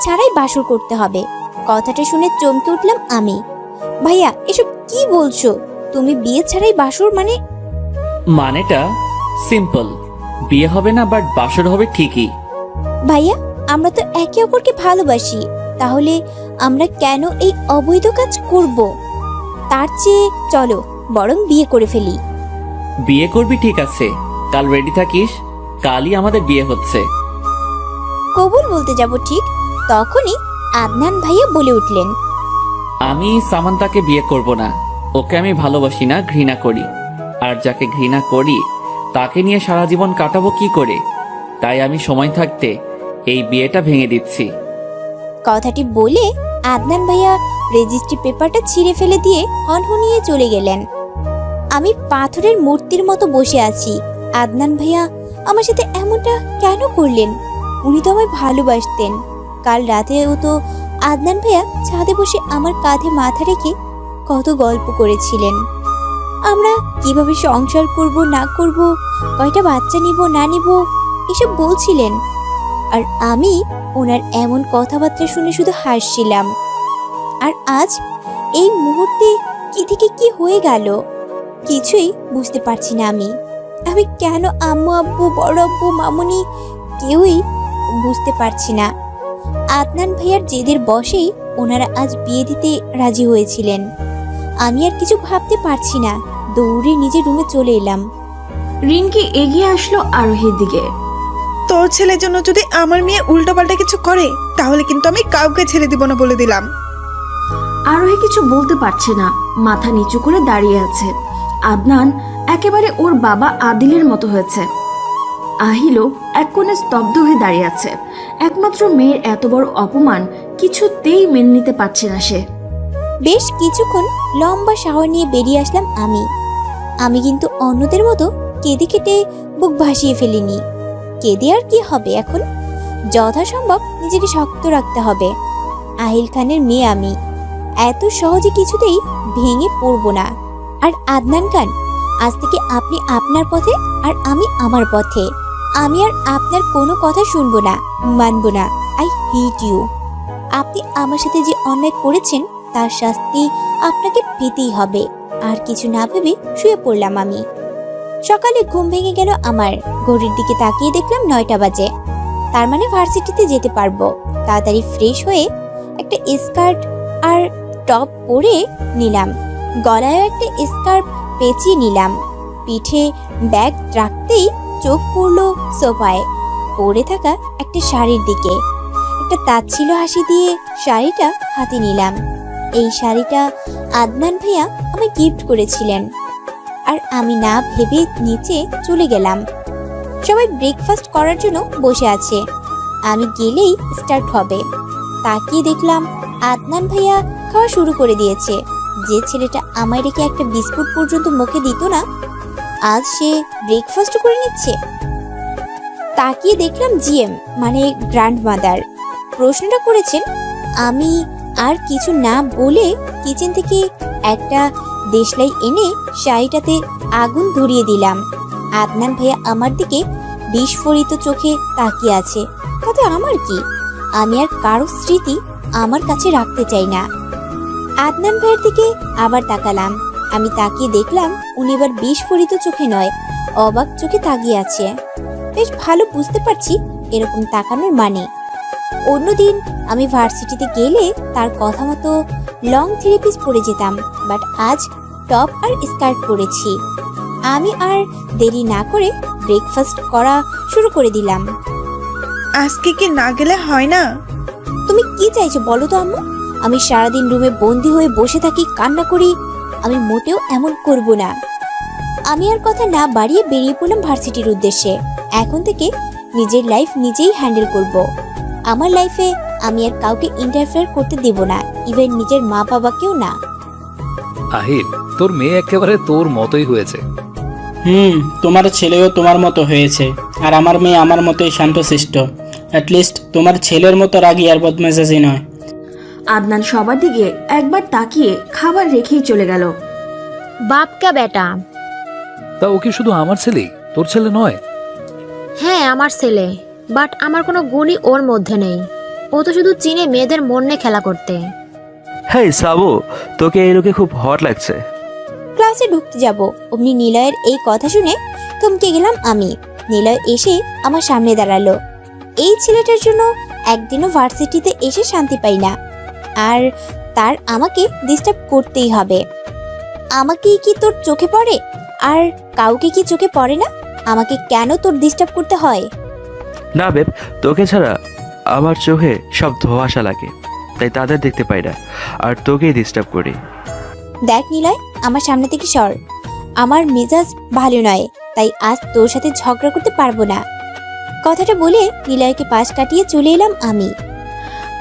ছাড়াই বাসর করতে হবে। কথাটা শুনে চমকে উঠলাম আমি। ভাইয়া, এসব কি বলছো? তুমি বিয়ে ছাড়াই বাসর মানে? মানেটা সিম্পল, বিয়ে হবে না বাট বাসর হবে ঠিকই। ভাইয়া, আমরা তো একে অপরকে ভালোবাসি, তাহলে আমরা কেন এই অবৈধ কাজ করব? তার চেয়ে চলো বরং বিয়ে করে ফেলি। বিয়ে করবি ঠিক আছে, কাল রেডি থাকিস, কালই আমাদের বিয়ে হচ্ছে। কবুল বলতে যাব ঠিক তখনই আদনান ভাইয়া বলে উঠলেন, আমি সামান্তাকে বিয়ে করব না। ওকে আমি ভালোবাসি না, ঘৃণা করি। আর যাকে ঘৃণা করি তাকে নিয়ে সারা জীবন কাটাবো কি করে? তাই আমি সময় থাকতে এই বিয়েটা ভেঙে দিচ্ছি। কথাটি বলে আদনান ভাইয়া রেজিস্ট্রি পেপারটা ছিঁড়ে ফেলে দিয়ে হনহনিয়ে চলে গেলেন। আমি পাথরের মূর্তির মতো বসে আছি। আদনান ভাইয়া আমার সাথে এমনটা কেন করলেন? উনি তো আমায় ভালোবাসতেন। কাল রাতেও তো আদনান ভাইয়া ছাদে বসে আমার কাঁধে মাথা রেখে কত গল্প করেছিলেন। আমরা কিভাবে সংসার করব না করব, কয়টা বাচ্চা নিব না নিব, এসব বলছিলেন। আর আমি ওনার এমন কথাবার্তা শুনে শুধু হাসছিলাম। আর আজ এই মুহূর্তে কি থেকে কি হয়ে গেল কিছুই বুঝতে পারছি না। আমি কেন আম্মু আব্বু বড় আব্বু মামুনি কেউই বুঝতে পারছি না। আদনান ভাইয়ার জেদের বশেই ওনারা আজ বিয়ে দিতে রাজি হয়েছিলেন। আমি আর কিছু ভাবতে পারছি না, দৌড়ে নিজের রুমে চলে এলাম। রিঙ্কি এগিয়ে আসলো আরোহীর দিকে। তোর ছেলের জন্য যদি আমার মেয়ে উল্টোপাল্টা কিছু করে তাহলে কিন্তু আমি কাউকে ছেড়ে দিব না বলে দিলাম। আরোহী কিছু বলতে পারছে না, মাথা নিচু করে দাঁড়িয়ে আছে। আদনান একেবারে ওর বাবা আদিলের মতো হয়েছে। আহিলও এক কোণে স্তব্ধ হয়ে দাঁড়িয়ে আছে। একমাত্র মেয়ের এত বড় অপমান কিছুতেই মেনে নিতে পারছে না সে। বেশ কিছুক্ষণ লম্বা শাওয়ার নিয়ে বেরিয়ে আসলাম আমি কিন্তু অন্যদের মতো কেঁদে কেটে বুক ভাসিয়ে ফেলিনি। কেঁদে আর কি হবে? এখন যথাসম্ভব নিজেকে শক্ত রাখতে হবে। আহিল খানের মেয়ে আমি, এত সহজে কিছুতেই ভেঙে পড়ব না। আর আদনান খান, আজ থেকে আপনি আপনার পথে আর আমি আমার পথে। আমি আর আপনার কোনো কথা শুনবো না, মানবো না। I hate you. আপনি আমার সাথে যে অন্যায় করেছেন তার শাস্তি আপনাকে পেতেই হবে। আর কিছু না ভেবে শুয়ে পড়লাম আমি। সকালে ঘুম ভেঙে গেল আমার। ঘড়ির দিকে তাকিয়ে দেখলাম 9টা বাজে। তার মানে ভার্সিটিতে যেতে পারবো। তাড়াতাড়ি ফ্রেশ হয়ে একটা স্কার্ট আর টপ পরে নিলাম। গলায়ও একটা স্কার্ফ পেঁচিয়ে নিলাম। পিঠে ব্যাগ রাখতেই চোখ পড়লো সোফায় পরে থাকা একটা শাড়ির দিকে। একটা তাচ্ছিল হাসি দিয়ে শাড়িটা হাতে নিলাম। এই শাড়িটা আদনান ভাইয়া আমায় গিফট করেছিলেন। আর আমি না ভেবে নিচে চলে গেলাম। সবাই ব্রেকফাস্ট করার জন্য বসে আছে। আমি গেলেই স্টার্ট হবে। তাকিয়ে দেখলাম আদনান ভাইয়া খাওয়া শুরু করে দিয়েছে। যে ছেলেটা আমায় রেখে একটা বিস্কুট পর্যন্ত মুখে দিত না, আজ সে ব্রেকফাস্ট করে নিচ্ছে। তাকিয়ে দেখলাম জিএম মানে গ্র্যান্ডমাদার প্রশ্নটা করেছেন। আমি আর কিছু না বলে কিচেন থেকে একটা দেশলাই এনে শাড়িটাতে আগুন ধরিয়ে দিলাম। আদনান ভাইয়া আমার দিকে বিস্ফোরিত চোখে তাকিয়ে আছে। তাতে আমার কি? আমি আর কারো স্মৃতি আমার কাছে রাখতে চাই না। আদনান ভাইয়ের দিকে আবার তাকালাম। আমি তাকিয়ে দেখলাম উনি এবার বিস্ফোরিত চোখে নয়, অবাক চোখে তাকিয়ে আছে। বেশ ভালো বুঝতে পারছি এরকম তাকানোর মানে। অন্যদিন আমি ভার্সিটিতে গেলে তার কথা মতো লং 3 পিস পরে যেতাম, বাট আজ টপ আর স্কার্ট পরেছি। আমি আর দেরি না করে ব্রেকফাস্ট করা শুরু করে দিলাম। আজকে কি না গেলে হয় না? তুমি কি চাইছো বলো তো আম্মু? আমি সারাদিন রুমে বন্দি হয়ে বসে থাকি, কান্না করি? আমি মোটেও এমন করব না। আমি আর কথা না বাড়িয়ে বেরিয়ে পড়লাম ভার্সিটির উদ্দেশ্যে। এখন থেকে নিজের লাইফ নিজেই হ্যান্ডেল করব। আমার লাইফে আমি আর কাউকে ইন্টারফেয়ার করতে দেব না, ইভেন নিজের মা বাবাকেও না। আহিল, তোর মেয়ে একেবারে তোর মতোই হয়েছে। তোমার ছেলেও তোমার মতো হয়েছে, আর আমার মেয়ে আমার মতোই শান্তশিষ্ট। অ্যাটলিস্ট তোমার ছেলের মতো রাগী আর বদমেজাজি নয়। আদনান সবার দিকে একবার তাকিয়ে খাবার রেখেই চলে গেল। বাপ কা বেটা। তা ও কি শুধু আমার ছেলেই, তোর ছেলে নয়? হ্যাঁ আমার ছেলে, বাট আমার কোনো গুণই ওর মধ্যে নেই। ও তো শুধু চীনে মেয়েদের মন নিয়ে খেলা করতে। হ্যাঁ সাবু, তোকে এই লোকে খুব হট লাগছে। ক্লাসে ঢুকতে যাব অমনি নিলয়ের এই কথা শুনে থমকে গেলাম আমি। নিলয় এসে আমার সামনে দাঁড়ালো। এই ছেলেটার জন্য একদিনও ভার্সিটিতে এসে শান্তি পাই না, আর তার আমাকে ডিস্টার্ব করতেই হবে। আমাকেই কি তোর চোখে পড়ে? আর কাউকে কি চোখে পড়ে না? আমাকে কেন তোর ডিস্টার্ব করতে হয়? না বেব, তোকে ছাড়া আমার চোখে সব ধোঁয়াশা লাগে, তাই তাদের দেখতে পাই না, আর তোকেই ডিস্টার্ব করি। দেখ নিলয়, আমার সামনে থেকে সর। আমার মেজাজ ভালো নয়, তাই আজ তোর সাথে ঝগড়া করতে পারবো না। কথাটা বলে নিলয়কে পাশ কাটিয়ে চলে এলাম আমি।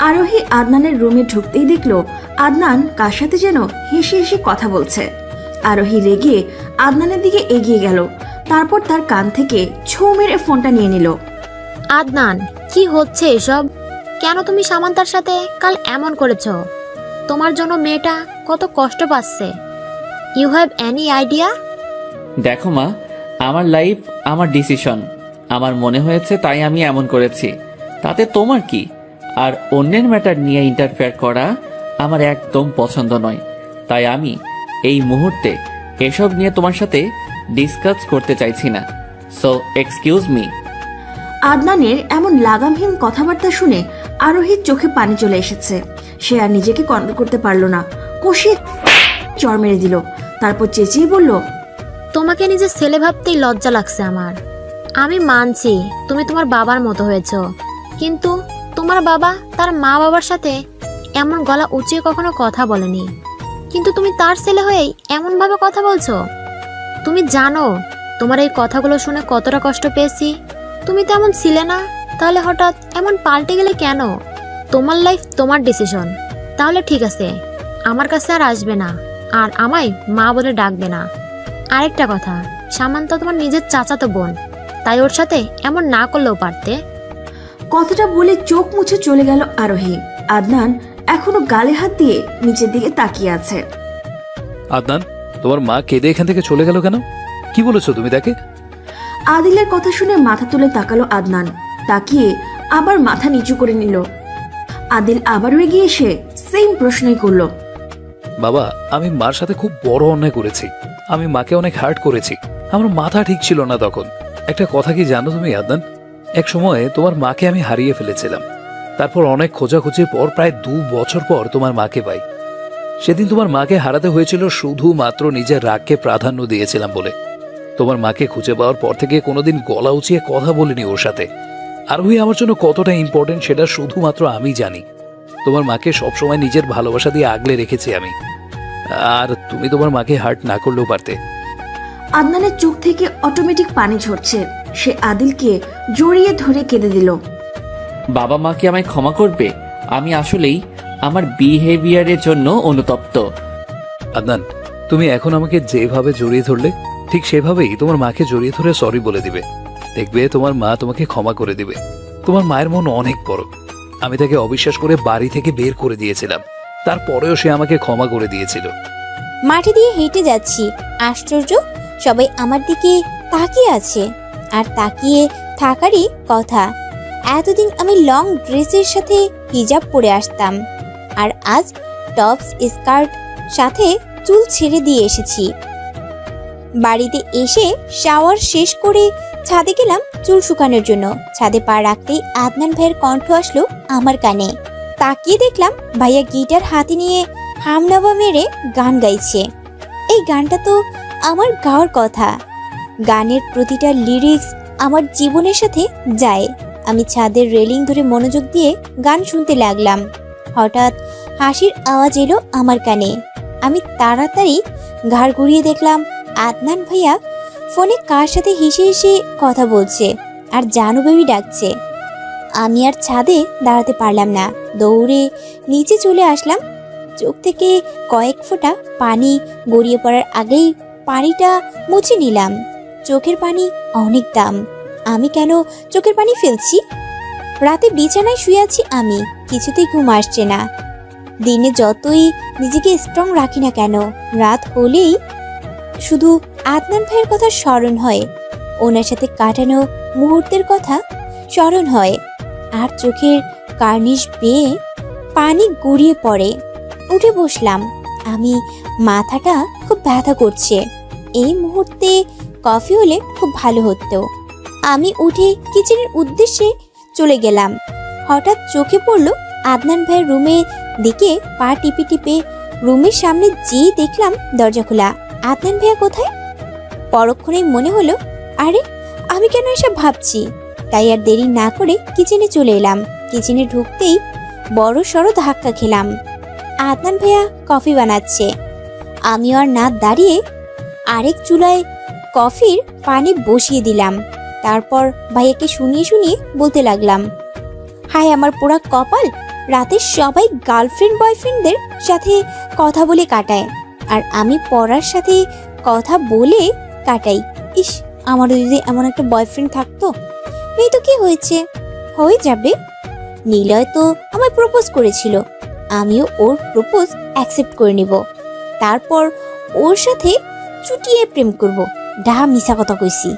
আরোহী আদনানের রুমে ঢুকতেই দেখলো আদনান কার সাথে যেন হেসে হেসে কথা বলছে। আরোহী রেগে আদনানের দিকে এগিয়ে গেল, তারপর তার কান থেকে ছোঁ মেরে ফোনটা নিয়ে নিল। আদনান, কি হচ্ছে এসব? কেন তুমি সামান্তার সাথে কাল এমন করেছো? তোমার জন্য মেয়েটা কত কষ্ট পাচ্ছে। You have any idea? দেখো মা, আমার লাইফ আমার ডিসিশন। আমার মনে হয়েছে তাই আমি এমন করেছি, তাতে তোমার কি? আর অন্যের ম্যাটার নিয়ে ইন্টারফেয়ার করা আমার একদম পছন্দ নয়। তাই আমি এই মুহূর্তে এসব নিয়ে তোমার সাথে ডিসকাস করতে চাইছি না। So excuse me. আদনানের এমন লাগামহীন কথাবার্তা শুনে আরোহীর চোখে পানি চলে এসেছে। সে আর নিজেকে কন্ট্রোল করতে পারল না, কষিয়ে চড় মেরে দিল। তারপর চেঁচিয়ে বলল, তোমাকে নিজের ছেলে ভাবতেই লজ্জা লাগছে আমার। আমি মানছি তুমি তোমার বাবার মতো হয়েছো, কিন্তু তোমার বাবা তার মা বাবার সাথে এমন গলা উঁচিয়ে কখনো কথা বলেনি। কিন্তু তুমি তার ছেলে হয়েই এমনভাবে কথা বলছো। তুমি জানো তোমার এই কথাগুলো শুনে কতটা কষ্ট পেয়েছি? তুমি তো এমন ছিলে না, তাহলে হঠাৎ এমন পাল্টে গেলে কেন? তোমার লাইফ তোমার ডিসিশন। তাহলে ঠিক আছে, আমার কাছে আর আসবে না, আর আমায় মা বলে ডাকবে না। আরেকটা কথা, সামান্তা তোমার নিজের চাচাতো বোন, তাই ওর সাথে এমন না করলেও পারতে। কথাটা বলে চোখ মুছে চলে গেল আরোহী। আদনান এখনো গালে হাত দিয়ে নিচের দিকে তাকিয়ে আছে। আদনান, তোমার মা কেঁদে এখান থেকে চলে গেল কেন? কি বলেছো তুমি তাকে? আদিলের কথা শুনে মাথা তুলে তাকালো আদনান, তাকিয়ে আবার মাথা নিচু করে নিল। আদিল আবারও এগিয়ে এসে সেম প্রশ্নই করলো। বাবা, আমি মার সাথে খুব বড় অন্যায় করেছি। আমি মাকে অনেক হার্ট করেছি। আমার মাথা ঠিক ছিল না তখন। একটা কথা কি জানো তুমি আদনান? এক সময়ে তোমার মাকে আমি হারিয়ে ফেলেছিলাম। তারপর অনেক খোঁজাখুঁজির পর প্রায় 2 বছর পর তোমার মাকে পাই। সেদিন তোমার মাকে হারাতে হয়েছিল শুধুমাত্র নিজের রাগকে প্রাধান্য দিয়েছিলাম বলে। তোমার মাকে খুঁজে পাওয়ার পর থেকে কোনোদিন গলা উঁচিয়ে কথা বলিনি ওর সাথে। আরোহী আমার জন্য কতটা ইম্পর্টেন্ট সেটা শুধুমাত্র আমি জানি। তোমার মাকে সবসময় নিজের ভালোবাসা দিয়ে আগলে রেখেছি আমি। আর তুমি তোমার মাকে হার্ট না করলেও পারতে। আদনানের চোখ থেকে অটোমেটিক পানি ঝরছে। সে আদিলকে জড়িয়ে ধরে কেঁদে দিল। বাবা মা কি আমায় ক্ষমা করবে? আমি আসলেই আমার বিহেভিয়ারের জন্য অনুতপ্ত। আদনান, তুমি এখন আমাকে যেভাবে জড়িয়ে ধরলে ঠিক সেভাবেই তোমার মাকে জড়িয়ে ধরে সরি বলে দিবে। দেখবে তোমার মা তোমাকে ক্ষমা করে দিবে। তোমার মায়ের মন অনেক বড়। আমি তাকে অবিশ্বাস করে বাড়ি থেকে বের করে দিয়েছিলাম, তারপরেও সে আমাকে ক্ষমা করে দিয়েছিল। মাঠে দিয়ে হেঁটে যাচ্ছি, আশ্চর্য সবাই আমার দিকে তাকিয়ে আছে। আর তাকিয়ে থাকারই কথা। এতদিন আমি লং ড্রেসের সাথে হিজাব পরে আসতাম, আর আজ টপস স্কার্ট সাথে চুল ছেড়ে দিয়ে এসেছি। বাড়িতে এসে শাওয়ার শেষ করে ছাদে গেলাম চুল শুকানোর জন্য। ছাদে পা রাখতেই আদনান ভাইয়ের কণ্ঠ আসলো আমার কানে। তাকিয়ে দেখলাম ভাইয়া গিটার হাতে নিয়ে হামনাবা মেরে গান গাইছে। এই গানটা তো আমার গাওয়ার কথা। গানের প্রতিটা লিরিক্স আমার জীবনের সাথে যায়। আমি ছাদের রেলিং ধরে মনোযোগ দিয়ে গান শুনতে লাগলাম। হঠাৎ হাসির আওয়াজ এলো আমার কানে। আমি তাড়াতাড়ি ঘাড় ঘুরিয়ে দেখলাম আদনান ভাইয়া ফোনে কার সাথে হেসে হেসে কথা বলছে আর জানু বেবি ডাকছে। আমি আর ছাদে দাঁড়াতে পারলাম না, দৌড়ে নিচে চলে আসলাম। চোখ থেকে কয়েক ফোঁটা পানি গড়িয়ে পড়ার আগেই পানিটা মুছে নিলাম। চোখের পানি অনেক দাম, আমি কেন চোখের পানি ফেলছি? রাতে বিছানায় শুয়ে আছি আমি, কিছুতেই ঘুম আসছে না। দিনে যতই নিজেকে স্ট্রং রাখি না কেন, রাত হলেই শুধু আদনান ভাইয়ের কথা স্মরণ হয়, ওনার সাথে কাটানো মুহূর্তের কথা স্মরণ হয়, আর চোখের কার্নিশ বেয়ে পানি গড়িয়ে পড়ে। উঠে বসলাম। আমি মাথাটা খুব ব্যথা করছে। এই মুহূর্তে কফি হলে খুব ভালো হতো। আমি উঠে কিচেনের উদ্দেশ্যে চলে গেলাম। হঠাৎ চোখে পড়লো আদনান ভাইয়ের রুমের দিকে পা টিপে টিপে রুমের সামনে যেই দেখলাম দরজা খোলা। আদনান ভাইয়া কোথায়? পরক্ষণেই মনে হলো, আরে আমি কেন এসব ভাবছি। তাই আর দেরি না করে কিচেনে চলে এলাম। কিচেনে ঢুকতেই বড় সড়ো ধাক্কা খেলাম। আদনান ভাইয়া কফি বানাচ্ছে। আমিও আর না দাঁড়িয়ে আরেক চুলায় কফির পানি বসিয়ে দিলাম। তারপর ভাইয়াকে শুনিয়ে শুনিয়ে বলতে লাগলাম, হায় আমার পোড়া কপাল, রাতে সবাই গার্লফ্রেন্ড বয়ফ্রেন্ডদের সাথে কথা বলে কাটায়, আর আমি পড়ার সাথে কথা বলে কাটাই। ইস, আমারও যদি এমন একটা বয়ফ্রেন্ড থাকতো। এই তো কি হয়েছে, হয়ে যাবে। নিলয় তো আমায় প্রপোজ করেছিল, আমিও ওর প্রপোজ অ্যাকসেপ্ট করে নিব। তারপর ওর সাথে চুটিয়ে প্রেম করব। ডাহা মিশা কথা কইছি।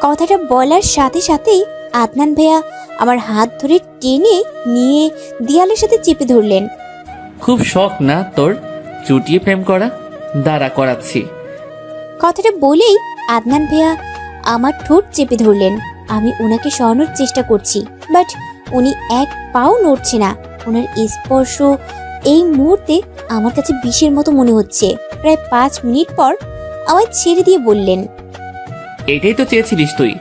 কথাটা বলার সাথে সাথেই আদনান ভাইয়া আমার হাত ধরে টেনে নিয়ে দেয়ালের সাথে চেপে ধরলেন। খুব শখ না তোর চুটিয়ে প্রেম করা? দাঁড়া করাচ্ছি। কথাটা বলেই আদনান ভাইয়া আমার ঠোঁট চেপে ধরলেন। আমি ওনাকে সরানোর চেষ্টা করছি, বাট উনি এক পাও নড়ছে না। ওনার স্পর্শ এই মুহূর্তে আমার কাছে বিষের মতো মনে হচ্ছে। প্রায় 5 মিনিট পর আমায় ছেড়ে দিয়ে বললেন, এটাই তো চেয়েছিলিস তুই,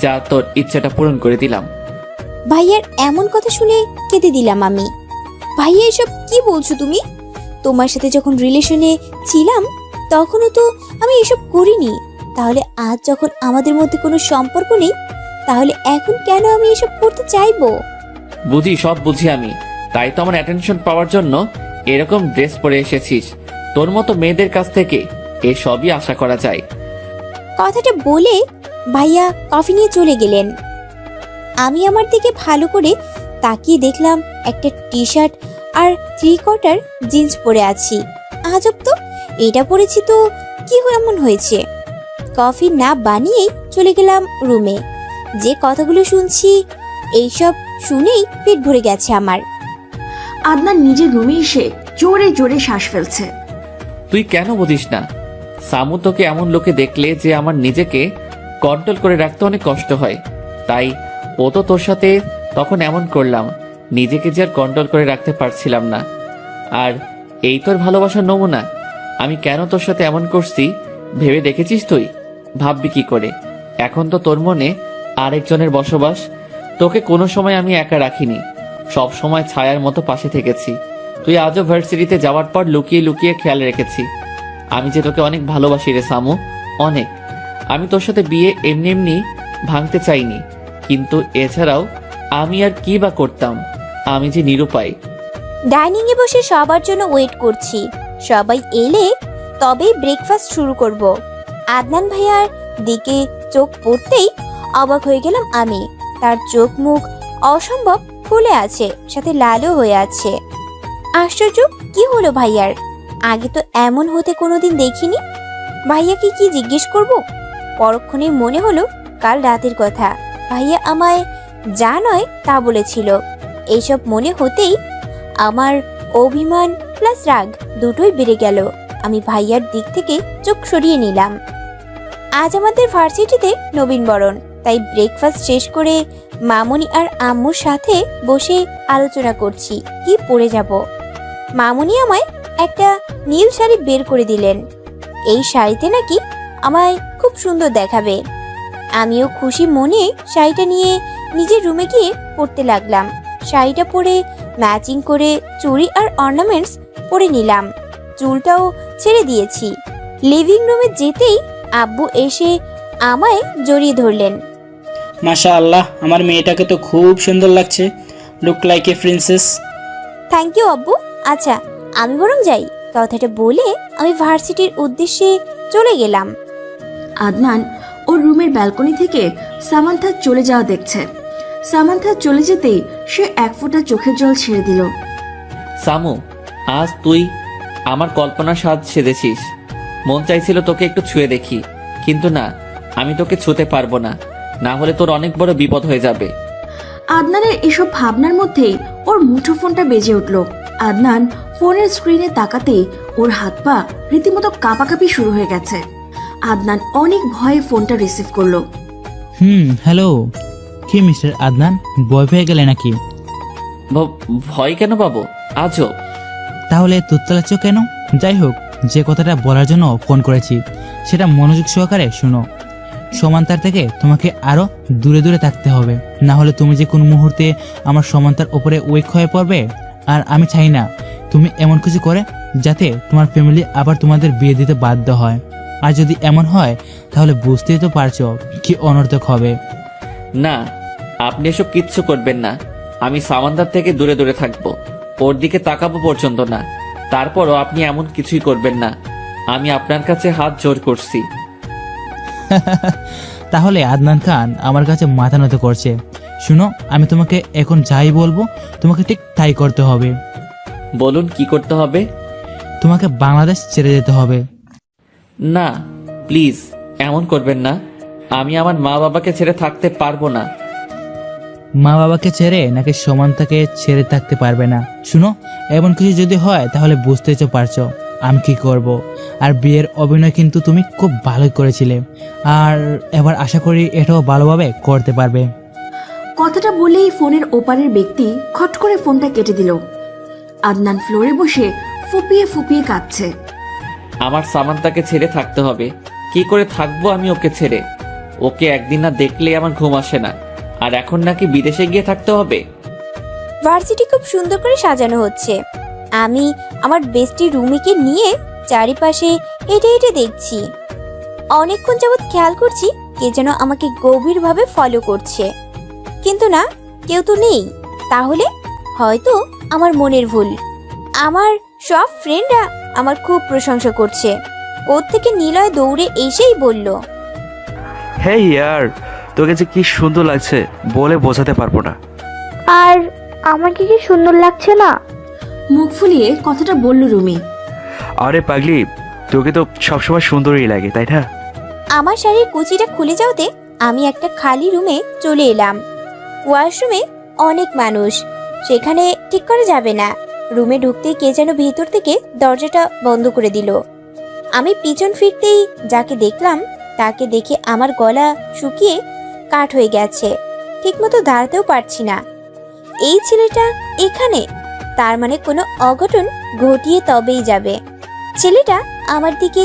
যা তোর ইচ্ছাটা পূরণ করে দিলাম। ভাইয়ার এমন কথা শুনে কেঁদে দিলাম আমি। ভাইয়া এসব কি বলছো তুমি? তোমার সাথে যখন রিলেশনে ছিলাম তখনও তো আমি এসব করিনি। তাহলে আজ যখন আমাদের মধ্যে কোনো সম্পর্ক নেই, তাহলে এখন কেন আমি এসব করতে চাইবো? বুঝি, সব বুঝি আমি। তাই তো আমার অ্যাটেনশন পাওয়ার জন্য এরকম ড্রেস পরে এসেছিস। তোর মতো মেয়েদের কাছ থেকে এসবই আশা করা যায়। কথাটা বলে ভাইয়া কফি নিয়ে চলে গেলেন। আমি আমার দিকে ভালো করে তাকিয়ে দেখলাম একটা টি শার্ট আর 3/4 জিন্স পরে আছি। আজব তো, এটা পরেছি তো কি এমন হয়েছে? কফি না বানিয়েই চলে গেলাম রুমে। যে কথাগুলো শুনছি এইসব শুনেই পেট ভরে গেছে আমার। আদনান নিজের রুমে এসে জোরে জোরে শ্বাস ফেলছে। তুই কেন বুঝিস না? সামু তোকে এমন লোকে দেখলে যে আমার নিজেকে কন্ট্রোল করে রাখতে অনেক কষ্ট হয়, তাই ও তো তোর সাথে তখন এমন করলাম। নিজেকে যে আর কন্ট্রোল করে রাখতে পারছিলাম না। আর এই তোর ভালোবাসার নমুনা। আমি কেন তোর সাথে এমন করছি ভেবে দেখেছিস তুই? ভাববি কি করে? এখন তো তোর মনে আরেকজনের বসবাস। তোকে কোনো সময় আমি একা রাখিনি, সব সময় ছায়ার মতো পাশে থেকেছি। তুই আজও ভার্সিটিতে যাওয়ার পর লুকিয়ে লুকিয়ে খেয়াল রেখেছি। আমি যে তোকে অনেক ভালোবাসি রে সামু, অনেক। আমি তোর সাথে বিয়ে এমনি এমনি ভাঙতে চাইনি, কিন্তু এছাড়াও আমি আর কি বা করতাম? আমি যে নিরুপায়। ডাইনিং এ বসে সবার জন্য ওয়েট করছি। সবাই এলে তবেই ব্রেকফাস্ট শুরু করব। আদনান ভাইয়ার দিকে চোখ পড়তেই অবাক হয়ে গেলাম আমি। তার চোখ মুখ অসম্ভব ফুলে আছে, সাথে লালও হয়ে আছে। আশ্চর্য, কি হলো ভাইয়ার? আগে তো এমন হতে কোনোদিন দেখিনি। ভাইয়াকে কি জিজ্ঞেস করব? পরক্ষণে মনে হলো কাল রাতের কথা। ভাইয়া আমায় যা নয় তা বলেছিল। এইসব মনে হতেই আমার অভিমান প্লাস রাগ দুটোই বেড়ে গেল। আমি ভাইয়ার দিক থেকে চোখ সরিয়ে নিলাম। আজ আমাদের ভার্সিটিতে নবীনবরণ, তাই ব্রেকফাস্ট শেষ করে মামুনি আর আম্মুর সাথে বসে আলোচনা করছি কি পরে যাব। মামুনি আমায় একটা নীল শাড়ি বের করে দিলেন। এই শাড়িতে নাকি আমায় খুব সুন্দর দেখাবে। আমিও খুশি মনে শাড়িটা নিয়ে নিজের রুমে গিয়ে পরতে লাগলাম। শাড়িটা পরে ম্যাচিং করে চুড়ি আর অর্নামেন্টস পরে নিলাম। চুলটাও ছেড়ে দিয়েছি। লিভিং রুমে যেতেই আব্বু এসে আমায় জড়িয়ে ধরলেন। মাশা আল্লাহ, আমার মেয়েটাকে তো খুব সুন্দর লাগছে। Look like a princess. Thank you আব্বু। আচ্ছা আমি বরং যাই। কথাটা বলে আমি ভার্সিটির উদ্দেশ্যে চলে গেলাম। আদনান ওর রুমের ব্যালকনি থেকে সামান্থা চলে যাওয়া দেখছে। সামান্থা চলে যেতেই সে এক ফোঁটা চোখের জল ছেড়ে দিল। সামু, আজ তুই আমার কল্পনার সাজ সেজেছিস। মন চাইছিল তোকে একটু ছুঁয়ে দেখি, কিন্তু না, আমি তোকে ছুঁতে পারবো না, না হলে তোর অনেক বড় বিপদ হয়ে যাবে। আদনানের এসব ভাবনার মধ্যেই ওর মুঠোফোনটা বেজে উঠল। আদনান ফোনের স্ক্রিনে তাকাতেই ওর হাত পা রীতিমতো কাঁপাকাঁপি শুরু হয়ে গেছে। আদনান অনেক ভয়ে ফোনটা রিসিভ করলো। হ্যালো, কি মিস্টার আদনান, ভয় পেয়ে গেলে নাকি? ভয় কেন পাবো? আজও তাহলে তুত্তলাচ্ছ কেন? যাই হোক, যে কথাটা বলার জন্য ফোন করেছি সেটা মনোযোগ সহকারে শুনো। সমান্তার থেকে তোমাকে আরো দূরে দূরে থাকতে হবে, না হলে তুমি যে কোনো মুহূর্তে আমার সমান্তার ওপরে উইক হয়ে পড়বে। আর আমি চাই না তুমি এমন কিছু করে যাতে তোমার ফ্যামিলি আবার তোমাদের বিয়ে দিতে বাধ্য হয়। আর যদি এমন হয় তাহলে বুঝতেই তো পারছো কি অনর্থক হবে। না, আপনি এসব কিচ্ছু করবেন না। আমি সামান্তার থেকে দূরে দূরে থাকবো, ওর দিকে তাকাবো পর্যন্ত না। তারপরও আপনি এমন কিছুই করবেন না। আমি আপনার কাছে হাত জোর করছি। তাহলে আদনান খান আমার কাছে মাথা নত করছে। শুনো, আমি তোমাকে এখন যাই বলবো তোমাকে ঠিক তাই করতে হবে। বলুন কি করতে হবে? তোমাকে বাংলাদেশ ছেড়ে যেতে হবে। না প্লিজ, এমন করবেন না। আমি আমার মা বাবাকে ছেড়ে থাকতে পারবো না। মা বাবাকে ছেড়ে নাকি সমান্তাকে ছেড়ে থাকতে পারবে না? শুনো, এমন কিছু যদি হয় তাহলে বুঝতেই তো পারছো আমি কি করব। আর বিয়ের অভিনয় কিন্তু তুমি খুব ভালোই করেছিলে, আর এবার আশা করি এটাও ভালোভাবে করতে পারবে। কথাটা বলেই ফোনের ওপারের ব্যক্তি খট করে ফোনটা কেটে দিল। আদনান ফ্লোরে বসে ফুপিয়ে ফুপিয়ে কাঁদছে। আমার সামান্তাকে ছেড়ে থাকতে হবে। কি করে থাকবো আমি ওকে ছেড়ে? ওকে একদিন না দেখলে আমার ঘুম আসে না। আর এখন নাকি বিদেশে গিয়ে থাকতে হবে। ভার্সিটি খুব সুন্দর করে সাজানো হচ্ছে। আমি আমার বেস্টি রুমিকে নিয়ে চারিপাশে হেঁটে হেঁটে দেখছি। অনেকক্ষণ যাবৎ খেয়াল করছি কে যেন আমাকে গভীরভাবে ফলো করছে, কিন্তু না, কেউ তো নেই। তাহলে হয়তো আমার মনের ভুল। আমার সব ফ্রেন্ডরা আমার খুব প্রশংসা করছে। কোত্থেকে নিলয় দৌড়ে এসেই বলল, হে ইয়ার, তোকে যে কি সুন্দর লাগছে বলে বোঝাতে পারবো না। আর আমাকে কি সুন্দর লাগছে না? মুখ ফুলিয়ে কথাটা বলল রুমি। আরে পাগলি, তোকে তো সবসময় সুন্দরই লাগে, তাই না? আমার শাড়ির কুচিটা খুলে যাওয়াতে আমি একটা খালি রুমে চলে এলাম। ওয়াশরুমে অনেক মানুষ, সেখানে ঠিক করা যাবে না। রুমে ঢুকতেই কে যেন ভেতর থেকে দরজাটা বন্ধ করে দিল। আমি পিছন ফিরতেই যাকে দেখলাম তাকে দেখে আমার গলা শুকিয়ে কাঠ হয়ে গেছে, ঠিকমতো দাঁড়াতেও পারছি না। এই ছেলেটা এখানে, তার মানে কোনো অঘটন ঘটিয়ে তবেই যাবে। ছেলেটা আমার দিকে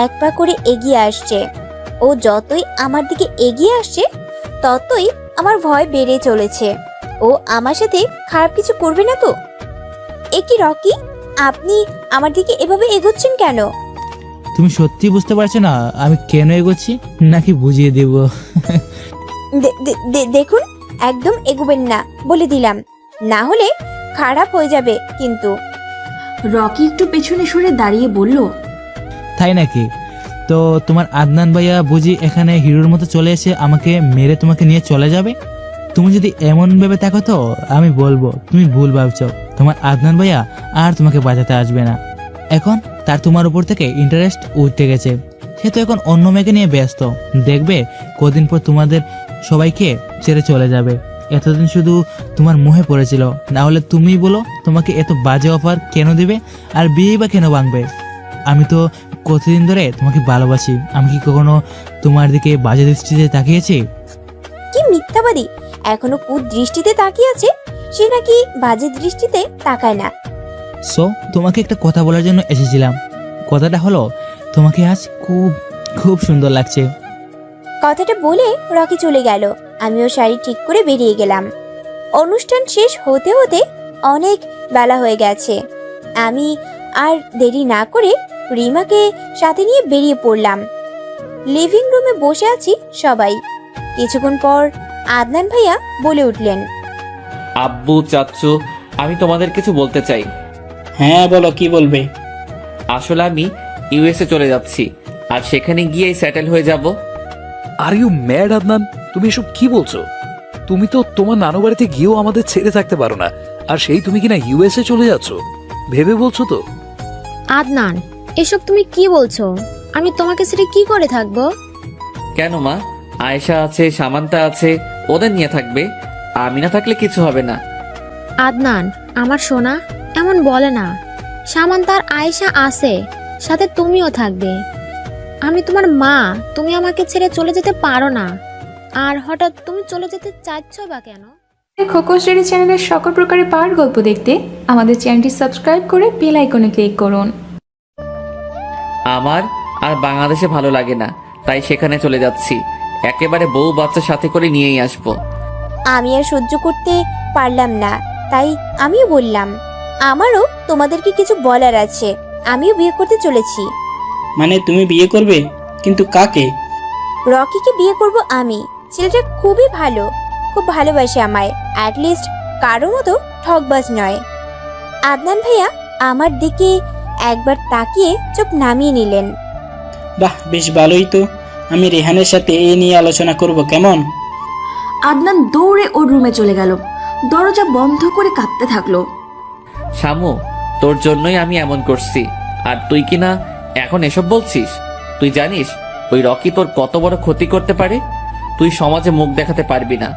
এক পা করে এগিয়ে আসছে। ও যতই আমার দিকে এগিয়ে আসছে ততই আমার ভয় বেড়ে চলেছে। ও আমার সাথে খারাপ কিছু করবে না তো? এ কি রকি, আপনি আমার দিকে এভাবে এগোচ্ছেন কেন? তুমি সত্যি বুঝতে পারছো না আমি কেন এগোচ্ছি, নাকি বুঝিয়ে দেব? দেখুন, একদম এগোবেন না বলে দিলাম, না হলে খারাপ হয়ে যাবে কিন্তু। রকি একটু পেছনে সরে দাঁড়িয়ে বলল, তাই নাকি? তো তোমার আদনান ভাইয়া বুঝি এখানে হিরোর মতো চলে এসে আমাকে মেরে তোমাকে নিয়ে চলে যাবে? তুমি যদি এমন ভেবে থাকো তো আমি বলবো তুমি ভুল ভাবছো। তোমার আদনান ভাইয়া আর তোমাকে বাঁচাতে আসবে না। এখন তার তোমার উপর থেকে ইন্টারেস্ট উঠে গেছে। সে তো এখন অন্য মেয়েকে নিয়ে ব্যস্ত। দেখবে কদিন পর তোমাদের সবাইকে ছেড়ে চলে যাবে। এতদিন শুধু তোমার মুহে পড়েছিল, না হলে তুমিই বলো তোমাকে এত বাজে অফার কেন দিবে, আর বিয়েই বা কেন ভাঙবে? আমি তো কতদিন ধরে তোমাকে ভালোবাসি। আমি কি কখনো তোমার দিকে বাজে দৃষ্টিতে তাকিয়েছি? কি মিথ্যাবাদী! এখনো কুদৃষ্টিতে তাকিয়ে আছে, সে নাকি বাজে দৃষ্টিতে তাকায় না। সো তোমাকে একটা কথা বলার জন্য এসেছিলাম। কথাটা হলো তোমাকে আজ খুব খুব সুন্দর লাগছে। কথাটা বলে রকি চলে গেল। আমিও শাড়ি ঠিক করে বেরিয়ে গেলাম। অনুষ্ঠান শেষ হতে হতে অনেক বেলা হয়ে গেছে। আমি আর দেরি না করে রিমাকে সাথে নিয়ে বেরিয়ে পড়লাম। লিভিং রুমে বসে আছি সবাই। কিছুক্ষণ পর আদনান ভাইয়া বলে উঠলেন, আব্বু, চাচ্চু, আমি তোমাদের কিছু বলতে চাই। হ্যাঁ বলো, কি বলবে? আসলে আমি ইউএসএ চলে যাচ্ছি, আর সেখানে গিয়েই সেটেল হয়ে যাব। আর ইউ ম্যাড আদনান, তুমি এসব কি বলছো? তুমি তো তোমার নানু বাড়িতে গিয়েও আমাদের ছেড়ে থাকতে পারো না, আর সেই তুমি কিনা ইউএসএ চলে যাচ্ছ? ভেবে বলছো তো? আদনান, এসব তুমি কি বলছো? আমি তোমাকে ছেড়ে কি করে থাকবো? কেন মা? আয়েশা আছে, সামান্তা আছে, ওদের নিয়ে থাকবে। আমি না থাকলে কিছু হবে না। আদনান, আমার সোনা, এমন বলে না। সামান্তা আর আয়েশা আছে, সাথে তুমিও থাকবে। আমি তোমার মা, তুমি আমাকে ছেড়ে চলে যেতে পারো না। আর হঠাৎ তুমি চলে যেতে চাইছ বা কেন? খোকো স্টোরি চ্যানেলের সকল প্রকারের পাওয়ার গল্প দেখতে আমাদের চ্যানেলটি সাবস্ক্রাইব করে বেল আইকনে ক্লিক করুন। আমার আর বাংলাদেশে ভালো লাগে না, তাই সেখানে চলে যাচ্ছি। একেবারে বউ বাচ্চা সাথে করে নিয়েই আসবো। আমি আর সহ্য করতে পারলাম না, তাই আমিও বললাম, আমারও তোমাদেরকে কিছু বলার আছে। আমিও বিয়ে করতে চলেছি। মানে তুমি বিয়ে করবে? কিন্তু কাকে? রকিকে বিয়ে করব আমি। ছেলেটা খুবই ভালো, খুব ভালোবাসে আমায়। অ্যাটলিস্ট কারো মতো ঠকবাজ নয়। আদনান ভাইয়া আমার দিকে একবার তাকিয়ে চোখ নামিয়ে নিলেন। বাহ, বেশ ভালোই তো। আমি রেহানের সাথে এই নিয়ে আলোচনা করব, কেমন? আদনান দৌড়ে ওর রুমে চলে গেল, দরজা বন্ধ করে কাঁদতে থাকলো। শামু, তোর জন্যই আমি এমন করছি, আর তুই কি না এখন এসব বলছিস? তুই জানিস ওই রকি তোর কত বড় ক্ষতি করতে পারে? তুই সমাজে মুখ দেখাতে পারবি না।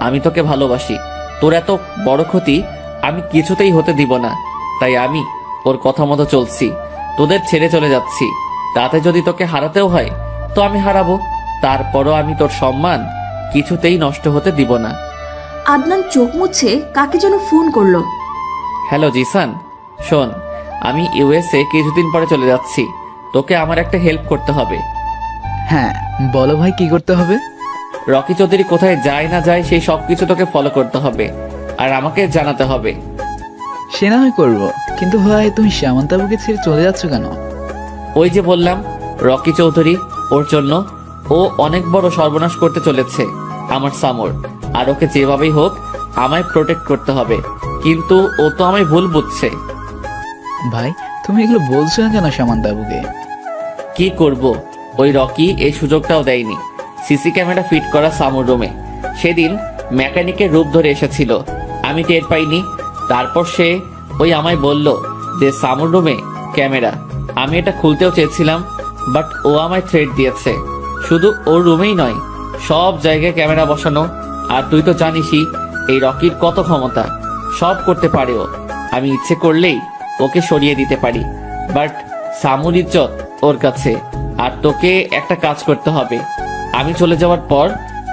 আমি তোকে ভালোবাসি, তোর এত বড় ক্ষতি আমি কিছুতেই হতে দিব না। তাই আমি ওর কথা মতো চলছি, তোদের ছেড়ে চলে যাচ্ছি। তাতে যদি তোকে হারাতেও হয় তো আমি হারাবো, তারপরও আমি তোর সম্মান কিছুতেই নষ্ট হতে দিব না। আদনান চোখ মুছে কাকে যেন ফোন করলো। হ্যালো জিসান, শোন, আমি ইউএসএ কিছুদিন পরে চলে যাচ্ছি। তোকে আমার একটা হেল্প করতে হবে। হ্যাঁ বলো ভাই, কি করতে হবে? রকি চৌধুরী কোথায় যায় না যায় সেই সব কিছু তোকে ফলো করতে হবে, আর আমাকে জানাতে হবে। সে না হয় করবো, কিন্তু ভাই তুমি সামান্তাবুকে ছেড়ে চলে যাচ্ছ কেন? ওই যে বললাম, রকি চৌধুরী, ওর জন্য ও অনেক বড় সর্বনাশ করতে চলেছে আমার সামর। আর ওকে যেভাবেই হোক আমায় প্রোটেক্ট করতে হবে। কিন্তু ও তো আমায় ভুল বুঝছে। ভাই তুমি এগুলো বলছো না কেন সামান্তাবুকে? কি করব, ওই রকি এই সুযোগটাও দেয়নি। সিসি ক্যামেরা ফিট করা সামুর রুমে সেদিন মেকানিকের রূপ ধরে এসেছিল, আমি টের পাইনি। তারপর সে ওই আমায় বলল যে সামুর রুমে ক্যামেরা। আমি এটা খুলতেও চেয়েছিলাম, বাট ও আমায় থ্রেট দিয়েছে। শুধু ওর রুমেই নয়, সব জায়গায় ক্যামেরা বসানো। আর তুই তো জানিসই এই রকির কত ক্ষমতা, সব করতে পারে ও। আমি ইচ্ছে করলেই ওকে সরিয়ে দিতে পারি, বাট সামুর ইজ্জত ওর কাছে। আর তোকে একটা কাজ করতে হবে, আমি চলে যাওয়ার পর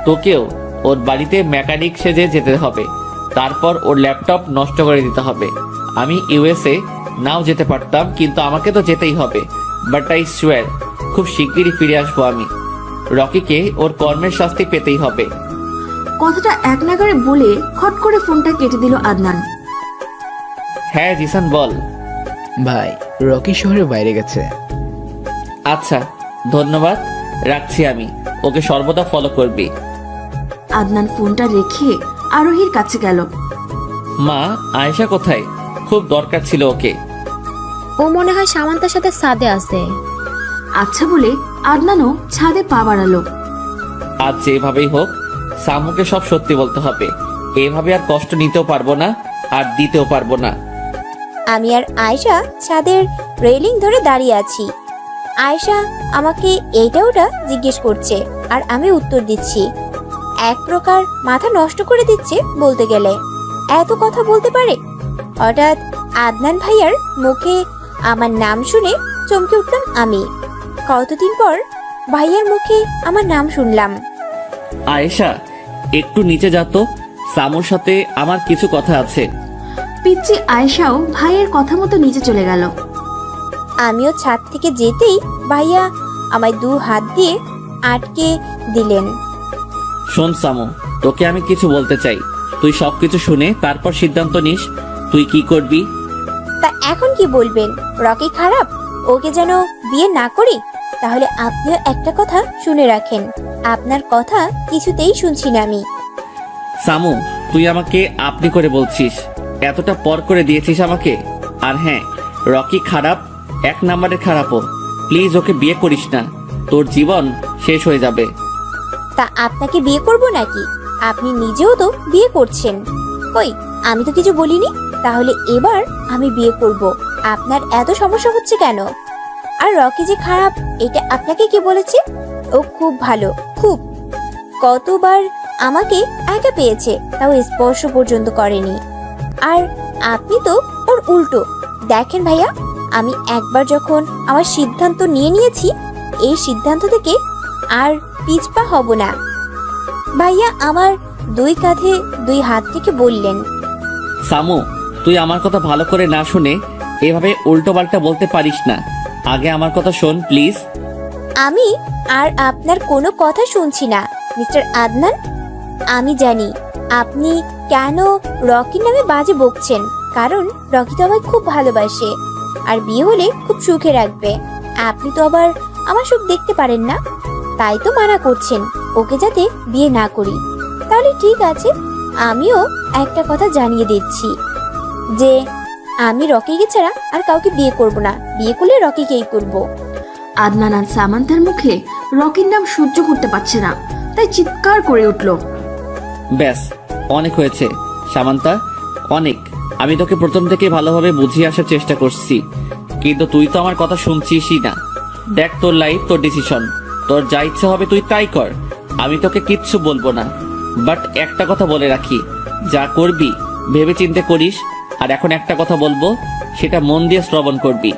তোকেও ওর বাড়িতে মেকানিক সেজে যেতে হবে। তারপর ওর ল্যাপটপ নষ্ট করে দিতে হবে। আমি ইউএসএ নাও যেতে পারতাম, কিন্তু আমাকে তো যেতেই হবে। বাট আই সোয়ার খুব শিগগিরই ফিরে আসবো আমি। রকিকে ওর কর্মের শাস্তি পেতেই হবে। কথাটা এক নাগারে বলে খট করে ফোনটা কেটে দিল আদনান। হ্যাঁ জিসান বল। ভাই রকি শহরের বাইরে গেছে। আচ্ছা ধন্যবাদ, রাখছি আমি। ওকে সর্বদা ফলো করবি। আদনান ফোনটা রেখে আরোহীর কাছে গেল। মা, আয়েশা কোথায়? খুব দরকার ছিল ওকে। ও মনে হয় সামান্তার সাথে সাদে আছে। আচ্ছা বলে আদনানও ছাদে পা বাড়ালো। আজ যেভাবেই হোক সামুকে সব সত্যি বলতে হবে। এভাবে আর কষ্ট নিতেও পারবো না, আর দিতেও পারবো না। আমি আর আয়েশা ছাদের রেলিং ধরে দাঁড়িয়ে আছি। আয়েশা আমাকে এইটা ওটা জিজ্ঞেস করছে, আর আমি উত্তর দিচ্ছি। এক প্রকার মাথা নষ্ট করে দিচ্ছে বলতে গেলে। এত কথা বলতে পারে? হঠাৎ আদনান ভাইয়ার মুখে আমার নাম শুনে চমকে উঠলাম আমি। কতদিন পর ভাইয়ার মুখে আমার নাম শুনলাম। আয়েশা, একটু নিচে যা তো, সামুর সাথে আমার কিছু কথা আছে। পিচ্চি আয়েশাও ভাইয়ের কথা মতো নিচে চলে গেল। আমিও ছাদ থেকে যেতেই ভাইয়া আমায় 2 হাত দিয়ে আটকে দিলেন। শোন সামু, তোকে আমি কিছু বলতে চাই। তুই সবকিছু শুনে তারপর সিদ্ধান্ত নিস তুই কি করবি। তা এখন কি বলবেন? রকি খারাপ, ওকে যেন বিয়ে না করি? তাহলে আপনিও একটা কথা শুনে রাখেন, আপনার কথা কিছুতেই শুনছি না আমি। সামু, তুই আমাকে আপনি করে বলছিস, এতটা পর করে দিয়েছিস আমাকে। আর হ্যাঁ, রকি খারাপ, 1 নাম্বারের খারাপও। প্লিজ ওকে বিয়ে করিস না, তোর জীবন শেষ হয়ে যাবে। তা আপনাকে বিয়ে করব নাকি? আপনি নিজেও তো বিয়ে করছেন। কই, আমি তো কিছু বলিনি। তাহলে এবার আমি বিয়ে করব। আপনার এত সমস্যা হচ্ছে কেন? আর রকি যে খারাপ এটা আপনাকে কে বলেছে? ও খুব ভালো, খুব। কতবার আমাকে একা পেয়েছে, তাও স্পর্শ পর্যন্ত করেনি। আর আপনি তো ওর উল্টো। দেখেন ভাইয়া, আমি একবার যখন আমার সিদ্ধান্ত নিয়ে নিয়েছি, এই সিদ্ধান্ত থেকে আর পিছপা হব না। ভাইয়া আমার 2 কাঁধে 2 হাত থেকে বললেন। সামু, তুই আমার কথা ভালো করে না শুনে এভাবে উল্টো পাল্টা বলতে পারিস না। আগে আমার কথা শোন প্লিজ। আমি আর আপনার কোনো কথা শুনছি না মিস্টার আদনান। আমি জানি আপনি কেন রকির নামে বাজে বকছেন, কারণ রকি তো আমায় খুব ভালোবাসে আর বিয়ে হলে খুব সুখে রাখবে। আপনি তো আবার আমার সুখ দেখতে পারেন না, তাই তো মানা করছেন ওকে যাতে বিয়ে না করি। তাহলে ঠিক আছে, আমিও একটা কথা জানিয়ে দিচ্ছি যে আমি রকিকে ছাড়া আর কাউকে বিয়ে করব না। বিয়ে করলে রকিকেই করব। আদনান আর সামান্তার মুখে রকির নাম সহ্য করতে পারছে না, তাই চিৎকার করে উঠল। ব্যাস, অনেক হয়েছে সামান্তা, অনেক। আমি তোকে প্রথম থেকে ভালোভাবে বুঝিয়ে আসার চেষ্টা করছি, কিন্তু তুই তো আমার কথা শুনছিসই না। দেখ, তোর লাইফ, তোর ডিসিশন, তোর যা ইচ্ছা হবে তুই তাই কর, আমি তোকে কিচ্ছু বলবো না। বাট একটা কথা বলে রাখি, যা করবি ভেবে চিন্তে করিস। আর এখন একটা কথা বলবো, সেটা মন দিয়ে শ্রবণ করবি।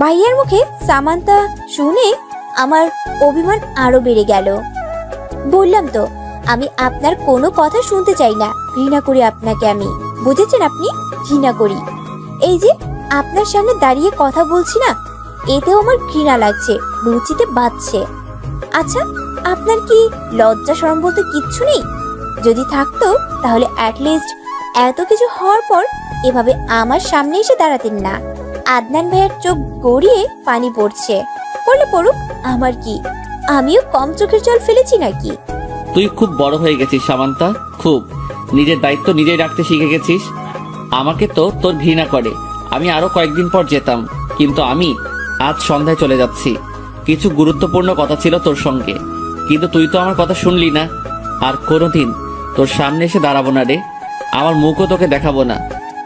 ভাইয়ার মুখে সামান্তা শুনে আমার অভিমান আরো বেড়ে গেল। বললাম তো, আমি আপনার কোনো কথা শুনতে চাই না। ঘৃণা করি আপনাকে আমি, বুঝেছেন? আপনি ঘৃণা করি। এই যে আপনার সামনে দাঁড়িয়ে কথা বলছি না, এতেও আমার ঘৃণা লাগছে, রুচিতে বাজছে। আচ্ছা, আপনার কি লজ্জা শরম বলতে কিচ্ছু নেই? যদি থাকতো তাহলে অ্যাটলিস্ট এত কিছু হওয়ার পর এভাবে আমার সামনে এসে দাঁড়াতেন না। আদনান ভাইয়ের চোখ গড়িয়ে পানি পড়ছে। পড়লে পড়ুক, আমার কি? আমিও কম চোখের জল ফেলেছি নাকি? তুই খুব বড় হয়ে গেছিস সামান্তা, খুব নিজের দায়িত্ব নিজেই রাখতে শিখে গেছিস। আমাকে তো তোর ঘৃণা করে আমি আরো কয়েকদিন পর যেতাম, কিন্তু আমি আজ সন্ধ্যায় চলে যাচ্ছি। কিছু গুরুত্বপূর্ণ কথা ছিল তোর সঙ্গে, কিন্তু তুই তো আমার কথা শুনলি না। আর কোনোদিন তোর সামনে এসে দাঁড়াবো না রে, আমার মুখও তোকে দেখাবো না।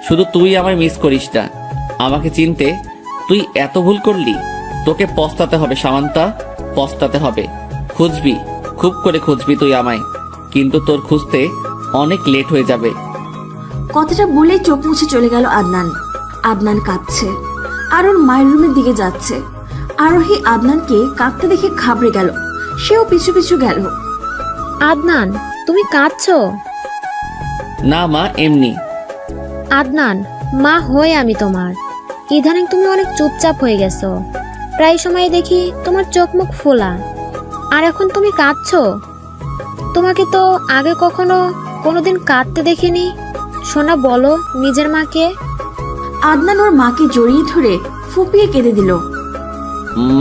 শুধু তুই আমায় মিস করিস না। আমাকে চিনতে তুই এত ভুল করলি, তোকে পস্তাতে হবে সামান্তা, পস্তাতে হবে। খুঁজবি, খুব করে খুঁজবি তুই আমায়, কিন্তু তোর খুঁজতে অনেক লেট হয়ে যাবে। কথাটা বলে চোখ মুছে চলে গেল আদনান। আদনান কাঁদছে আর ওর মায়ের রুমের দিকে যাচ্ছে। আরোহী আদনানকে কাঁদতে দেখে ঘাবড়ে গেল, সেও পিছু পিছু গেল। আদনান, তুমি কাঁদছো? না মা, এমনি। আদনান, মা হয়ে আমি তোমার। ইদানিং তুমি অনেক চুপচাপ হয়ে গেছো, প্রায় সময় দেখি তোমার চোখ মুখ ফোলা। আর এখন তুমি কাঁদছো? তোমাকে তো আগে কখনো কোনোদিন কাঁদতে দেখিনি। সোনা, বলো নিজের মাকে। আদনান ওর মাকে জড়িয়ে ধরে ফুপিয়ে কেঁদে দিল।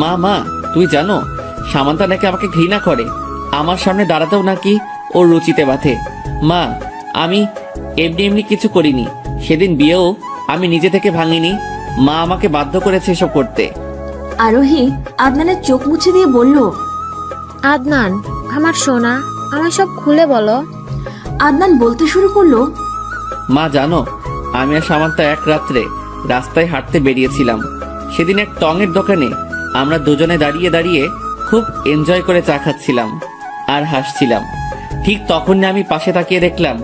মা, মা তুই জানো সামান্তা নাকি আমাকে ঘৃণা করে, আমার সামনে দাঁড়াতেও নাকি ওর রুচিতে বাঁধে। মা, আমি এমনি এমনি কিছু করিনি, সেদিন বিয়েও আমি নিজে থেকে ভাঙিনি, মা আমাকে বাধ্য করেছে এসব করতে। আরোহী আদনানের চোখ মুছে দিয়ে বলল, আদনান আমার সোনা, আমায় সব খুলে বলো। আদনান বলতে শুরু করলো, মা জানো, আমি আর সামান্তা এক রাত্রে রাস্তায় হাঁটতে বেরিয়েছিলাম। সেদিন এক টঙের দোকানে আমরা দুজনে দাঁড়িয়ে দাঁড়িয়ে খুব এনজয় করে চা খাচ্ছিলাম আর হাসছিলাম। ঠিক তখনই আমি পাশে তাকিয়ে দেখলাম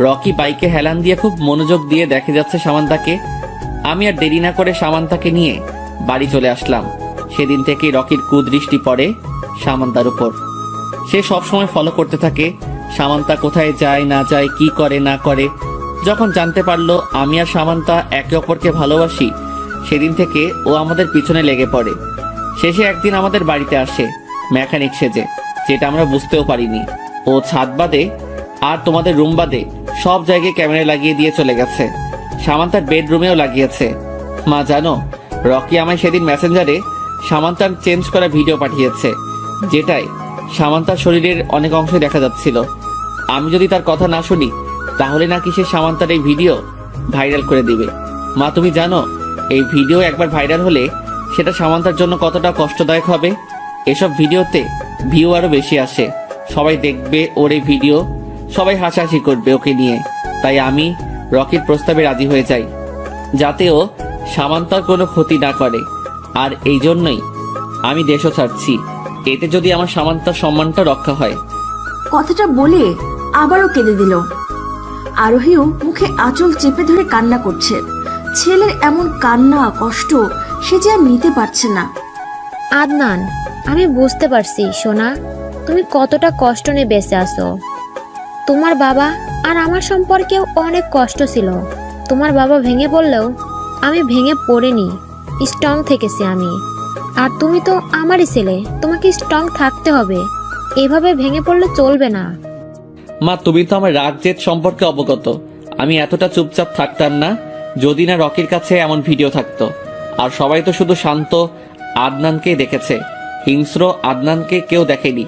রকি বাইকে হেলান দিয়ে খুব মনোযোগ দিয়ে দেখে যাচ্ছে সামান্তাকে। আমি আর দেরি না করে সামান্তাকে নিয়ে বাড়ি চলে আসলাম। সেদিন থেকে রকির কুদৃষ্টি পড়ে সামান্তার উপর। সে সবসময় ফলো করতে থাকে সামান্তা কোথায় যায় না যায়, কি করে না করে। যখন জানতে পারলো আমি আর সামান্তা একে অপরকে ভালোবাসি, সেদিন থেকে ও আমাদের পিছনে লেগে পড়ে। শেষে একদিন আমাদের বাড়িতে আসে মেকানিক সেজে, যেটা আমরা বুঝতেও পারিনি। ও ছাদ বাদে আর তোমাদের রুম বাদে সব জায়গায় ক্যামেরা লাগিয়ে দিয়ে চলে গেছে, সামান্তার বেডরুমেও লাগিয়েছে। মা জানো, রকি আমায় সেদিন মেসেঞ্জারে সামান্তার চেঞ্জ করা ভিডিও পাঠিয়েছে, যেটাই সামান্তার শরীরের অনেক অংশ দেখা যাচ্ছিল। আমি যদি তার কথা না শুনি তাহলে নাকি সে সামান্তার এই ভিডিও ভাইরাল করে দিবে। মা তুমি জানো, এই ভিডিও একবার ভাইরাল হলে সেটা সামান্তার জন্য কতটা কষ্টদায়ক হবে। এসব ভিডিওতে ভিউ আরো বেশি আসে, সবাই দেখবে ওর এই ভিডিও, সবাই হাসাহাসি করবে ওকে নিয়ে। তাই আমি রকির প্রস্তাবে রাজি হয়ে যাই, যাতে ও সামান্তার কোনো ক্ষতি না করে। আর এই জন্যই আমি দেশও ছাড়ছি, এতে যদি আমার সামান্তার সম্মানটা রক্ষা হয়। কথাটা বলে আবারও কেঁদে দিল। আরোহীও মুখে আঁচল চেপে ধরে কান্না করছে। ছেলের এমন কান্না কষ্ট সে যে আর নিতে পারছে না। আদনান, আমি বুঝতে পারছি সোনা, তুমি কতটা কষ্ট নিয়ে বেঁচে আছো। তোমার বাবা আর আমার সম্পর্কেও অনেক কষ্ট ছিল। তোমার বাবা ভেঙে পড়লেও আমি ভেঙে পড়িনি, স্ট্রং থেকেছি আমি। আর তুমি তো আমারই ছেলে, তোমাকে স্ট্রং থাকতে হবে, এভাবে ভেঙে পড়লে চলবে না। মা, তুমি তো আমার রাগ জেদ সম্পর্কে অবগত। আমি এতটা চুপচাপ থাকতাম না যদি না রকির কাছে এমন ভিডিও থাকতো। আর সবাই তো শুধু শান্ত আদনানকেই দেখেছে, হিংস্র আদনানকে কেউ দেখেনি।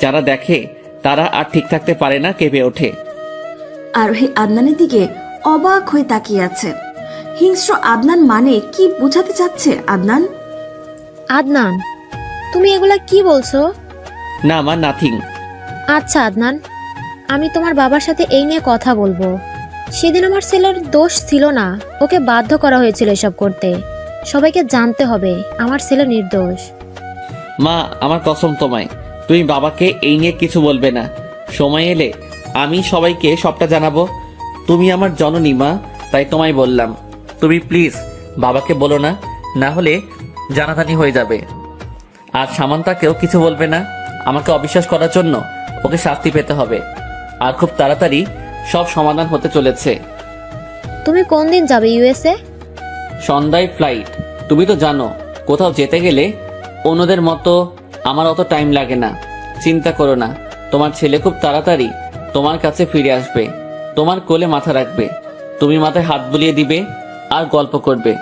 যারা দেখে তারা আর ঠিক থাকতে পারে না, কেঁপে ওঠে। আরোহী আদনানের দিকে অবাক হয়ে তাকিয়ে আছে। হিংস্র আদনান মানে কি বোঝাতে চাচ্ছে আদনান? আদনান, তুমি এগুলা কি বলছো? না মা, নাথিং। আচ্ছা আদনান, আমি তোমার বাবার সাথে এই নিয়ে কথা বলবো। সেদিন আমার ছেলের দোষ ছিল না, ওকে বাধ্য করা হয়েছিল এসব করতে। সবাইকে জানতে হবে আমার ছেলে নির্দোষ। মা, আমার কসম তোমায়, তুমি বাবাকে এই নিয়ে কিছু বলবে না। সময় এলে আমি সবাইকে সবটা জানাবো। তুমি আমার জননী মা, তাই তোমায় বললাম। তুমি প্লিজ বাবাকে বলো না, না হলে জানাজানি হয়ে যাবে। আর সামান্তাকেও কিছু বলবে না। আমাকে অবিশ্বাস করার জন্য ওকে শাস্তি পেতে হবে। আর খুব তাড়াতাড়ি সব সমাধান হতে চলেছে। তুমি কোন দিন যাবে ইউএসএ? সন্ধ্যায় ফ্লাইট। তুমি তো জানো, কোথাও যেতে গেলে অন্যদের মতো আমার অত টাইম লাগে না। চিন্তা করো না, তোমার ছেলে খুব তাড়াতাড়ি তোমার কাছে ফিরে আসবে, তোমার কোলে মাথা রাখবে, তুমি মাথায় হাত বুলিয়ে দিবে আর গল্প করবে।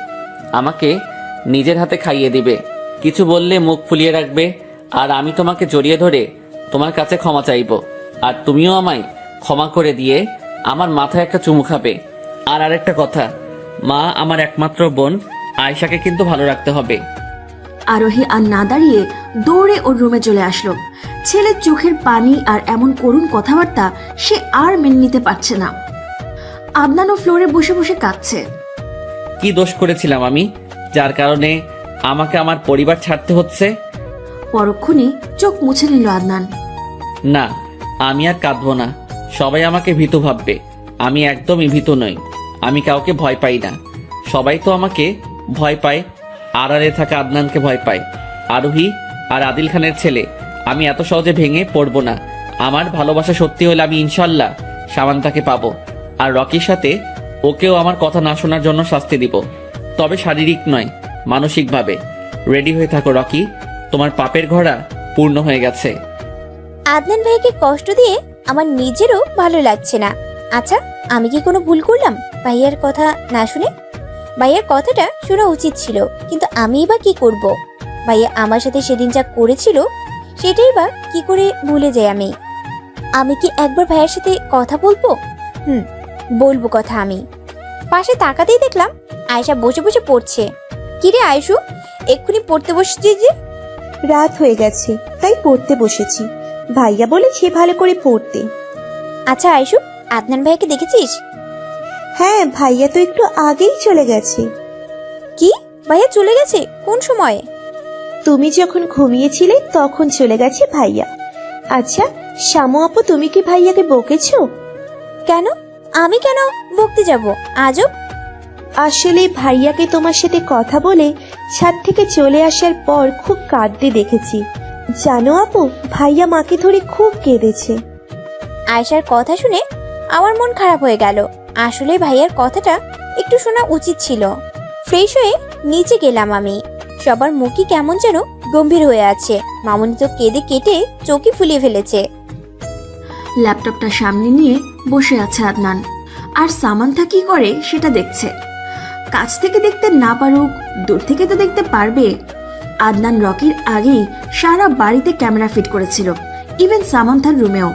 আমাকে নিজের হাতে খাইয়ে দিবে, কিছু বললে মুখ ফুলিয়ে রাখবে। আর আমি তোমাকে জড়িয়ে ধরে তোমার কাছে ক্ষমা চাইবো। আর তুমিও আমায় ক্ষমা করে দিয়ে আমার মাথায় একটা চুমু খাবে। আর আরেকটা কথা, মা, আমার একমাত্র বোন আয়েশাকে কিন্তু ভালো রাখতে হবে। আরোহী আর না দাঁড়িয়ে দৌড়ে ওর রুমে চলে আসলো। ছেলের চোখের পানি আর এমন করুণ কথাবার্তা সে আর মেনে নিতে পারছে না। আদনানও ফ্লোরে বসে বসে কাঁদছে। কি দোষ করেছিলাম আমি, যার কারণে আমাকে আমার পরিবার ছাড়তে হচ্ছে? পরক্ষণে চোখ মুছে নিল আদনান। না, আমি আর কাঁদবো না। সবাই আমাকে ভীতু ভাববে। আমি একদমই ভীতু নই। আমি কাউকে ভয় পাই না। সবাই তো আমাকে ভয় পায়, আড়ালে থাকা আদনানকে ভয় পায়। আরোহী আর আদিল খানের ছেলে। আমি এত সহজে ভেঙে পড়বো না। আমার ভালোবাসা সত্যি হলে আমি ইনশাল্লাহ সামান্তাকে পাবো। আর রকির সাথে ওকেও আমার কথা না শোনার জন্য শাস্তি দিব, তবে শারীরিক নয়, মানসিকভাবে। রেডি হয়ে থাকো রকি, তোমার পাপের ঘোড়া পূর্ণ হয়ে গেছে। আদনান ভাইকে কষ্ট দিয়ে আমার নিজেরও ভালো লাগছে না। আচ্ছা, আমি কি কোনো ভুল করলাম ভাইয়ার কথা না শুনে? ভাইয়ার কথাটা শোনা উচিত ছিল, কিন্তু আমিই বা কি করব? ভাইয়া আমার সাথে সেদিন যা করেছিল সেটাই বা কি করে ভুলে যাই আমি? আমি কি একবার ভাইয়ার সাথে কথা বলবো? বলবো কথা আমি। পাশে তাকাতেই দেখলাম আয়েশা বসে বসে পড়ছে। কিরে আয়েশু, এক্ষুনি পড়তে বসেছিস যে? রাত হয়ে গেছে তাই পড়তে বসেছি, ভাইয়া বলেছে ভালো করে পড়তে। আচ্ছা আয়েশু, আদনান ভাইয়াকে দেখেছিস? হ্যাঁ, ভাইয়া তো একটু আগেই চলে গেছে। কি, ভাইয়া চলে গেছে? কোন সময়ে? তুমি যখন ঘুমিয়েছিলে তখন চলে গেছে ভাইয়া। আচ্ছা শামু আপু, তুমি কি ভাইয়াকে বকেছো? কেন? আমি কেন বকতে যাব? আজব। আসলে ভাইয়াকে তোমার সাথে কথা বলে ছাদ থেকে চলে আসার পর খুব কাঁদতে দেখেছি। জানো আপু, ভাইয়া মাকে ধরে খুব কেঁদেছে। আয়েশার কথা শুনে আমার মন খারাপ হয়ে গেল। আসলে ভাইয়ার কথাটা একটু শোনা উচিত ছিল। ফ্রেশ হয়ে নিচে গেলাম আমি। সবার মুখই কেমন যেন গম্ভীর হয়ে আছে। মামুনি তো কেঁদে কেটে চোখই ফুলিয়ে ফেলেছে। ল্যাপটপটা সামনে নিয়ে বসে আছে আদনান, আর সামান্থা কি করে সেটা দেখছে। কাছ থেকে দেখতে না পারুক, দূর থেকে তো দেখতে পারবে। আদনান রকির আগেই সারা বাড়িতে ক্যামেরা ফিট করেছিল, ইভেন সামান্থার রুমেও।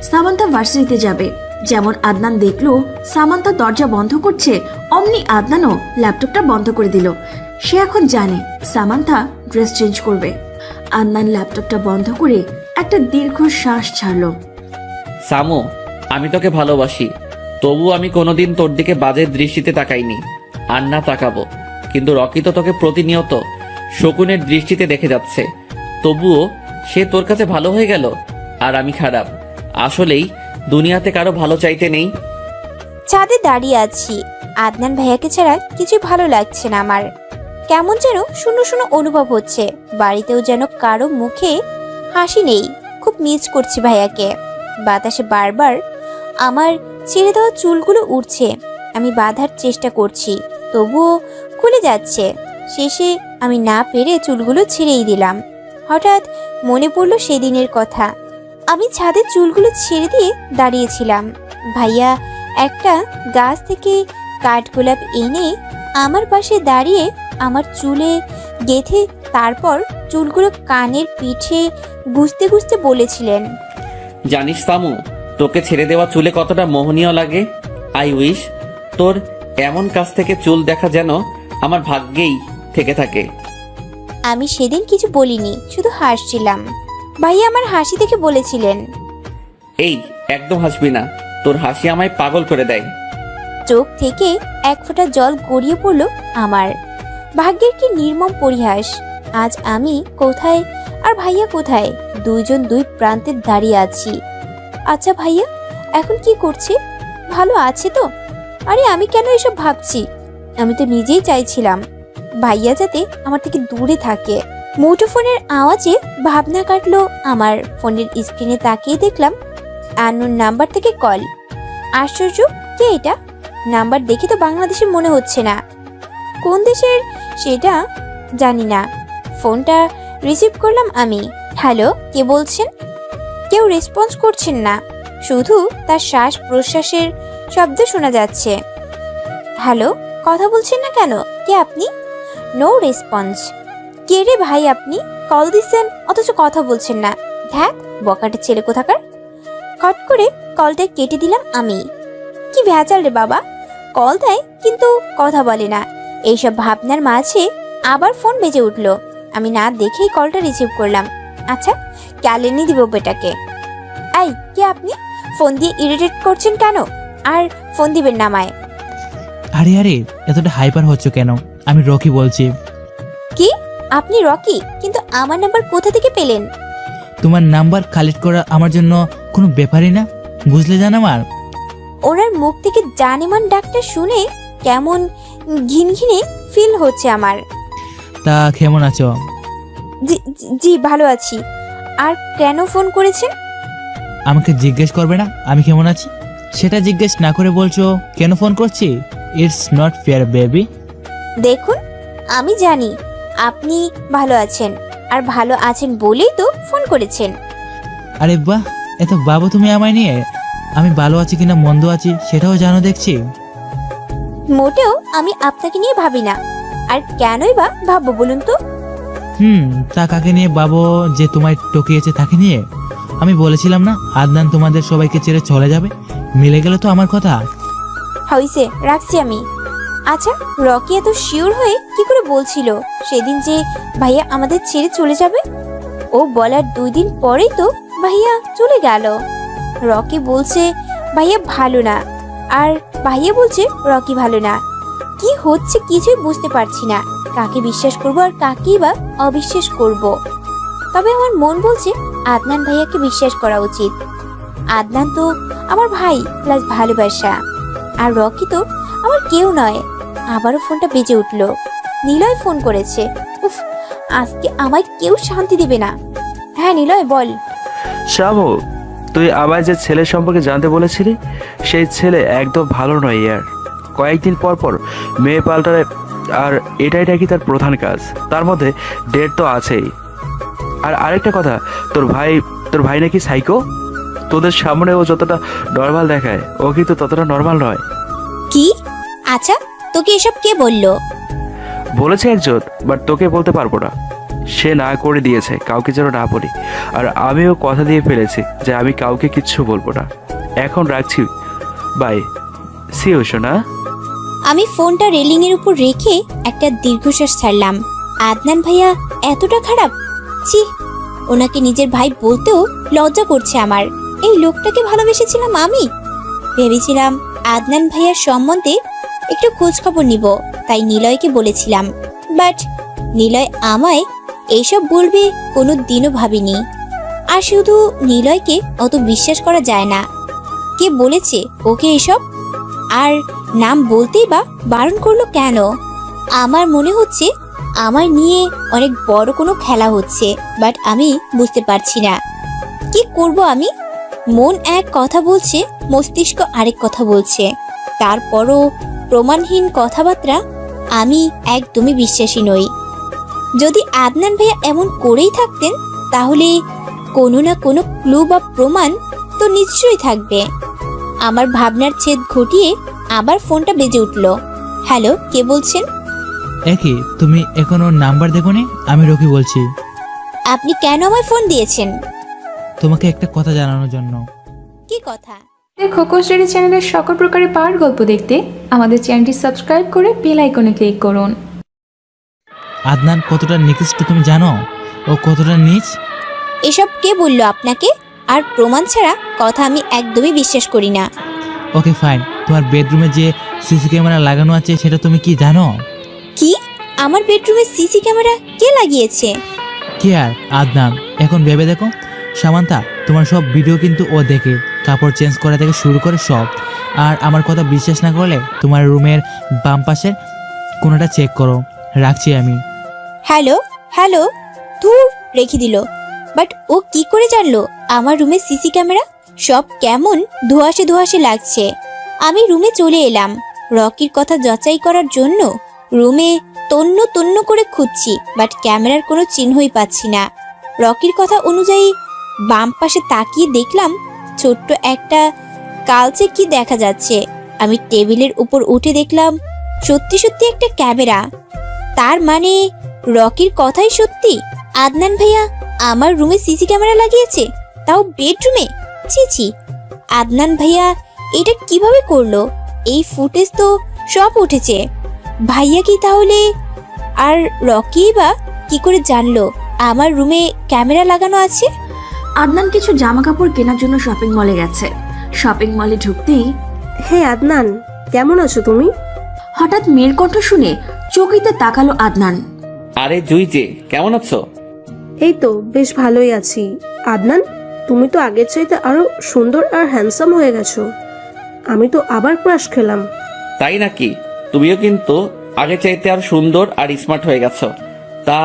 সামান্থা ভার্সিটিতে যাবে, যেমন আদনান দেখলো সামান্থা দরজা বন্ধ করছে, অমনি আদনানও ল্যাপটপটা বন্ধ করে দিল। সে এখন জানে সামান্থা ড্রেস চেঞ্জ করবে। আদনান ল্যাপটপটা বন্ধ করে একটা দীর্ঘ শ্বাস ছাড়লো। সামু, আমি তোকে ভালোবাসি, তবু আমি কোনোদিন তোর দিকে বাজে দৃষ্টিতে তাকাইনি, আর না তাকাবো। কিন্তু রকি তো তোকে প্রতিনিয়ত শকুনের দৃষ্টিতে দেখে যাচ্ছে, তবুও সে তোর কাছে ভালো হয়ে গেল আর আমি খারাপ। আসলেই দুনিয়াতে কারো ভালো চাইতে নেই। ছাদে দাঁড়িয়ে আছি, আদনান ভাইয়াকে ছাড়া কিছু ভালো লাগছে না আমার। কেমন যেন শূন্য শূন্য অনুভব হচ্ছে, বাড়িতেও যেন কারো মুখে হাসি নেই। খুব মিস করছি ভাইয়াকে। বাতাসে বারবার আমার ছেড়ে দেওয়া চুলগুলো উড়ছে, আমি বাঁধার চেষ্টা করছি, তবুও খুলে যাচ্ছে। শেষে আমি না পেরে চুলগুলো ছেড়েই দিলাম। হঠাৎ মনে পড়ল সেদিনের কথা। আমি ছাদে চুলগুলো ছেড়ে দিয়ে দাঁড়িয়েছিলাম। ভাইয়া একটা গাছ থেকে কাঠগোলাপ এনে আমার পাশে দাঁড়িয়ে আমার চুলে গেঁথে তারপর চুলগুলো কানের পিঠে গুজতে গুজতে বলেছিলেন, জানিস সামু, তোকে ছেড়ে দেওয়া চুলে কতটা মোহনীয় লাগে। আই উইশ তোর এমন কাছ থেকে চুল দেখা যেন আমার ভাগ্যেই থেকে থাকে। আমি সেদিন কিছু বলিনি, শুধু হাসছিলাম। ভাইয়া আমার হাসি দেখে বলেছিলেন, এই একদম হাসবি না, তোর হাসি আমায় পাগল করে দেয়। চোখ থেকে এক ফোঁটা জল গড়িয়ে পড়ল আমার। ভাগ্যের কি নির্মম পরিহাস। আজ আমি কোথায় আর ভাইয়া কোথায়, দুইজন দুই প্রান্তে দাঁড়িয়ে আছি। আচ্ছা ভাইয়া এখন কি করছে, ভালো আছে তো? আরে আমি কেন এসব ভাবছি? আমি তো নিজেই চাইছিলাম ভাইয়া যাতে আমার থেকে দূরে থাকে। মুঠোফোনের আওয়াজে ভাবনা কাটলো আমার। ফোনের স্ক্রিনে তাকিয়ে দেখলাম আননোন নাম্বার থেকে কল। আশ্চর্য, কে এটা? নাম্বার দেখে তো বাংলাদেশের মনে হচ্ছে না, কোন দেশের সেটা জানি না। ফোনটা রিসিভ করলাম আমি। হ্যালো, কে বলছেন? কেউ রেসপন্স করছেন না, শুধু তার শ্বাস প্রশ্বাসের শব্দ শোনা যাচ্ছে। হ্যালো, কথা বলছেন না কেন? কে আপনি? No response. কে রে ভাই আপনি? কল দিচ্ছেন অথচ কথা বলছেন না। ধ্যাত, বকাটে ছেলে কোথাকার। খট করে কলটা কেটে দিলাম আমি। কি ভেজাল রে বাবা, কল দেয় কিন্তু কথা বলে না। এইসব ভাবনার মাঝে আবার ফোন বেজে উঠল। আমি না দেখেই কলটা রিসিভ করলাম। আচ্ছা, ক্যালেনি দিব বেটাকে। এই, কে আপনি? ফোন দিয়ে ইরিটেট করছেন কেন? আর ফোন দিবেন না আমায়। আরে আরে এতটা হাইপার হচ্ছ কেন? আমি রকি বলছি। কি? আপনি রকি? কিন্তু আমার নাম্বার কোথা থেকে পেলেন? তোমার নাম্বার কালেক্ট করা আমার জন্য কোনো ব্যাপারই না, বুঝলে জান আমার। ওনার মুখ থেকে জানেমান ডাকটা শুনে কেমন ঘিনঘিনে ফিল হচ্ছে আমার। তা কেমন আছো? জি ভালো আছি। আর কেন ফোন করেছেন? আমাকে জিজ্ঞেস করবে না আমি কেমন আছি? সেটা জিজ্ঞেস না করে বলছো কেন ফোন করছি? It's not fair baby. দেখুন, আমি জানি আপনি ভালো আছেন, আর ভালো আছেন বলেই তো ফোন করেছেন। আরে বাহ, এত বাবু তুমি আমায় নিয়ে। আমি ভালো আছি কিনা মন্দ আছি সেটাও জানো দেখছি। মোটেও আমি আপনাকে নিয়ে ভাবি না। আর কেনই বা ভাববো বলুন তো? তা কাকে নিয়ে বাবু যে তোমায় টকিয়েছে তাকে নিয়ে? আমি বলেছিলাম না আদনান তোমাদের সবাইকে ছেড়ে চলে যাবে? মিলে গেল তো আমার কথা। হইছে, রাখছি আমি। আচ্ছা, রকি এত শিওর হয়ে কি করে বলছিল সেদিন যে ভাইয়া আমাদের ছেড়ে চলে যাবে? ও বলার 2 দিন পরেই তো ভাইয়া চলে গেল। রকি বলছে ভাইয়া ভালো না, আর ভাইয়া বলছে রকি ভালো না। কি হচ্ছে কিছুই বুঝতে পারছি না। কাকে বিশ্বাস করব আর কাকেই বা অবিশ্বাস করব? তবে আমার মন বলছে আদনান ভাইয়াকে বিশ্বাস করা উচিত। আদনান তো আমার ভাই প্লাস ভালোবাসা, আর রকি তো আমার কেউ নয়। আবারও ফোনটা বেজে উঠল। নিলয় ফোন করেছে। উফ, আজকে আমায় কেউ শান্তি দেবে না। হ্যাঁ নিলয়, বল। শ্যামু, তুই আমায় যে ছেলের সম্পর্কে জানতে বলেছিলি সেই ছেলে একদম ভালো নয় ইয়ার। কয়েকদিন পর পর মেয়ে পাল্টারে, আর এটাই নাকি তার প্রধান কাজ। তার মধ্যে ডেট তো আছেই। আর আরেকটা কথা, তোর ভাই নাকি সাইকো। তোদের সামনে ও যতটা নর্মাল দেখায় ও কিন্তু ততটা নর্মাল নয়। কি? আচ্ছা, তোকে এসব কে বললো? বলেছে একজন, বাট তোকে বলতে পারবো না। সে না করে দিয়েছে কাউকে যেন না বলি, আর আমিও কথা দিয়ে ফেলেছি যে আমি কাউকে কিচ্ছু বলবো না। এখন রাখছি, বাই, সি ইউ সোনা। আমি ফোনটা রেলিং এর উপর রেখে একটা দীর্ঘশ্বাস ছাড়লাম। আদনান ভাইয়া এতটা খারাপ? ছি, ওনাকে নিজের ভাই বলতেও লজ্জা করছে আমার। এই লোকটাকে ভালোবেসেছিলাম আমি। ভেবেছিলাম আদনান ভাইয়ার সম্বন্ধে একটু খোঁজ খবর নিব, তাই নিলয়কে বলেছিলাম। বাট নিলয় আমায় এইসব বলবে কোনো দিনও ভাবিনি। আর শুধু নিলয়কে অত বিশ্বাস করা যায় না। কে বলেছে ওকে এসব? আর নাম বলতেই বা বারণ করলো কেন? আমার মনে হচ্ছে আমার নিয়ে অনেক বড় কোনো খেলা হচ্ছে, বাট আমি বুঝতে পারছি না কি করব আমি। মন এক কথা বলছে, মস্তিষ্ক আরেক কথা বলছে। তারপরও প্রমাণহীন কথাবার্তা আমি একদমই বিশ্বাসী নই। যদি আদনান ভাইয়া এমন করেই থাকতেন তাহলে কোনো না কোনো ক্লু বা প্রমাণ তো নিশ্চয়ই থাকবে। আমার ভাবনার ছেদ ঘটিয়ে আবার ফোনটা বেজে উঠল। হ্যালো, কে বলছেন? একই, তুমি এখনো নাম্বার দেখোনি? আমি রকি বলছি। আপনি কেন আমায় ফোন দিয়েছেন? তোমাকে একটা কথা জানানোর জন্য। কি কথা? খোকন স্টোরি চ্যানেলের সকল প্রকারের পাওয়ার গল্প দেখতে আমাদের চ্যানেলটি সাবস্ক্রাইব করে বেল আইকনে ক্লিক করুন। আদনান কতটা নিকৃষ্ট তুমি জানো? ও কতটা নীচ? এসব কে বললো আপনাকে? আর প্রমাণ ছাড়া কথা আমি একদমই বিশ্বাস করি না। ওকে ফাইন, তোমার বেডরুমে যে সিসি ক্যামেরা লাগানো আছে সেটা তুমি কি জানো? কি? আমার বেডরুমে সিসি ক্যামেরা কে লাগিয়েছে? কে আর? আদনান। এখন ভেবে দেখো, সামান্তা তোমার সব ভিডিও কিন্তু ও দেখে, কাপড় চেঞ্জ করা থেকে শুরু করে সব। আর আমার কথা বিশ্বাস না করলে তোমার রুমের বাম পাশের কোনোটা চেক করো। রাখছি আমি। হ্যালো হ্যালো, দূর রেখে দিল। বাট ও কি করে জানলো আমার রুমে সিসি ক্যামেরা? সব কেমন ধোঁয়াশে ধোঁয়াশে লাগছে। আমি রুমে চলে এলাম রকির কথা যাচাই করার জন্য। রুমে তন্ন তন্ন করে খুঁজছি, বাট ক্যামেরার কোনো চিহ্নই পাচ্ছি না। রকির কথা অনুযায়ী বাম পাশে তাকিয়ে দেখলাম ছোট্ট একটা কালচে কি দেখা যাচ্ছে। আমি টেবিলের উপর উঠে দেখলাম সত্যি সত্যি একটা ক্যামেরা। তার মানে রকির কথাই সত্যি। আদনান ভাইয়া আমার রুমে সিসি ক্যামেরা লাগিয়েছে, তাও বেডরুমে। ছি ছি, আদনান ভাইয়া এটা কিভাবে করলো? এই ফুটেজ তো সব উঠেছে। ভাইয়া কি তাহলে? আর রকি বা কি করে জানলো আমার রুমে ক্যামেরা লাগানো আছে? আদনান কিছু জামা কাপড় কেনার জন্য শপিং মলে গেছে। শপিং মলে ঢুকতেই, হ্যাঁ আদনান, কেমন আছো তুমি? হঠাৎ মেয়ের কণ্ঠ শুনে চকিতে তাকালো আদনান। আরে জুই যে, কেমন আছো? এই তো বেশ ভালোই আছি। আদনান, তুমি তো আগের চাইতে আরো সুন্দর আর হ্যান্ডসাম হয়ে গেছো। আমি তো আবার ক্রাশ খেলাম। তাই নাকি? তুমিও কিন্তু আগে চাইতে আর সুন্দর আর স্মার্ট হয়ে গেছো। তা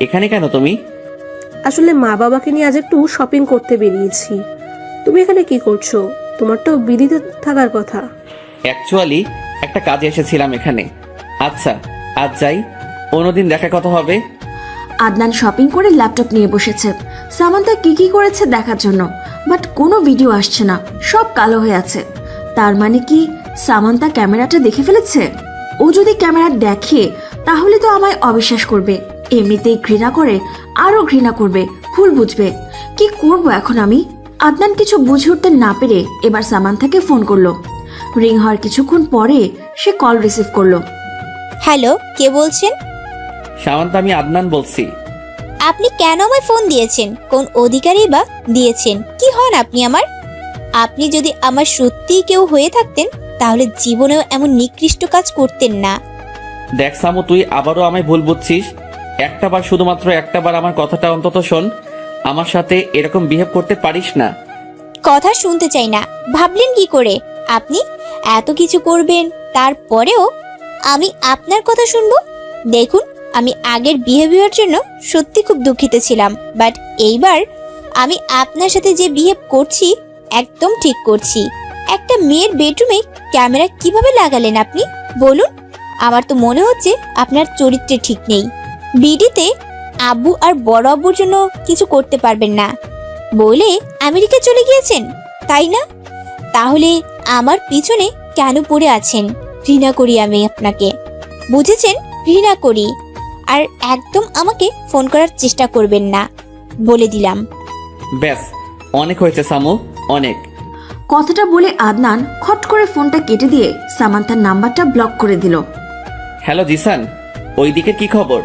এখানে কেন তুমি? আসলে মা বাবাকে নিয়ে আজ একটু শপিং করতে বেরিয়েছি। তুমি এখানে কি করছো? তোমার তো বিদিতে থাকার কথা। অ্যাকচুয়ালি একটা কাজে এসেছিলাম এখানে। আচ্ছা, আজ যাই, অন্যদিন দেখা কথা হবে। আদনান শপিং করে ল্যাপটপ নিয়ে বসেছে সামান্তা কি কি করেছে দেখার জন্য। বাট কোনো ভিডিও আসছে না, সব কালো হয়ে আছে। তার মানে কি সামান্তা ক্যামেরাটা দেখে ফেলেছে? ও যদি ক্যামেরা দেখে তাহলে তো আমায় অবিশ্বাস করবে, এমনিতেই ঘৃণা করে আরো ঘৃণা করবে, ভুল বুঝবে। কি করব এখন আমি? আদনান কিছু বুঝে উঠতে না পেরে এবার সামান্তাকে ফোন করলো। রিং হওয়ার কিছুক্ষণ পরে সে কল রিসিভ করলো। হ্যালো, কে বলছেন? সামান্তা, আমি আদনান বলছি। আপনি কেন আমায় ফোন দিয়েছেন? কোন অধিকারী বা দিয়েছেন? কি হন আপনি আমার? আপনি যদি আমার সত্যিই কেউ হয়ে থাকতেন তাহলে জীবনেও এমন নিকৃষ্ট কাজ করতেন না। দেখ সামু, তুই আবারও আমায় ভুল বুঝছিস। একটাবার, শুধুমাত্র একটাবার আমার কথাটা অন্তত শোন। আমার সাথে এরকম বিহেভ করতে পারিস না। কথা শুনতে চাই না। ভাবলেন কি করে আপনি এত কিছু করবেন, তারপরেও আমি আপনার কথা শুনবো? দেখুন, আমি আগের বিহেভিয়ার জন্য সত্যি খুব দুঃখিত ছিলাম, বাট এইবার আমি আপনার সাথে যে বিহেভ করছি একদম ঠিক করছি। একটা মেয়ের বেডরুমে ক্যামেরা কিভাবে লাগালেন আপনি বলুন? আমার তো মনে হচ্ছে আপনার চরিত্রে ঠিক নেই। বিডিতে আব্বু আর বড় আব্বুর জন্য কিছু করতে পারবেন না বলে আমেরিকা চলে গিয়েছেন, তাই না? তাহলে আমার পিছনে কেন পড়ে আছেন? ঘৃণা করি আমি আপনাকে, বুঝেছেন? ঘৃণা করি। আর একদম আমাকে ফোন করার চেষ্টা করবেন না, বলে দিলাম। ব্যাস, অনেক হয়েছে সামু, অনেক। কথাটা বলে আদনান খট করে ফোনটা কেটে দিয়ে সামান্তার নাম্বারটা ব্লক করে দিল। হ্যালো জিসান, ওইদিকে কি খবর?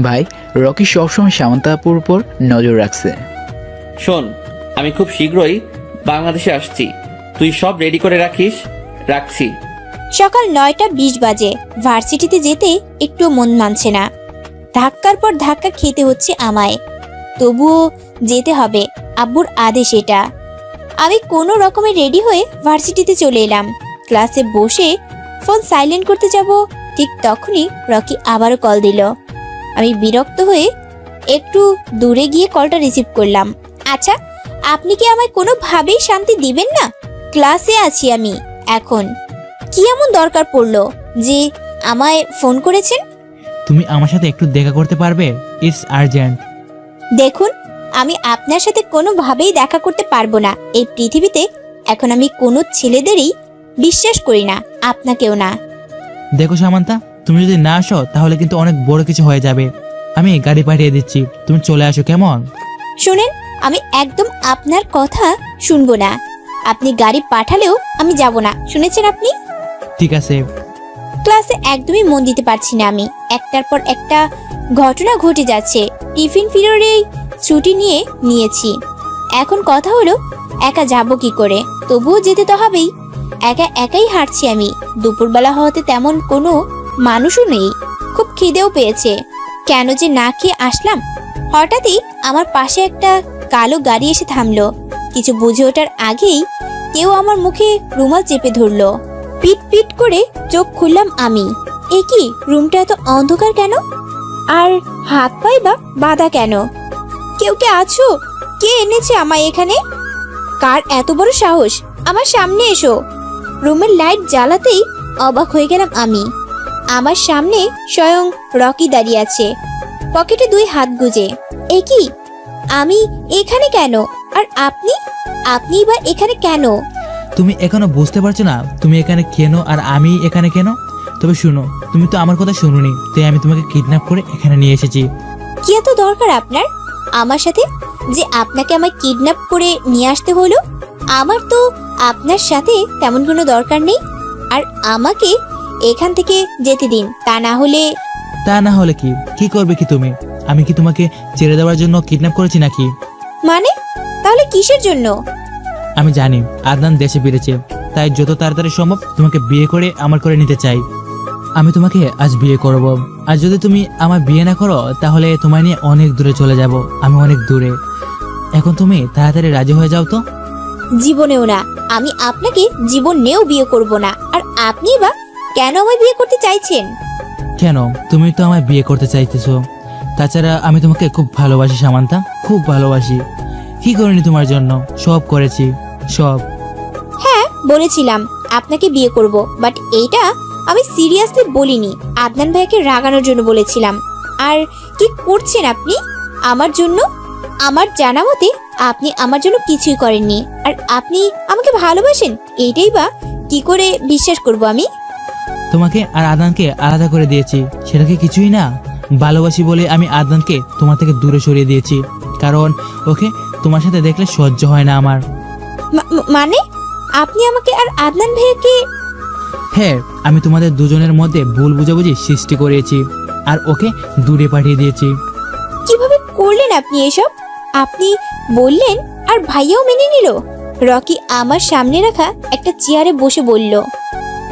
ভাই, রকি সবসময় সামান্তা আপুর উপর নজর রাখছে। শোন, আমি খুব শীঘ্রই বাংলাদেশে আসছি। তুই সব রেডি করে রাখিস। রাখছি। সকাল 9:20 বাজে। ভার্সিটিতে যেতে একটু মন মানছে না। ধাক্কার পর ধাক্কা খেতে হচ্ছে আমায়, তবুও যেতে হবে। আব্বুর আদেশ এটা। আমি কোনো রকমে রেডি হয়ে ভার্সিটিতে চলে এলাম। ক্লাসে বসে ফোন সাইলেন্ট করতে যাব, ঠিক তখনই রকি আবারও কল দিল। আমি বিরক্ত হয়ে একটু দূরে গিয়ে কলটা রিসিভ করলাম। আচ্ছা, আপনি কি আমায় কোনোভাবেই শান্তি দিবেন না? ক্লাসে আছি আমি এখন। কি এমন দরকার পড়লো যে আমায় ফোন করেছেন? তুমি আমার সাথে একটু দেখা করতে পারবে? It's urgent. দেখুন, আমি আপনার সাথে কোনোভাবেই দেখা করতে পারবো না। এই পৃথিবীতে এখন আমি কোনো ছেলেদেরই বিশ্বাস করি না, আপনাকেও না। দেখো সামান্তা, তুমি যদি না আসো তাহলে কিন্তু অনেক বড় কিছু হয়ে যাবে। আমি গাড়ি পাঠিয়ে দিচ্ছি, তুমি চলে আসো, কেমন? শুনেন, আমি একদম আপনার কথা শুনবো না। আপনি গাড়ি পাঠালেও আমি যাব না, শুনেছেন আপনি? ঠিক আছে। ক্লাসে একদমই মন দিতে পারছি না আমি। একটার পর একটা ঘটনা ঘটে যাচ্ছে। টিফিন পিরিয়ডেই ছুটি নিয়েছি। এখন কথা হলো একা যাব কি করে? তবুও যেতে তো হবেই। একাই হাঁটছি আমি। দুপুরবেলা হওয়াতে তেমন কোনো মানুষও নেই। খুব খিদেও পেয়েছে। কেন যে না খেয়ে আসলাম? হঠাৎই আমার পাশে একটা কালো গাড়ি এসে থামলো। কিছু বুঝে ওঠার আগেই কেউ আমার মুখে রুমাল চেপে ধরলো। পিট পিট করে চোখ খুললাম আমি। এ কি, রুমটা এত অন্ধকার কেন? আর হাত পায়ে বা বাঁধা কেন? কেউ কে আছো? কে এনেছে আমায় এখানে? কার এত বড় সাহস? আমার সামনে এসো। রুমের লাইট জ্বালাতেই অবাক হয়ে গেলাম আমি। আমার সামনে স্বয়ং রকি দাঁড়িয়ে আছে, পকেটে 2 হাত গুজে। এ কি, আমি এখানে কেন? আর আপনি বা এখানে কেন? তুমি এখনো বুঝতে পারছো না তুমি এখানে কেন আর আমি এখানে কেন? তবে শুনো, তুমি তো আমার কথা শুনোনি, তাই আমি তোমাকে কিডন্যাপ করে এখানে নিয়ে এসেছি। কি এত দরকার আপনার আমার সাথে যে আপনাকে আমায় কিডন্যাপ করে নিয়ে আসতে হলো? আমার তো আপনার সাথে তেমন কোনো দরকার নেই। আর আমাকে এখান থেকে যেতে দিন, তা না হলে কি করবে কি তুমি? আমি কি তোমাকে ছেড়ে দেওয়ার জন্য কিডন্যাপ করেছি নাকি? মানে তাহলে কিসের জন্য? আমি জানি আদনান দেশে ফিরেছে, তাই যত তাড়াতাড়ি সম্ভব তোমাকে বিয়ে করে আমার করে নিতে চাই। আমি তোমাকে আজ বিয়ে করব। আর যদি তুমি আমার বিয়ে না করো তাহলে তোমায় নিয়ে অনেক দূরে চলে যাব, আমি অনেক দূরে। এখন তুমি তাড়াতাড়ি রাজি হয়ে যাও তো। জীবনেও না, আমি আপনাকে জীবন নিয়েও বিয়ে করব না। আর আপনি বা কেন আমায় বিয়ে করতে চাইছেন? কেন, তুমি তো আমায় বিয়ে করতে চাইতেছো। তাছাড়া আমি তোমাকে খুব ভালোবাসি সামান্তা, খুব ভালোবাসি। কি করিনি তোমার জন্য? সব করেছি, সব। হ্যাঁ, বলেছিলাম আপনাকে বিয়ে করব, বাট এইটা আমি সিরিয়াসলি বলিনি। আদনান ভাইকে রাগানোর জন্য বলেছিলাম। আর কি করছেন আপনি আমার জন্য? আমার জানা মতে আপনি আমার জন্য কিছুই করেননি। আর আপনি আমাকে ভালোবাসেন, এইটাই বা কি করে বিশ্বাস করব আমি? তোমাকে আর আদনানকে আলাদা করে দিয়েছি, সেটা কি কিছুই না? ভালোবাসি বলে আমি আদনানকে তোমার থেকে দূরে সরিয়ে দিয়েছি, কারণ ওকে তোমার সাথে দেখলে সহ্য হয় না আমার। মানে আপনি আমাকে আর আদনান ভাইকে? হ্যাঁ, আমি তোমাদের দুজনের মধ্যে ভুল বুঝাবুঝি সৃষ্টি করেছি আর ওকে দূরে পাঠিয়ে দিয়েছি। কিভাবে করলেন আপনি এসব? আপনি বললেন আর ভাইয়াও মেনে নিল? রকি আমার সামনে রাখা একটা চেয়ারে বসে বলল,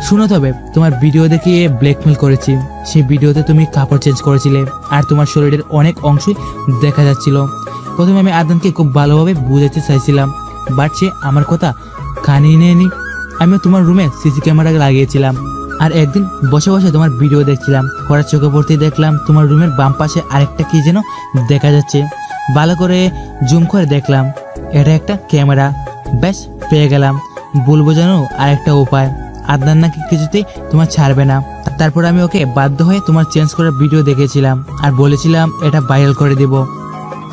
শুনো, তবে তোমার ভিডিও দেখিয়ে ব্ল্যাকমেল করেছি। সেই ভিডিওতে তুমি কাপড় চেঞ্জ করেছিলে আর তোমার শরীরের অনেক অংশই দেখা যাচ্ছিল। প্রথমে আমি আদনানকে খুব ভালোভাবে বুঝাতে চাইছিলাম, বাট সে আমার কথা কানে নেয়নি। আমিও তোমার রুমে সিসি ক্যামেরা লাগিয়েছিলাম আর একদিন বসে বসে তোমার ভিডিও দেখছিলাম। হঠাৎ চোখে পড়তেই দেখলাম তোমার রুমের বাম পাশে আরেকটা কি যেন দেখা যাচ্ছে। ভালো করে জুম করে দেখলাম, এটা একটা ক্যামেরা। ব্যাস, পেয়ে গেলাম ভুল বোঝানো আরেকটা উপায়। আদনান নাকি কিছুতেই তোমার ছাড়বে না। তারপর আমি ওকে বাধ্য হয়ে তোমার চেঞ্জ করার ভিডিও দেখেছিলাম আর বলেছিলাম এটা ভাইরাল করে দেব।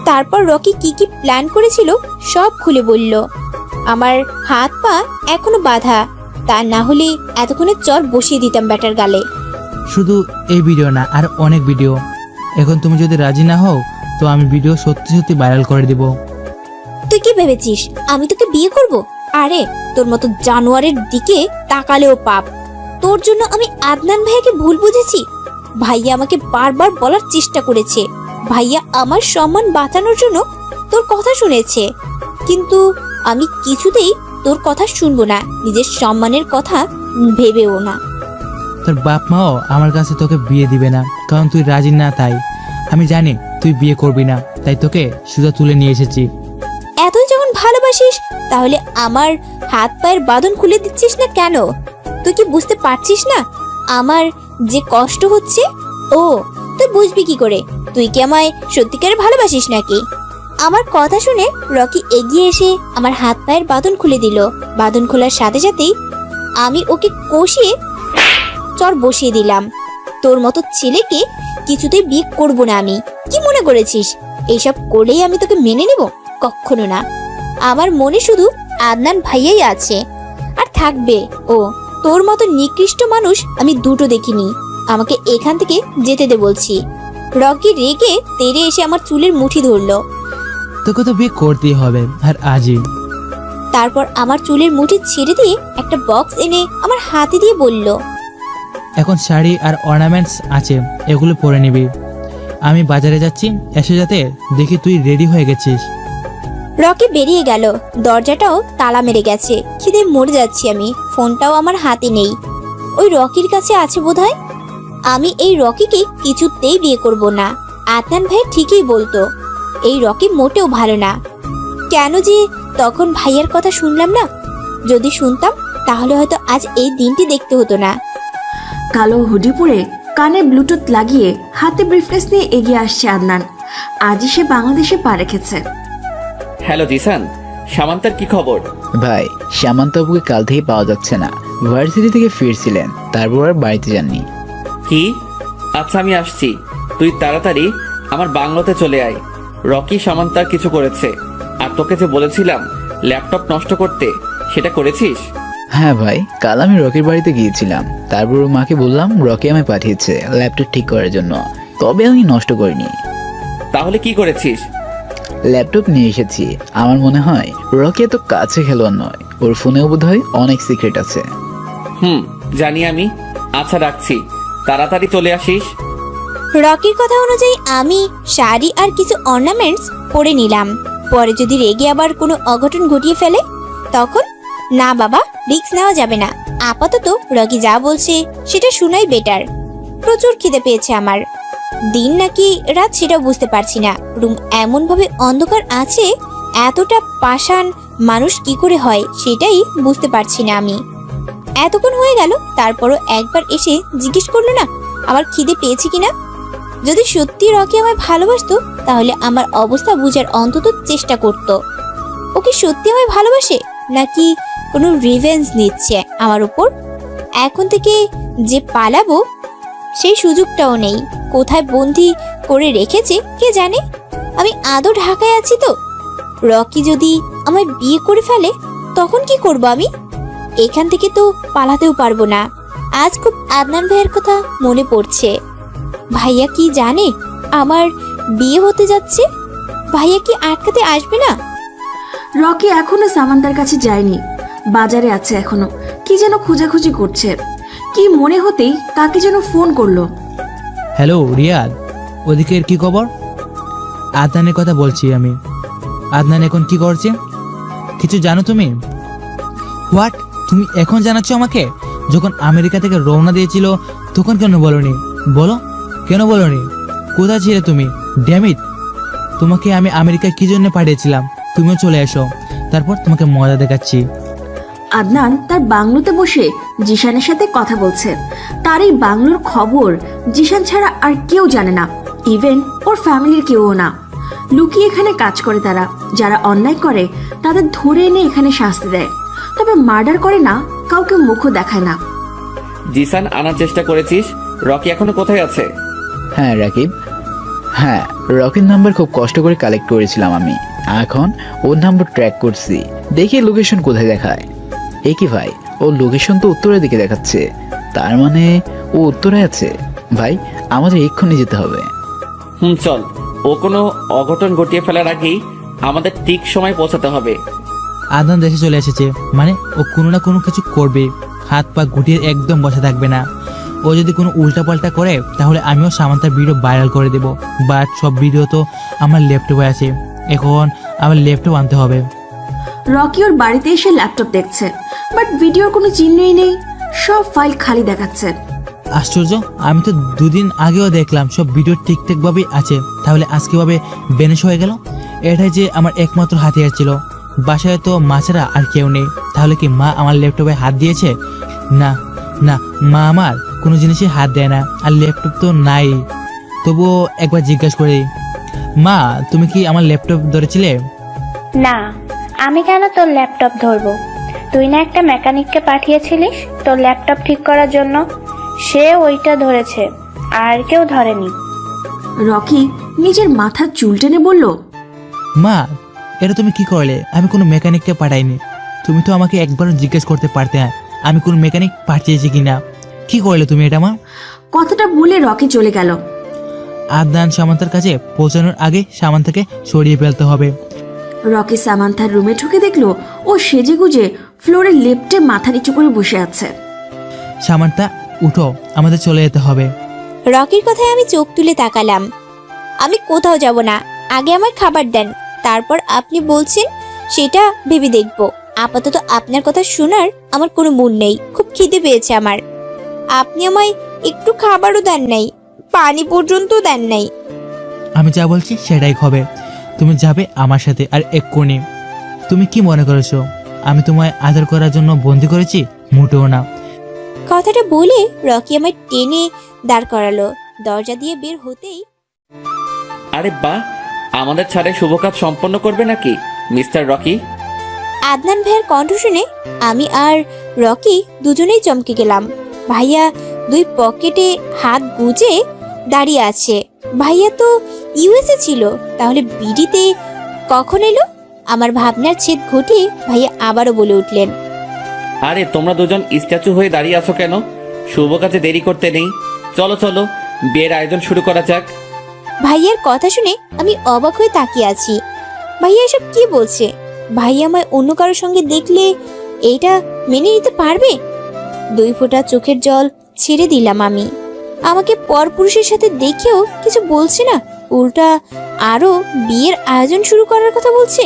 তারপর রকি কি কি প্ল্যান করেছিল সব খুলে বলল। আমার হাত পা এখনো বাঁধা, তা না হলে এতক্ষণে চর বসিয়ে দিতাম ব্যাটার গালে। শুধু এই ভিডিও না, আর অনেক ভিডিও। এখন তুমি যদি রাজি না হও তো আমি ভিডিও সত্যি সত্যি ভাইরাল করে দিব। তুই কি ভেবেছিস আমি তোকে বিয়ে করব? আরে তোর মতো জানোয়ারের দিকে তাকালেও পাপ। তোর জন্য আমি আদনান ভাইয়াকে ভুল বুঝেছি। ভাইয়া আমাকে বারবার বলার চেষ্টা করেছে, ভাইয়া আমার সম্মান বাঁচানোর জন্য তোর কথা শুনেছে, কিন্তু আমি কিছুতেই তোর কথা শুনবো না, নিজের সম্মানের কথা ভেবেও না। তোর বাপ মাও আমার কাছে তোকে বিয়ে দিবে না, কারণ তুই রাজি না। তাই আমি জানি তুই বিয়ে করবি না, তাই তোকে সুজা তুলে নিয়ে এসেছি। এতই ভালোবাসিস তাহলে আমার হাত পায়ের বাঁধন খুলে দিচ্ছিস না কেন? তুই কি বুঝতে পারছিস না আমার যে কষ্ট হচ্ছে? ও তুই বুঝবি কি করে? তুই কি আমায় সত্যিকারে ভালোবাসিস নাকি? আমার কথা শুনে রকি এগিয়ে এসে আমার হাত পায়ের বাঁধন খুলে দিল। বাঁধন খোলার সাথে সাথেই আমি ওকে কষিয়ে চর বসিয়ে দিলাম। তোর মতো ছেলেকে কিছুতেই বিয়ে করব না আমি। কি মনে করেছিস এইসব করলেই আমি তোকে মেনে নেব? কখনো না। আমার মনে শুধু আদনান ভাইয়াই আছে, আর থাকবে। ও তোর মতো নিকৃষ্ট মানুষ আমি দুটো দেখিনি। আমাকে এখান থেকে যেতে দে বলছি। রকি রেগে তেড়ে এসে আমার চুলের মুঠি ধরলো। তোকে তো বিয়ে করতেই হবে, আর আজই। তারপর আমার চুলের মুঠি ছেড়ে দিয়ে একটা বক্স এনে আমার হাতে দিয়ে বলল, এখন শাড়ি আর অর্নামেন্টস আছে, এগুলো পরে নিবি। আমি বাজারে যাচ্ছি, এসে যাতে দেখি তুই রেডি হয়ে গেছিস। রকি বেরিয়ে গেল। দরজাটাও তালা মেরে গেছে। খিদে মরে যাচ্ছি আমি। ফোনটাও আমার হাতে নেই, ওই রকির কাছে আছে বোধহয়। আমি এই রকিকে কিছুতেই বিয়ে করব না। আদনান ভাই ঠিকই বলতো, এই রকি মোটেও ভালো না। কেন যে তখন ভাইয়ার কথা শুনলাম না? যদি শুনতাম তাহলে হয়তো আজ এই দিনটি দেখতে হতো না। কালো হুডি পরে কানে ব্লুটুথ লাগিয়ে হাতে ব্রিফকেস নিয়ে এগিয়ে আসছে আদনান। আজই সে বাংলাদেশে পা রেখেছে। হ্যালো জিসান, সামান্তার কি খবর? ভাই, শ্যামান্তবাবুকে কাল থেকে পাওয়া যাচ্ছে না। ভার্সিটি থেকে ফিরছিলেন, তারপর আর বাড়িতে যাননি। কি? আচ্ছা আমি আসছি, তুই তাড়াতাড়ি আমার বাংলোতে চলে আয়। রকি সামান্তার কিছু করেছে, আর তোকে যে বলেছিলাম ল্যাপটপ নষ্ট করতে, সেটা করেছিস? হ্যাঁ ভাই, কাল আমি রকির বাড়িতে গিয়েছিলাম। তারপর ওর মাকে বললাম রকি আমায় পাঠিয়েছে ল্যাপটপ ঠিক করার জন্য, তবে আমি নষ্ট করিনি। তাহলে কি করেছিস? ল্যাপটপ নিয়ে এসেছি। আমার মনে হয় রকি এত কাছে খেলোয়াড় নয়, ওর ফোনেও বোধহয় অনেক সিক্রেট আছে। জানি আমি। আচ্ছা রাখছি, তাড়াতাড়ি চলে আসিস। রকির কথা অনুযায়ী আমি শাড়ি আর কিছু অর্নামেন্টস পরে নিলাম। পরে যদি রেগে আবার কোনো অঘটন ঘটিয়ে ফেলে তখন? না বাবা, রিস্ক নেওয়া যাবে না। আপাতত রকি যা বলছে সেটা শোনাই বেটার। প্রচুর খিদে পেয়েছে আমার। দিন নাকি রাত সেটাও বুঝতে পারছি না। রুম এমন ভাবে অন্ধকার আছে, এতটা পাষাণ মানুষ কি করে হয় সেটাই বুঝতে পারছি না আমি। এতক্ষণ হয়ে গেল, তারপরও একবার এসে জিজ্ঞেস করলো না আমার খিদে পেয়েছে কিনা। যদি সত্যি রকি আমায় ভালোবাসতো তাহলে আমার অবস্থা বুঝার অন্তত চেষ্টা করত। ওকে সত্যি আমায় ভালোবাসে নাকি কোনো রিভেঞ্জ নিচ্ছে আমার উপর? এখন থেকে যে পালাবো সেই সুযোগটাও নেই। কোথায় বন্দি করে রেখেছে কে জানে। আমি আদৌ ঢাকায় আছি তো? রকি যদি আমায় বিয়ে করে ফেলে তখন কি করব আমি? এখান থেকে তো পালাতেও পারবো না। আজ খুব আদনান ভাইয়ের কথা মনে পড়ছে। ভাইয়া কি জানে আমার বিয়ে হতে যাচ্ছে? ভাইয়া কি আটকাতে আসবে না? রকি এখনো সামান্তার কাছে যায়নি, বাজারে আছে এখনো। কি যেন খোঁজাখুঁজি করছে। কি মনে হতেই কাকে যেন ফোন করলো। হ্যালো রিয়াদ, ওদিকের কি খবর? আদনানের কথা বলছি আমি। আদনান এখন কি করছে কিছু জানো তুমি? হোয়াট? তুমি এখন জানাচ্ছ আমাকে? যখন আমেরিকা থেকে রওনা দিয়েছিল তখন কেন বলনি? বলো, কেন বলনি? কোথায় ছিলে তুমি? ড্যামিট, তোমাকে আমি আমেরিকায় কি জন্য পাঠিয়েছিলাম? তুমিও চলে এসো, তারপর তোমাকে মজা দেখাচ্ছি। আদনান তার বাংলোতে বসে জিশানের সাথে কথা বলছে। তার এই বাংলোর খবর জিশান ছাড়া আর কেউ জানে না, ইভেন ওর ফ্যামিলির কেউও না। লুকিয়ে এখানে কাজ করে তারা। যারা অন্যায় করে তাদের ধরে এনে এখানে শাস্তি দেয়, তবে মার্ডার করে না, কাউকে মুখও দেখায় না। জিসান, আনার চেষ্টা করেছিস? রকি এখনো কোথায় আছে? হ্যাঁ রাকিব, হ্যাঁ রকির নাম্বার খুব কষ্ট করে কালেক্ট করেছিলাম আমি। এখন ওর নাম্বার ট্র্যাক করছি, দেখি লোকেশন কোথায় দেখায়। এ কি ভাই, ওর লোকেশন তো উত্তরের দিকে দেখাচ্ছে, তার মানে ও উত্তরে আছে। ভাই আমাদের এক্ষুনি যেতে হবে। চল, ও কোনো অঘটন ঘটিয়ে ফেলার আগেই আমাদের ঠিক সময় পৌঁছাতে হবে। আদনান দেশে চলে এসেছে মানে ও কোনো না কোনো কিছু করবে। হাত পা গুটিয়ে একদম বসে থাকবে না। ও যদি কোনো উল্টাপাল্টা করে তাহলে আমিও সামান্তার ভিডিও ভাইরাল করে দেব। বাট সব ভিডিও তো আমার ল্যাপটপে আছে, এখন আমার ল্যাপটপ আনতে হবে। রকি ওর বাড়িতে এসে ল্যাপটপ দেখছে, বাট ভিডিওর কোনো চিহ্নই নেই, সব ফাইল খালি দেখাচ্ছে। আশ্চর্য, আমি তো দুদিন আগেও দেখলাম সব ভিডিও ঠিকঠাক ভাবেই আছে, তাহলে আজকে ভাবে বেনেশ হয়ে গেল। এটাই যে আমার একমাত্র হাতিয়ার ছিল। বাসায় তো মা ছাড়া আর কেউ নেই, তাহলে কি মা আমার ল্যাপটপে হাত দিয়েছে? না না, মা আমার কোনো জিনিসে হাত দেয় না, আর ল্যাপটপ তো নাই। তবুও একবার জিজ্ঞাসা করি, মা তুমি কি আমার ল্যাপটপ ধরেছিলে? না, আমি কেন তোর ল্যাপটপ ধরবো? তুই না একটা মেকানিককে পাঠিয়েছিলিস তোর ল্যাপটপ ঠিক করার জন্য, সে ওইটা ধরেছে, আর কেউ ধরেনি। রকি নিজের মাথার চুল টেনে বলল, মা এটা তুমি কি করলে? আমি কোনো মেকানিককে পাঠাইনি। তুমি তো আমাকে একবারও জিজ্ঞেস করতে পারতে না আমি কোন মেকানিক পাঠিয়েছি কিনা। কি করলে তুমি এটা মা? কথাটা বলে রকি চলে গেল। আদনান সামান্তার কাছে পৌঁছানোর আগে সামান্তাকে সরিয়ে ফেলতে হবে। রকি সামান্থার রুমে ঢুকে দেখলো ও সেজে গুজে ফ্লোরে লেপ্টে মাথা নিচু করে বসে আছে। সামান্তা উঠো, আমাদের চলে যেতে হবে। রকির কথায় আমি চোখ তুলে তাকালাম। আমি কোথাও যাব না, আগে আমার খাবার দেন, তারপর আপনি বলছেন সেটা ভেবে দেখব। আপাতত আপনার কথা শোনার আমার কোনো মন নেই, খুব খিদে পেয়েছে আমার। আপনি আমায় একটু খাবারও দেন নাই, পানি পর্যন্ত দেন নাই। আমি যা বলছি সেটাই হবে, তুমি যাবে আমার সাথে। আর এক্ষুনি তুমি কি মনে করেছো আমি তোমায় আদর করার জন্য বন্দি করেছি? মোটেও না। কথাটা বলে রকি আমায় টেনে দাঁড় করালো। দরজা দিয়ে বের হতেই আরে বাহ, আমাদের ছাড়ে শুভ কাজ সম্পন্ন করবে নাকি মিস্টার রকি? আদনান ভাইয়ের কণ্ঠ শুনে আমি আর রকি দুজনেই চমকে গেলাম। ভাইয়া দুই পকেটে হাত গুজে দাঁড়িয়ে আছে। ভাইয়া তো ইউএসএ ছিল, তাহলে বিডিতে কখন এলো? আমার ভাবনার ছেদ ঘটিয়ে ভাইয়া আবারও বলে উঠলেন, আরে তোমরা দুজন স্ট্যাচু হয়ে দাঁড়িয়ে আছো কেন? শুভ কাজে দেরি করতে নেই, চলো চলো বিয়ের আয়োজন শুরু করা যাক। ভাইয়ার কথা শুনে আমি অবাক হয়ে তাকিয়ে আছি। ভাইয়া এসব কি বলছে? ভাইয়া আমায় অন্য কারোর সঙ্গে দেখলে এইটা মেনে নিতে পারবে? দুই ফোঁটা চোখের জল ছেড়ে দিলাম আমি। আমাকে পরপুরুষের সাথে দেখেও কিছু বলছে না, উল্টা আরো বিয়ের আয়োজন শুরু করার কথা বলছে।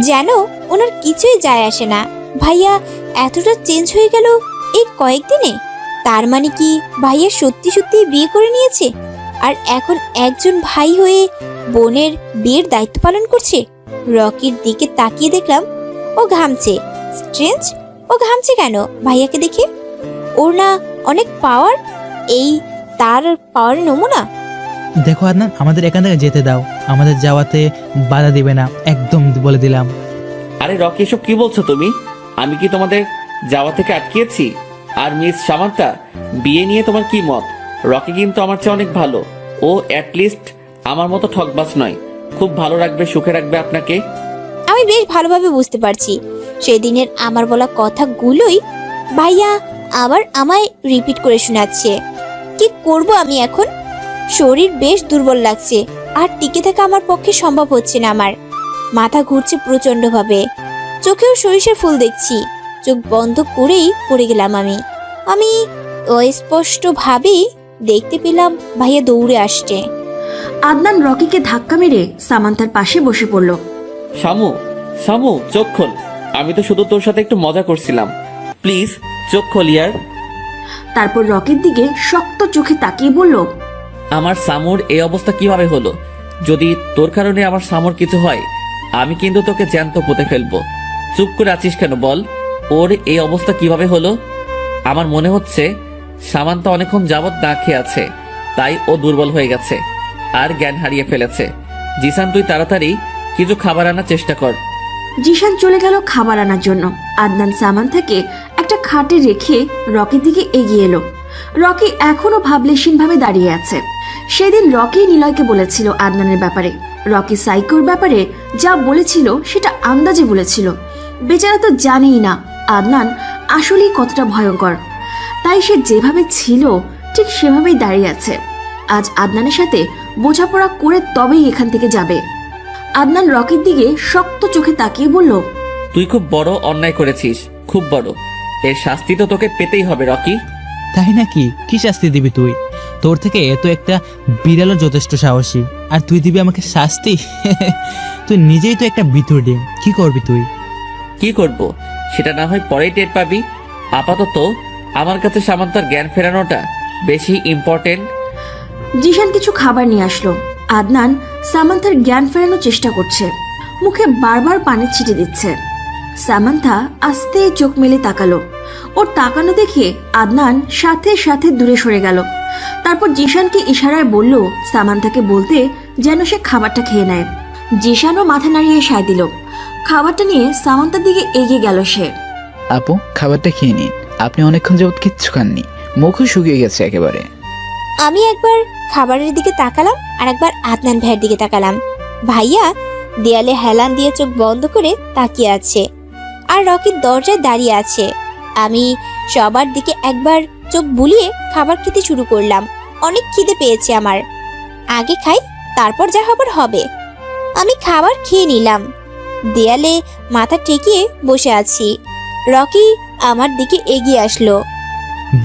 যেন ওনার কিছুই যায় আসে না। ভাইয়া এতটা চেঞ্জ হয়ে গেল এই কয়েকদিনে। তার মানে কি ভাইয়া সত্যি সত্যি বিয়ে করে নিয়েছে, আর এখন একজন ভাই হয়ে বোনের বিয়ের দায়িত্ব পালন করছে? রকির দিকে তাকিয়ে দেখলাম ও ঘামছে। স্ট্রেঞ্জ, ও ঘামছে কেন ভাইয়াকে দেখে? ওর না অনেক পাওয়ার, এই তার পাওয়ার নমুনা। দেখো আদনান, আমাদের এখান থেকে যেতে দাও, আমাদের যাওয়াতে বাধা দিবে না, একদম বলে দিলাম। আরে রকি এসব কি বলছো তুমি? আমি কি তোমাদের যাওয়া থেকে আটকিয়েছি? আর মিস সামান্তা, বিয়ে নিয়ে তোমার কি মত? রকি কিন্তু আমার চেয়ে অনেক ভালো, ও অ্যাটলিস্ট আমার মতো ঠকবাজ নয়, খুব ভালো রাখবে, সুখে রাখবে আপনাকে। আমি বেশ ভালোভাবে বুঝতে পারছি সেদিনের আমার বলা কথাগুলোই ভাইয়া আবার আমায় রিপিট করে শোনাচ্ছে। কি করব আমি এখন? শরীর বেশ দুর্বল লাগছে, আর টিকে থাকা আমার পক্ষে সম্ভব হচ্ছে না। আমার মাথা ঘুরছে প্রচন্ডভাবে, চোখেও সরিষার ফুল দেখছি। চোখ বন্ধ করেই পড়ে গেলাম আমি অস্পষ্টভাবে দেখতে পেলাম ভাইয়া দৌড়ে আসছে। আদনান রকিকে ধাক্কা মেরে সামান্থার পাশে বসে পড়ল। শামু, শামু চোখ খোল, আমি তো শুধু তোর সাথে একটু মজা করছিলাম, প্লিজ চোখ খোল ইয়ার। তারপর রকির দিকে শক্ত চোখে তাকিয়ে বলল, আমার সামুর এই অবস্থা কিভাবে হলো? যদি তোর কারণে আমার সামুর কিছু হয়, আমি কিন্তু তোকে জ্যান্ত পুঁতে ফেলবো। চুপ করে আছিস কেন বল? ওর এই অবস্থা কিভাবে হলো? আমার মনে হচ্ছে সামান্তা অনেকক্ষণ যাবৎ না খেয়ে আছে, তাই ও দুর্বল হয়ে গেছে আর জ্ঞান হারিয়ে ফেলেছে। জিসান, তুই তাড়াতাড়ি কিছু খাবার আনার চেষ্টা কর। জিশান চলে গেল খাবার আনার জন্য। আদনান সামান্থাকে একটা খাটে রেখে রকির দিকে এগিয়ে এলো। রকি এখনো ভাবলেশীনভাবে দাঁড়িয়ে আছে। সেদিন রকি নিলয়কে বলেছিল আদনানের ব্যাপারে। রকি সাইকোর ব্যাপারে যা বলেছিল সেটা আন্দাজে বলেছিল। বেচারা তো জানেই না আদনান আসলেই কতটা ভয়ঙ্কর, তাই সে যেভাবে ছিল ঠিক সেভাবেই দাঁড়িয়ে আছে। আজ আদনানের সাথে বোঝাপড়া করে তবেই এখান থেকে যাবে। আদনান রকির দিকে শক্ত চোখে তাকিয়ে বলল, তুই খুব বড় অন্যায় করেছিস, খুব বড়। এর শাস্তি তো তোকে পেতেই হবে রকি। তাই নাকি? কি শাস্তি দিবি তুই? তোর থেকে এত একটা বিড়ালও যথেষ্ট সাহসী, আর তুই দিবি আমাকে শাস্তি? তুই নিজেই তো একটা বিতুর ডিম, কি করবি তুই? কি করব সেটা না হয় পরেই টের পাবি। আপাতত আমার কাছে সামান্তার জ্ঞান ফেরানোটা বেশি ইম্পর্টেন্ট। জিশান কিছু খাবার নিয়ে আসলো। আদনান সামান্থার জ্ঞান ফেরানোর চেষ্টা করছে। মুখে বারবার পানি ছিটে দিচ্ছে। সামান্থা আস্তে চোখ মেলে তাকালো। ওর তাকানো দেখে আদনান সাথে সাথে দূরে সরে গেল। তারপর জিশানকে ইশারায় বলল সামান্থাকে বলতে যেন সে খাবারটা খেয়ে নেয়। জিশানও মাথা নাড়িয়ে সায় দিল। খাবারটা নিয়ে সামান্থার দিকে এগিয়ে গেল সে। আপু, খাবারটা খেয়ে নিন। আপনি অনেকক্ষণ যাবত কিচ্ছু খাননি, মুখও শুকিয়ে গেছে একেবারে। আমি একবার খাবারের দিকে তাকালাম আর একবার আদনান ভাইয়ের দিকে তাকালাম। ভাইয়া দেয়ালে হেলান দিয়ে চোখ বন্ধ করে তাকিয়ে আছে আর রকি দরজায় দাঁড়িয়ে আছে। আমি সবার দিকে একবার চোখ বুলিয়ে খাবার খেতে শুরু করলাম। অনেক খিদে পেয়েছে আমার। আগে খাই, তারপর যা হবার হবে। আমি খাবার খেয়ে নিলাম। দেয়ালে মাথা ঠেকিয়ে বসে আছি। রকি আমার দিকে এগিয়ে আসলো।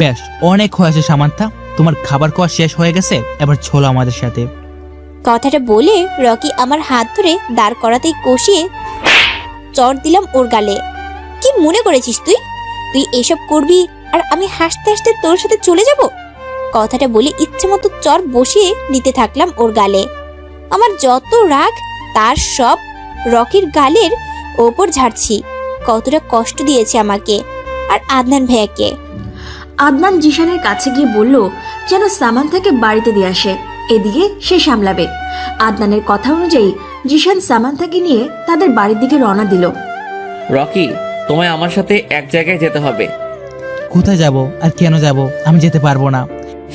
বেশ, অনেক হয়েছে সামান্থা, তোমার খাবার খাওয়া শেষ হয়ে গেছে, এবার চলো আমাদের সাথে। কথাটা বলে রকি আমার হাত ধরে দাঁড় করাতেই কষিয়ে চড় দিলাম ওর গালে। কি মনে করেছিস তুই তুই এসব করবি আর আমি হাসতে হাসতে তোর সাথে চলে যাব? কথাটা বলে ইচ্ছে মতো চড় বসিয়ে দিতে থাকলাম ওর গালে। আমার যত রাগ তার সব রকির গালের ওপর ঝাড়ছি। কতটা কষ্ট দিয়েছে আমাকে আর আদনান ভাইয়াকে। আদনান জিশানের কাছে গিয়ে বলল যেন সামান্থাকে বাড়িতে দিয়ে আসে, এদিকে সে সামলাবে। আদনানের কথা অনুযায়ী জিশান সামান্থাকে নিয়ে তাদের বাড়ির দিকে রওনা দিল। রকি, তোমায় আমার সাথে এক জায়গায় যেতে হবে। কোথায় যাব আর কেন যাব? আমি যেতে পারবো না।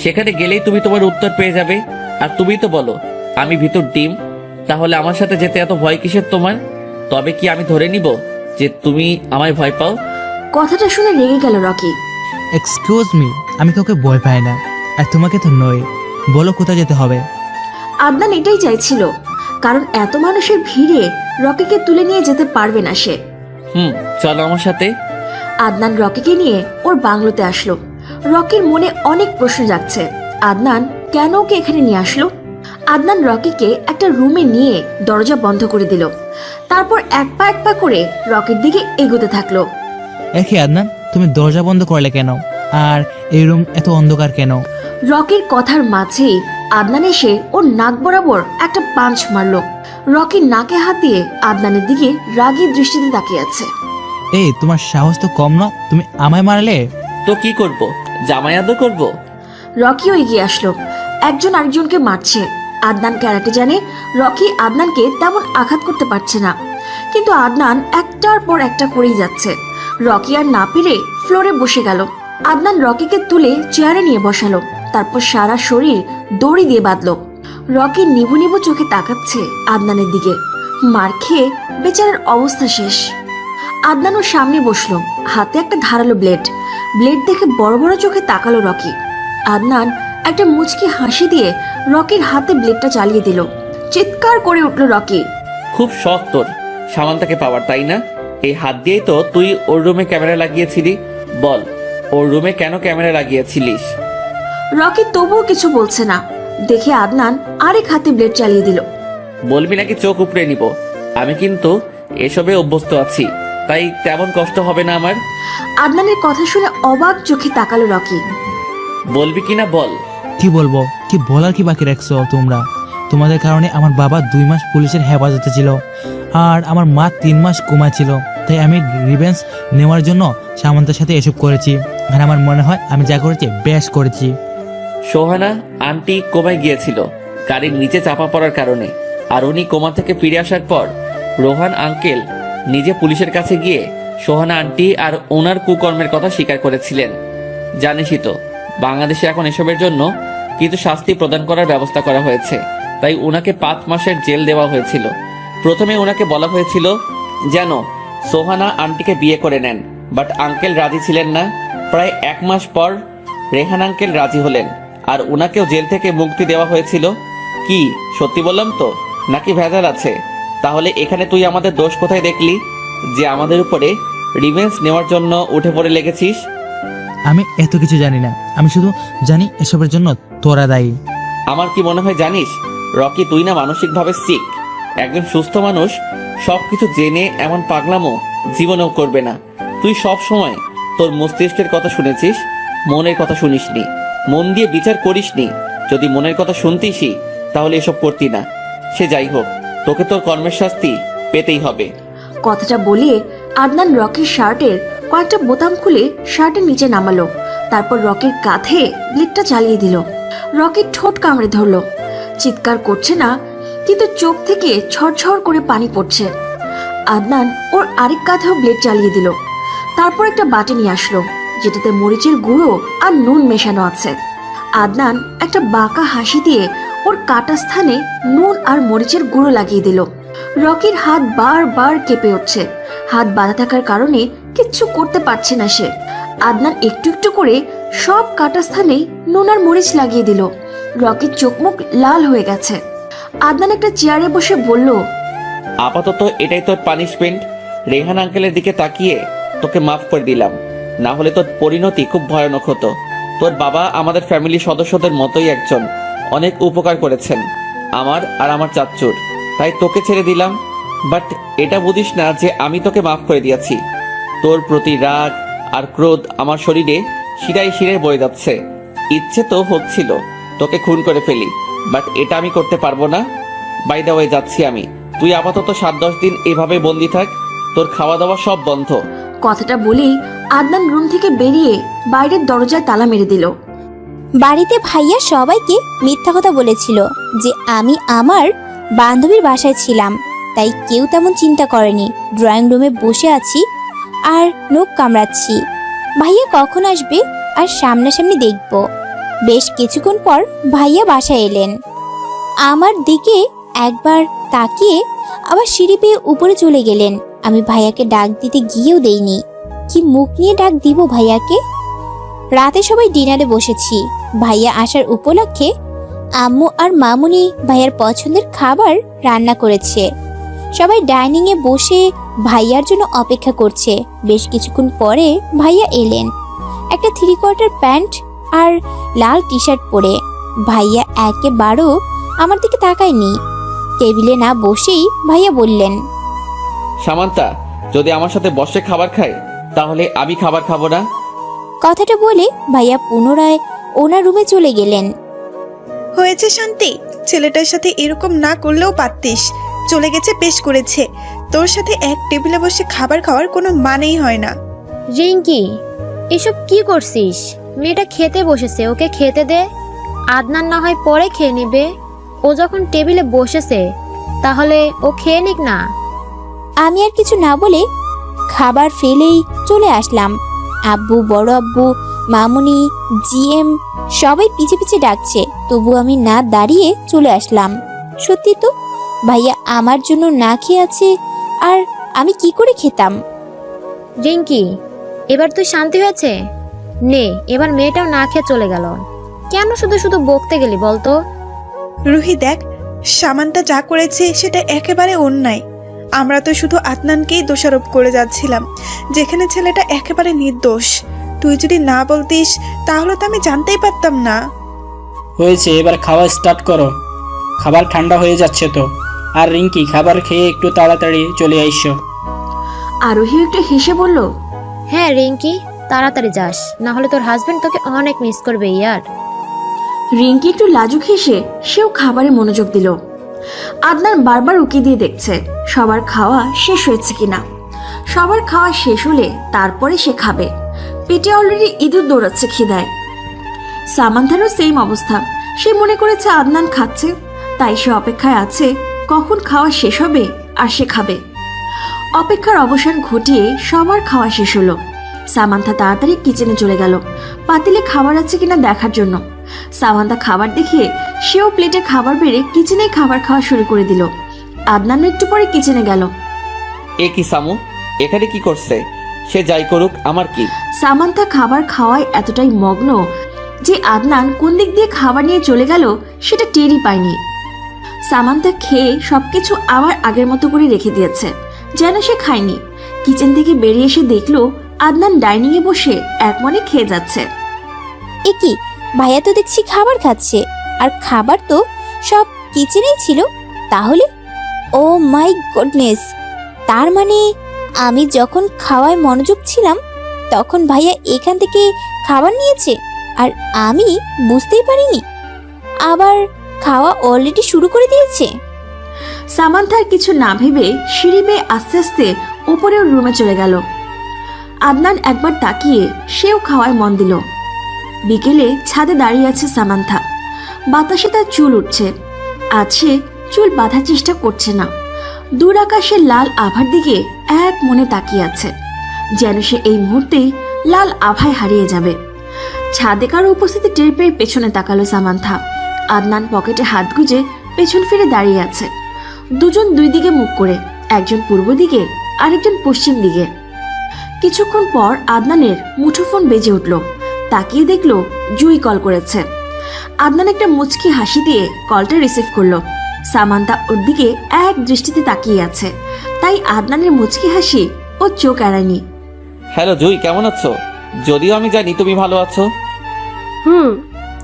সেখানে গেলেই তুমি তোমার উত্তর পেয়ে যাবে। আর তুমি তো বলো আমি ভিতর ডিম, তাহলে আমার সাথে যেতে এত ভয় কিসের তোমার? তবে কি আমি ধরে নিব যে তুমি আমায় ভয় পাও? কথাটা শুনে রেগে গেল রকি। এক্সকিউজ মি, আমি কাউকে ভয় পাই না, আর তোমাকে তো নয়। বলো কোথায় যেতে হবে? আদনান এটাই চাইছিল, কারণ এত মানুষের ভিড়ে রকিকে তুলে নিয়ে যেতে পারবে না সে। চলো আমার সাথে। আদনান রকিকে নিয়ে ওর বাংলোতে আসলো। রকির মনে অনেক প্রশ্ন জাগছে। আদনান কেন ওকে এখানে নিয়ে আসলো? আদনান রকিকে একটা রুমে নিয়ে দরজা বন্ধ করে দিল। তারপর এক পা করে রকির দিকে এগোতে থাকলো। একে আদনান, তুমি দরজা বন্ধ করলে কেন? আর এই রুম এত অন্ধকার কেন? রকির কথার মাঝেই আদনান এসে ওর নাক বরাবর একটা পাঞ্চ মারলো। রকির নাকে হাত দিয়ে আদনানের দিকে রাগী দৃষ্টিতে তাকিয়ে আছে। এই, তোমার সাহস তো কম না, তুমি আমায় মারলে? তো কি করব? জামাই আদর করব? রকিও এগিয়ে আসলো। একজন আরেকজনকে মারছে। আদনান ক্যারাটে জানে, রকি আদনানকে তেমন আঘাত করতে পারছে না, কিন্তু আদনান একটার পর একটা করেই যাচ্ছে। রকি আর না পেরে ফ্লোরে বসে গেল। আদনান রকিকে তুলে চেয়ারে নিয়ে বসালো, তারপর সারা শরীর দড়ি দিয়ে বাঁধলো। রকি নিবু নিবু চোখে তাকাচ্ছে আদনানের দিকে। মার খেয়ে বেচারার অবস্থা শেষ। আদনান ওর সামনে বসলো, হাতে একটা ধারালো ব্লেড দেখে বড় বড় চোখে তাকালো রকি। আদনান একটা মুচকি হাসি দিয়ে রকির হাতে ব্লেডটা চালিয়ে দিল। চিৎকার করে উঠল রকি। খুব শখ তোর সামান্তাকে পাওয়ার, তাই না? এই হাত দিয়েই তো তুই ওর রুমে ক্যামেরা লাগিয়েছিলি। বল, ওর রুমে কেন ক্যামেরা লাগিয়েছিলিস? রকি তবুও কিছু বলছে না দেখে আদনান আরেক হাতে ব্লেড চালিয়ে দিল। বলবি নাকি চোখ উপড়ে নিব? আমি কিন্তু এসবে অভ্যস্ত আছি, তাই তেমন কষ্ট হবে না আমার। আদনানের কথা শুনে অবাক চোখে তাকালো রকি। বলবি কিনা বল। কি বলবো? কি বলার কি বাকি রাখছো তোমরা? তোমাদের কারণে আমার বাবা 2 মাস পুলিশের হেফাজতে ছিল আর আমার মা 3 মাস কোমায় ছিল। তাই আমি রিভেঞ্জ নেওয়ার জন্য সামন্তের সাথে এসব করেছি। আর আমার মনে হয় আমি যা করেছি বেশ করেছি। সোহানা আন্টি কোমায় গিয়েছিল গাড়ির নিচে চাপা পড়ার কারণে, আর উনি কোমা থেকে ফিরে আসার পর রোহান আঙ্কেল নিজে পুলিশের কাছে গিয়ে সোহানা আন্টি আর ওনার কুকর্মের কথা স্বীকার করেছিলেন। জানিসই তো বাংলাদেশে এখন এসবের জন্য কিন্তু শাস্তি প্রদান করার ব্যবস্থা করা হয়েছে, তাই ওনাকে 5 মাসের জেল দেওয়া হয়েছিল। প্রথমে ওনাকে বলা হয়েছিল যেন সোহানা আন্টিকে বিয়ে করে নেন, বাট আঙ্কেল রাজি ছিলেন না। প্রায় 1 মাস পর রেহান আঙ্কেল রাজি হলেন আর ওনাকেও জেল থেকে মুক্তি দেওয়া হয়েছিল। কি সত্যি বললাম তো, নাকি ভেজাল আছে? তাহলে এখানে তুই আমাদের দোষ কোথায় দেখলি যে আমাদের উপরে রিভেঞ্জ নেওয়ার জন্য উঠে পড়ে লেগেছিস? আমি এত কিছু জানি না, আমি শুধু জানি এসবের জন্য তোরা দায়ী। আমার কি মনে হয় জানিস রকি, তুই না মানসিকভাবে সিক। একজন সুস্থ মানুষ সবকিছু জেনে এমন পাগলামো জীবনেও করবে না। তুই সব সময় তোর মস্তিষ্কের কথা শুনেছিস, মনের কথা শুনিসনি, মন দিয়ে বিচার করিসনি। যদি মনের কথা শুনতিসই তাহলে এসব করতি না। সে যাই হোক, তোকে তোর কর্মের শাস্তি পেতেই হবে। কথাটা বলে আদনান রকির শার্টের কয়েকটা বোতাম খুলে শার্টের নিচে নামালো। তারপর রকির কাঁধে ব্লেডটা চালিয়ে দিল। রকির ঠোঁট কামড়ে ধরলো। চিৎকার করছে না, কিন্তু চোখ থেকে ছড়ছড় করে পানি পড়ছে। আদনান ওর আরেক কাঁধেও ব্লেড চালিয়ে দিল। তারপর একটা বাটি নিয়ে আসলো, যেটাতে মরিচের গুঁড়ো আর নুন মেশানো আছে। আদনান একটা বাঁকা হাসি দিয়ে ওর কাটা স্থানে নুন আর মরিচের গুঁড়ো লাগিয়ে দিল। রকির হাত বারবার কেঁপে উঠছে। হাত বাঁধা থাকার কারণে কিচ্ছু করতে পারছে না সে। আদনান একটু একটু করে সব কাটা স্থানে নুন আর মরিচ লাগিয়ে দিল। রকির চোখ মুখ লাল হয়ে গেছে। আদনান একটা চেয়ারে বসে বলল, আপাতত এটাই তোর পানিশমেন্ট। রেহান আঙ্কেলের দিকে তাকিয়ে তোকে মাফ করে দিলাম, না হলে তোর পরিণতি খুব ভয়ানক হতো। তোর বাবা আমাদের ফ্যামিলি সদস্যদের মতোই একজন, অনেক উপকার করেছেন আমার আর আমার চাচ্চুর, তাই তোকে ছেড়ে দিলাম। বাট এটা বুঝিস না যে আমি তোকে মাফ করে দিয়েছি। তোর প্রতি রাগ আর ক্রোধ আমার শরীরে শিরায় শিরায় বয়ে যাচ্ছে। ইচ্ছে তো হচ্ছিল তোকে খুন করে ফেলি, বাট এটা আমি করতে পারবো না। বাই দ্য ওয়ে যাচ্ছি আমি, তুই আপাতত 7-10 দিন এভাবে বন্দি থাক, তোর খাওয়া দাওয়া সব বন্ধ। কথাটা বলেই আদনান রুম থেকে বেরিয়ে বাইরের দরজায় তালা মেরে দিল। বাড়িতে ভাইয়া সবাইকে মিথ্যা কথা বলেছিল যে আমি আমার বান্ধবীর বাসায় ছিলাম, তাই কেউ তেমন চিন্তা করেনি। ড্রয়িং রুমে বসে আছি আর নখ কামড়াচ্ছি। ভাইয়া কখন আসবে আর সামনাসামনি দেখব। বেশ কিছুক্ষণ পর ভাইয়া বাসায় এলেন। আমার দিকে একবার তাকিয়ে আবার সিঁড়ি পেয়ে উপরে চলে গেলেন। আমি ভাইয়াকে ডাক দিতে গিয়েও দেইনি। কি মুখ নিয়ে ডাক দিব ভাইয়াকে? রাতে সবাই ডিনারে বসেছি। ভাইয়া আসার উপলক্ষে আম্মু আর মামুনি ভাইয়ার পছন্দের খাবার রান্না করেছে। সবাই ডাইনিং এ বসে ভাইয়ার জন্য অপেক্ষা করছে। বেশ কিছুক্ষণ পরে ভাইয়া এলেন, একটা 3/4 প্যান্ট আর লাল টি শার্ট পরে। ভাইয়া একেবারেও আমার দিকে তাকায়নি। টেবিলে না বসেই ভাইয়া বললেন, সামান্তা যদি আমার সাথে বসে খাবার খায় তাহলে আমি খাবার খাবো না। কথাটা বলে ভাইয়া পুনরায় ওনার রুমে চলে গেলেন। হয়েছে শান্তি, ছেলেটার সাথে এরকম না করলেও পারতিস। চলে গেছে বেশ করেছে, তোর সাথে এক টেবিলে বসে খাবার খাওয়ার কোনো মানেই হয় না। রিঙ্কি, এসব কি করছিস? মেয়েটা খেতে বসেছে, ওকে খেতে দে। আদনান না হয় পরে খেয়ে নেবে। ও যখন টেবিলে বসেছে তাহলে ও খেয়ে নিক না। আমি আর কিছু না বলে খাবার ফেলেই চলে আসলাম। আব্বু, বড় আব্বু, মামুনি, জিএম সবাই পিছে পিছে ডাকছে, তবু আমি না দাঁড়িয়ে চলে আসলাম। সত্যি তো, ভাইয়া আমার জন্য না খেয়ে আছে, আর আমি কি করে খেতাম? রিঙ্কি, এবার তুই শান্তি হয়েছে? নে, এবার মেয়েটাও না খেয়ে চলে গেল। কেন শুধু শুধু বকতে গেলি বলতো? রুহি দেখ, সামান্তা যা করেছে সেটা একেবারে অন্যায়। আমরা তো শুধু আদনানকেই দোষারোপ করে যাচ্ছিলাম, যেখানে ছেলেটা একেবারে নির্দোষ। তুই যদি না বলতিস তাহলে তো আমি জানতেই পারতাম না। হয়েছে, এবার খাওয়া স্টার্ট করো। খাবার ঠান্ডা হয়ে যাচ্ছে তো। আর রিঙ্কি, খাবার খেয়ে একটু তাড়াতাড়ি চলে আইসো। আরোহী একটু হেসে বলল, হ্যাঁ রিঙ্কি, তাড়াতাড়ি যাস, না হলে তোর হাজবেন্ড তোকে অনেক মিস করবে ইয়ার। রিঙ্কি একটু লাজুক হেসে সেও খাবারে মনোযোগ দিল। আদনান বারবার উকি দিয়ে দেখছে সবার খাওয়া শেষ হয়েছে কিনা। সবার খাওয়া শেষ হলে তারপরে সে খাবে। পেটে অলরেডি ইঁদুর দৌড়াচ্ছে খিদায়। সামান্থারও সেম অবস্থা। সে মনে করেছে আদনান খাচ্ছে, তাই সে অপেক্ষায় আছে কখন খাওয়া শেষ হবে আর সে খাবে। অপেক্ষার অবসান ঘটিয়ে সবার খাওয়া শেষ হলো। সামান্থা তাড়াতাড়ি কিচেনে চলে গেল পাতিলে খাবার আছে কিনা দেখার জন্য। সামান্থা খাবার দেখে সেও প্লেটে খাবার বেড়ে কিচেনে খাবার খাওয়া শুরু করে দিল। আদনান একটু পরে কিচেনে গেল। এ কি সামু, এখানে কি করছে? সে যাই করুক, আমার কি? সামান্থা খাবার খাওয়ায় এতটাই মগ্ন যে আদনান কোন দিক দিয়ে খাবার নিয়ে চলে গেল সেটা টেরই পায়নি। সামান্থা খেয়ে সবকিছু আবার আগের মতো করে রেখে দিয়েছে, যেন সে খায়নি। কিচেন থেকে বেরিয়ে এসে দেখলো আদনান ডাইনিং এ বসে একমনে খেয়ে যাচ্ছে। এ কি, ভাইয়া তো দেখছি খাবার খাচ্ছে, আর খাবার তো সব কিচেনেই ছিল। তাহলে ও মাই গডনেস, তার মানে আমি যখন খাওয়ায় মনোযোগ ছিলাম তখন ভাইয়া এখান থেকে খাবার নিয়েছে আর আমি বুঝতেই পারিনি। আবার খাওয়া অলরেডি শুরু করে দিয়েছে। সামান্থার কিছু না ভেবে সিঁড়ি বেয়ে আস্তে আস্তে ওপরের রুমে চলে গেল। আদনান একবার তাকিয়ে সেও খাওয়ায় মন দিল। বিকেলে ছাদে দাঁড়িয়ে আছে সামান্থা। বাতাসে তার চুল উঠছে। আজ সে চুল বাঁধার চেষ্টা করছে না, দূর আকাশের লাল আভার দিকে এক মনে তাকিয়ে আছে, যেন সে এই মুহূর্তেই লাল আভায় হারিয়ে যাবে। ছাদে কারো উপস্থিতি টের পেয়ে পেছনে তাকালো সামান্থা। আদনান পকেটে হাত গুজে পেছন ফিরে দাঁড়িয়ে আছে। দুজন দুই দিকে মুখ করে, একজন পূর্ব দিকে আরেকজন পশ্চিম দিকে। কিছুক্ষণ পর আদনানের মুঠোফোন বেজে উঠল। তাকিয়ে দেখলো জুই কল করেছে। আদনান একটা মুচকি হাসি দিয়ে কলটা রিসিভ করলো। সামান্থা ওর দিকে এক দৃষ্টিতে তাকিয়ে আছে, তাই আদনানের মুচকি হাসি ও চোখ এড়ায়নি। হ্যালো জুই, কেমন আছো? যদিও আমি জানি তুমি ভালো আছো।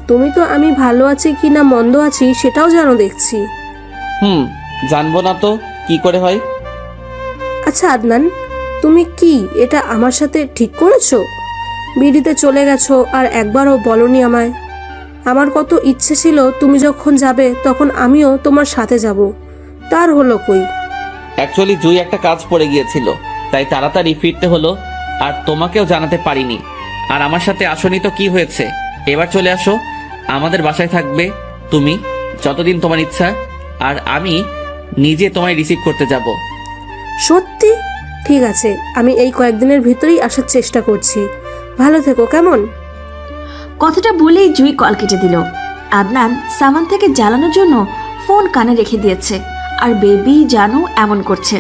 তুমি তো আমি ভালো আছি কি না মন্দ আছি সেটাও জানো দেখছি। জানবো না তো কি করে হয়? আচ্ছা আদনান, তুমি কি এটা আমার সাথে ঠিক করেছো? বিড়িতে চলে গেছো আর একবারও বলনি আমায়। আমার কত ইচ্ছে ছিল তুমি যখন যাবে তখন আমিও তোমার সাথে যাব, তার হলো কই? অ্যাকচুয়ালি জুই একটা কাজ পড়ে গিয়েছিল, তাই তাড়াতাড়ি ফিরতে হলো, আর তোমাকেও জানাতে পারিনি। আর আমার সাথে আসনি তো কি হয়েছে, এবার চলে আসো, আমাদের বাসায় থাকবে তুমি যতদিন তোমার ইচ্ছা, আর আমি নিজে তোমায় রিসিভ করতে যাব। সত্যি? ঠিক আছে, আমি এই কয়েকদিনের ভিতরেই আসার চেষ্টা করছি। ভালো থেকো কেমন? কথাটা বলেই জুই কল কেটে দিল। আদনান সামান্থাকে জ্বালানোর জন্য ফোন কানে রেখে দিয়েছে, আর বেবি জানু এমন করছে।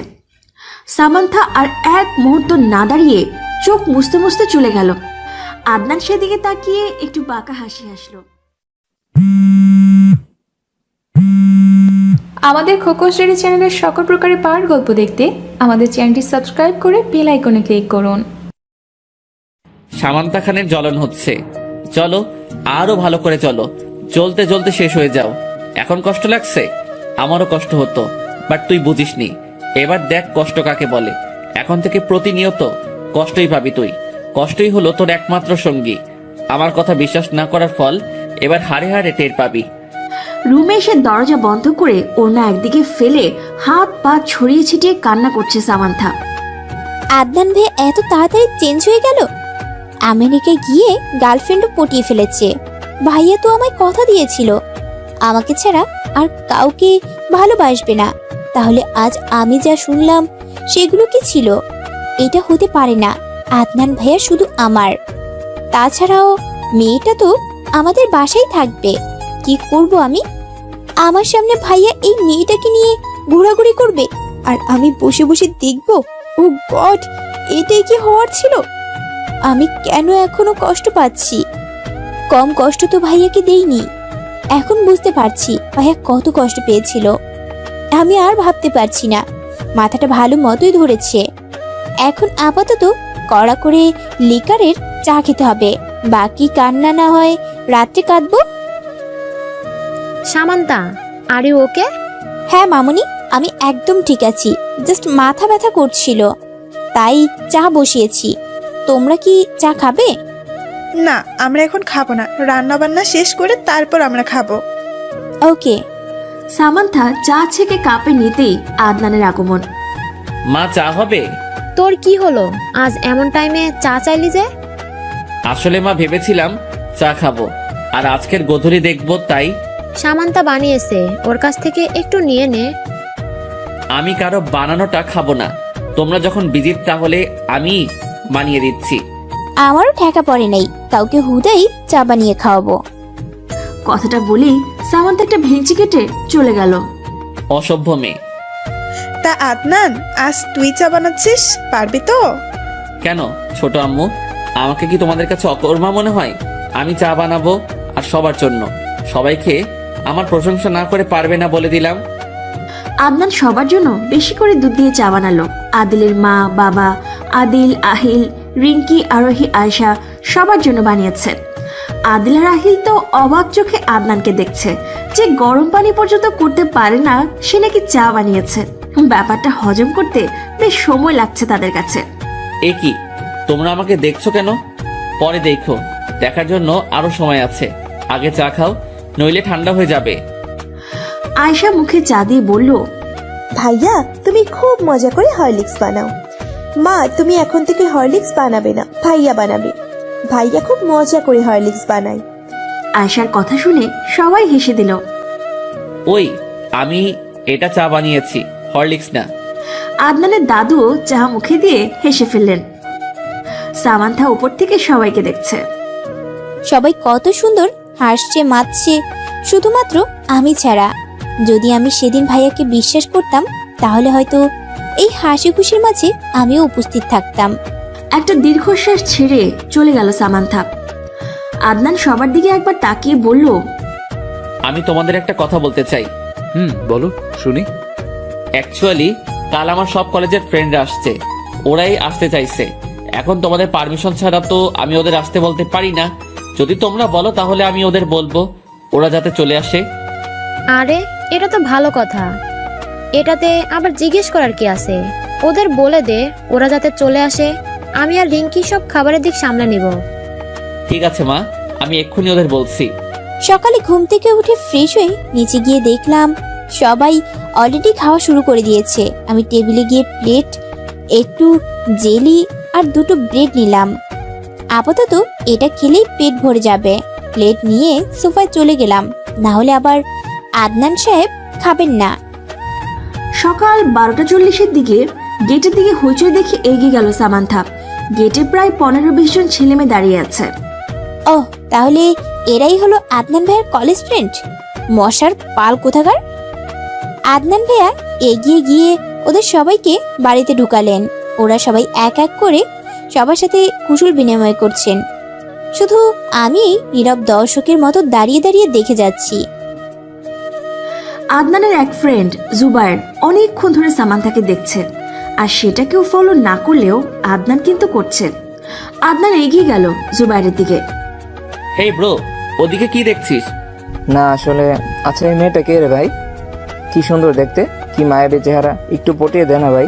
সামান্থা আর এক মুহূর্ত না দাঁড়িয়ে চোখ মুছতে মুছতে চলে গেল। আদনান সেদিকে তাকিয়ে একটু বাঁকা হাসি হাসলো। আমাদের খোকস ডায়েরি চ্যানেলের সকল প্রকারের পাওয়ার গল্প দেখতে আমাদের চ্যানেলটি সাবস্ক্রাইব করে বেল আইকনে ক্লিক করুন। সামান্তা খানের জ্বলন হচ্ছে, চলো আরো ভালো করে চলো, জ্বলতে জ্বলতে শেষ হয়ে যাও। এখন কষ্ট লাগছে? আমারও কষ্ট হতো, বাট তুই বুঝিসনি। এবার দেখ কষ্ট কাকে বলে। এখন থেকে প্রতিনিয়ত কষ্টই পাবি তুই। কষ্টই হলো তোর একমাত্র সঙ্গী। আমার কথা বিশ্বাস না করার ফল এবার হাড়ে হাড়ে টের পাবি। রুমে এসে দরজা বন্ধ করে ওড়না একদিকে ফেলে হাত পা ছড়িয়ে ছিটিয়ে কান্না করছে সামান্থা। আদনান ভাই এত তাড়াতাড়ি চেঞ্জ হয়ে গেল। আমেরিকায় গিয়ে গার্লফ্রেন্ডও পটিয়ে ফেলেছে। ভাইয়া তো আমায় কথা দিয়েছিল আমাকে ছাড়া আর কাউকে ভালোবাসবে না। তাহলে আজ আমি যা শুনলাম সেগুলো কি ছিল? এটা হতে পারে না। আদনান ভাইয়া শুধু আমার, তাছাড়াও মেয়েটা তো আমাদের বাসায় থাকবে। কি করব আমি? আমার সামনে ভাইয়া এই মেয়েটাকে নিয়ে ঘোরাঘুরি করবে আর আমি বসে বসে দেখব? ও গড, এটাই কি হওয়ার ছিল? আমি কেন এখনো কষ্ট পাচ্ছি? কম কষ্ট তো ভাইয়াকে দেইনি। এখন বুঝতে পারছি ভাইয়া কত কষ্ট পেয়েছিল। আমি আর ভাবতে পারছি না, মাথাটা ভালো মতোই ধরেছে। এখন আপাতত কড়া করে লিকারের চা খেতে হবে, বাকি কান্না না হয় রাত্রে কাঁদবো। Samantha, are you okay? হ্যাঁ মামুনি, আমি একদম ঠিক আছি। জাস্ট মাথা ব্যথা করছিল, তাই চা বসিয়েছি। তোমরা কি চা খাবে? না, আমরা এখন খাবো না, রান্না বান্না শেষ করে তারপর আমরা খাবো। ওকে। সামান্থা চা ছেঁকে কাপে নিতেই আদনানের আগমন। মা চা হবে? তোর কি হলো, আজ এমন টাইমে চা চাইলি যে? আসলে মা ভেবেছিলাম চা খাবো, আর আজকের গোধূলি দেখবো, তাই। সামান্তা বানিয়েছে, ওর কাছ থেকে একটু নিয়ে নে। আমি কারো বানানোটা খাবো না। তোমরা যখন বিজিত তাহলে আমি বানিয়ে দিচ্ছি। আমারও ঠেকা পড়ে নাই, কাউকে হুদাই চা বানিয়ে খাওয়াবো। কথাটা বলেই সামান্থা একটা ভেঙচি কেটে চলে গেল। অসভ্য মেয়ে। তা আদনান, আজ তুই চা বানাচ্ছিস, পারবি তো? কেন ছোট আম্মু, আমাকে কি তোমাদের কাছে অকর্মা মনে হয়? আমি চা বানাবো আর সবার জন্য। সবাইকে আমার প্রশংসা না করে পারবে না বলে দিলাম। আদনান সবার জন্য বেশি করে দুধ দিয়ে চা বানালো। আদিলের মা, বাবা, আদিল, আহিল, রিঙ্কি, আরোহী, আয়শা সবার জন্য বানিয়েছে। আদিল আর আহিল তো অবাক চোখে আদনানকে দেখছে, যে গরম পানি পর্যন্ত করতে পারে না সে নাকি চা বানিয়েছে। ব্যাপারটা হজম করতে বেশ সময় লাগছে তাদের কাছে। এ কি, তোমরা আমাকে দেখছো কেন? পরে দেখো, দেখার জন্য আরো সময় আছে। আগে চা খাও, নইলে ঠান্ডা হয়ে যাবে। আয়শা মুখে চা দিয়ে বলল, ভাইয়া তুমি খুব মজা করে হরলিক্স বানাও। মা তুমি এখন থেকে হরলিক্স বানাবে না, ভাইয়া বানাবে। ভাইয়া খুব মজা করে হরলিক্স বানায়। আয়শার কথা শুনে সবাই হেসে দিল। ওই আমি এটা চা বানিয়েছি, হরলিক্স না। আদনানের দাদুও চা মুখে দিয়ে হেসে ফেললেন। সামান্থা উপর থেকে সবাইকে দেখছে। সবাই কত সুন্দর হাসছে মাতছে, শুধুমাত্র আমি ছাড়া। যদি আমি সেদিন ভাইয়াকে বিশ্বাস করতাম তাহলে হয়তো এই হাসি খুশির মাঝে আমিও উপস্থিত থাকতাম। একটা দীর্ঘশ্বাস ছেড়ে চলে গেল সামান্থা। আদনান সবার দিকে একবার তাকিয়ে বলল, আমি তোমাদের একটা কথা বলতে চাই। বলো শুনি। অ্যাকচুয়ালি কাল আমার সব কলেজের ফ্রেন্ডরা আসছে, ওরাই আসতে চাইছে। এখন তোমাদের পারমিশন ছাড়া তো আমি ওদের আসতে বলতে পারি না। যদি তোমরা বলো তাহলে আমি ওদের বলবো ওরা যাতে চলে আসে। আরে এটা তো ভালো কথা, এটাতে আবার জিজ্ঞেস করার কি আছে? ওদের বলে দে ওরা যাতে চলে আসে। আমি আর রিঙ্কি সব খাবারের দিক সামলে নিব। ঠিক আছে মা, আমি এক্ষুনি ওদের বলছি। সকালে ঘুম থেকে উঠে ফ্রেশ হয়ে নিচে গিয়ে দেখলাম সবাই অলরেডি খাওয়া শুরু করে দিয়েছে। আমি টেবিলে গিয়ে প্লেট, একটু জেলি আর দুটো ব্রেড নিলাম। আপাতত এটা খেলেই পেট ভরে যাবে। প্লেট নিয়ে সোফায় চলে গেলাম, না হলে আবার আদনান সাহেব খাবেন না। সকাল 12:40 দিকে গেটের দিকে হইচই দেখে এগিয়ে গেল সামান্থা। গেটে প্রায় 15-20 জন ছেলে মেয়ে দাঁড়িয়ে আছে। ও তাহলে এরাই হলো আদনান ভাইয়ের কলেজ ফ্রেন্ড। মশার পাল কোথাকার। আদনান ভাইয়া এগিয়ে গিয়ে ওদের সবাইকে বাড়িতে ঢুকালেন। ওরা সবাই এক এক করে সবার সাথে কুশল বিনিময় করছেন, শুধু আমি নীরব দর্শকের মতো দাঁড়িয়ে দাঁড়িয়ে দেখে যাচ্ছি। আদনানের এক ফ্রেন্ড জুবায়ের অনেকক্ষণ ধরে সামান্থাকে দেখছে, আর সেটা কেউ ফলো না করলেও আদনান কিন্তু করছে। আদনান এগিয়ে গেল জুবায়েরের দিকে। হেই ব্রো, ওদিকে কি দেখছিস? না আসলে, আচ্ছা এই মেয়েটা কে রে ভাই? কি সুন্দর দেখতে, কি মায়াবী চেহারা, একটু পটিয়ে দে না ভাই।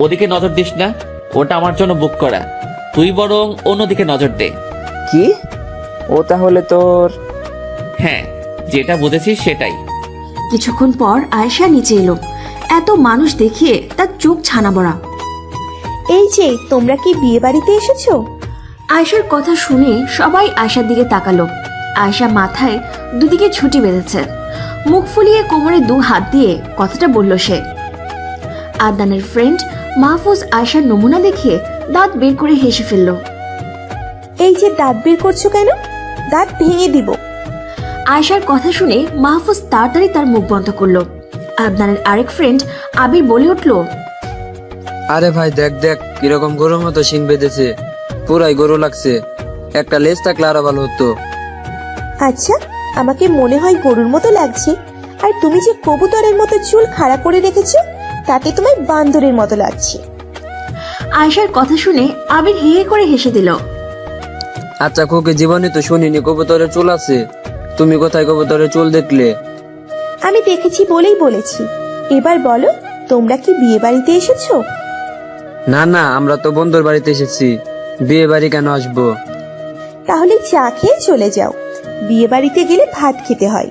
ওদিকে নজর দিস না, ওটা আমার জন্য বুক করা। তুই বরং অন্যদিকে নজর দে। কি? ও তাহলে তোর? হ্যাঁ, যেটা বুঝেছিস সেটাই। কিছুক্ষণ পর আয়েশা নিচে এলো। এত মানুষ দেখিয়ে তার চোখ ছানা বড়া। এই যে তোমরা কি বিয়ে বাড়িতে এসেছো? আয়েশার কথা শুনে সবাই আয়েশার দিকে তাকালো। আয়েশা মাথায় দুদিকে ছুটি বেঁধেছে, মুখ ফুলিয়ে কোমরে 2 হাত দিয়ে কথাটা বলল সে। আদনানের ফ্রেন্ড মাহফুজ আয়েশার নমুনা দেখে দাঁত বের করে হেসে ফেলল। এই যে দাঁত বের করছো কেন? দাঁত ভেঙে দিব। আয়েশার কথা শুনে মাহফুজ তাড়াতাড়ি তার মুখ বন্ধ করলো। আদনানের আরেক ফ্রেন্ড আবির বলে উঠল, আরে ভাই দেখ দেখ কিরকম গরুর মতো শিং বেঁধেছে, পুরাই গরু লাগছে। একটা লেজ থাকলে আরো ভালো হতো। আচ্ছা, আমাকে মনে হয় গরুর মতো লাগছে, আর তুমি যে কবুতরের মতো চুল খাড়া করে রেখেছো তাতে তোমায় বান্দরের মতো লাগছে। আয়েশার কথা শুনে আবির হেহে করে হেসে দিল। আচ্ছা খোকে, জীবনে তো শুনিনি কবুতরের চুল আছে। তুমি কোথায় কবুতরের চুল দেখলে? আমি দেখেছি বলেই বলেছি। এবার বলো, তোমরা কি বিয়ে বাড়িতে এসেছো? না না, আমরা তো বন্ধুর বাড়িতে এসেছি। বিয়ে বাড়ি কেন আসবো? তাহলে চা খেয়ে চলে যাও। বিয়ে বাড়িতে গেলে ভাত খেতে হয়।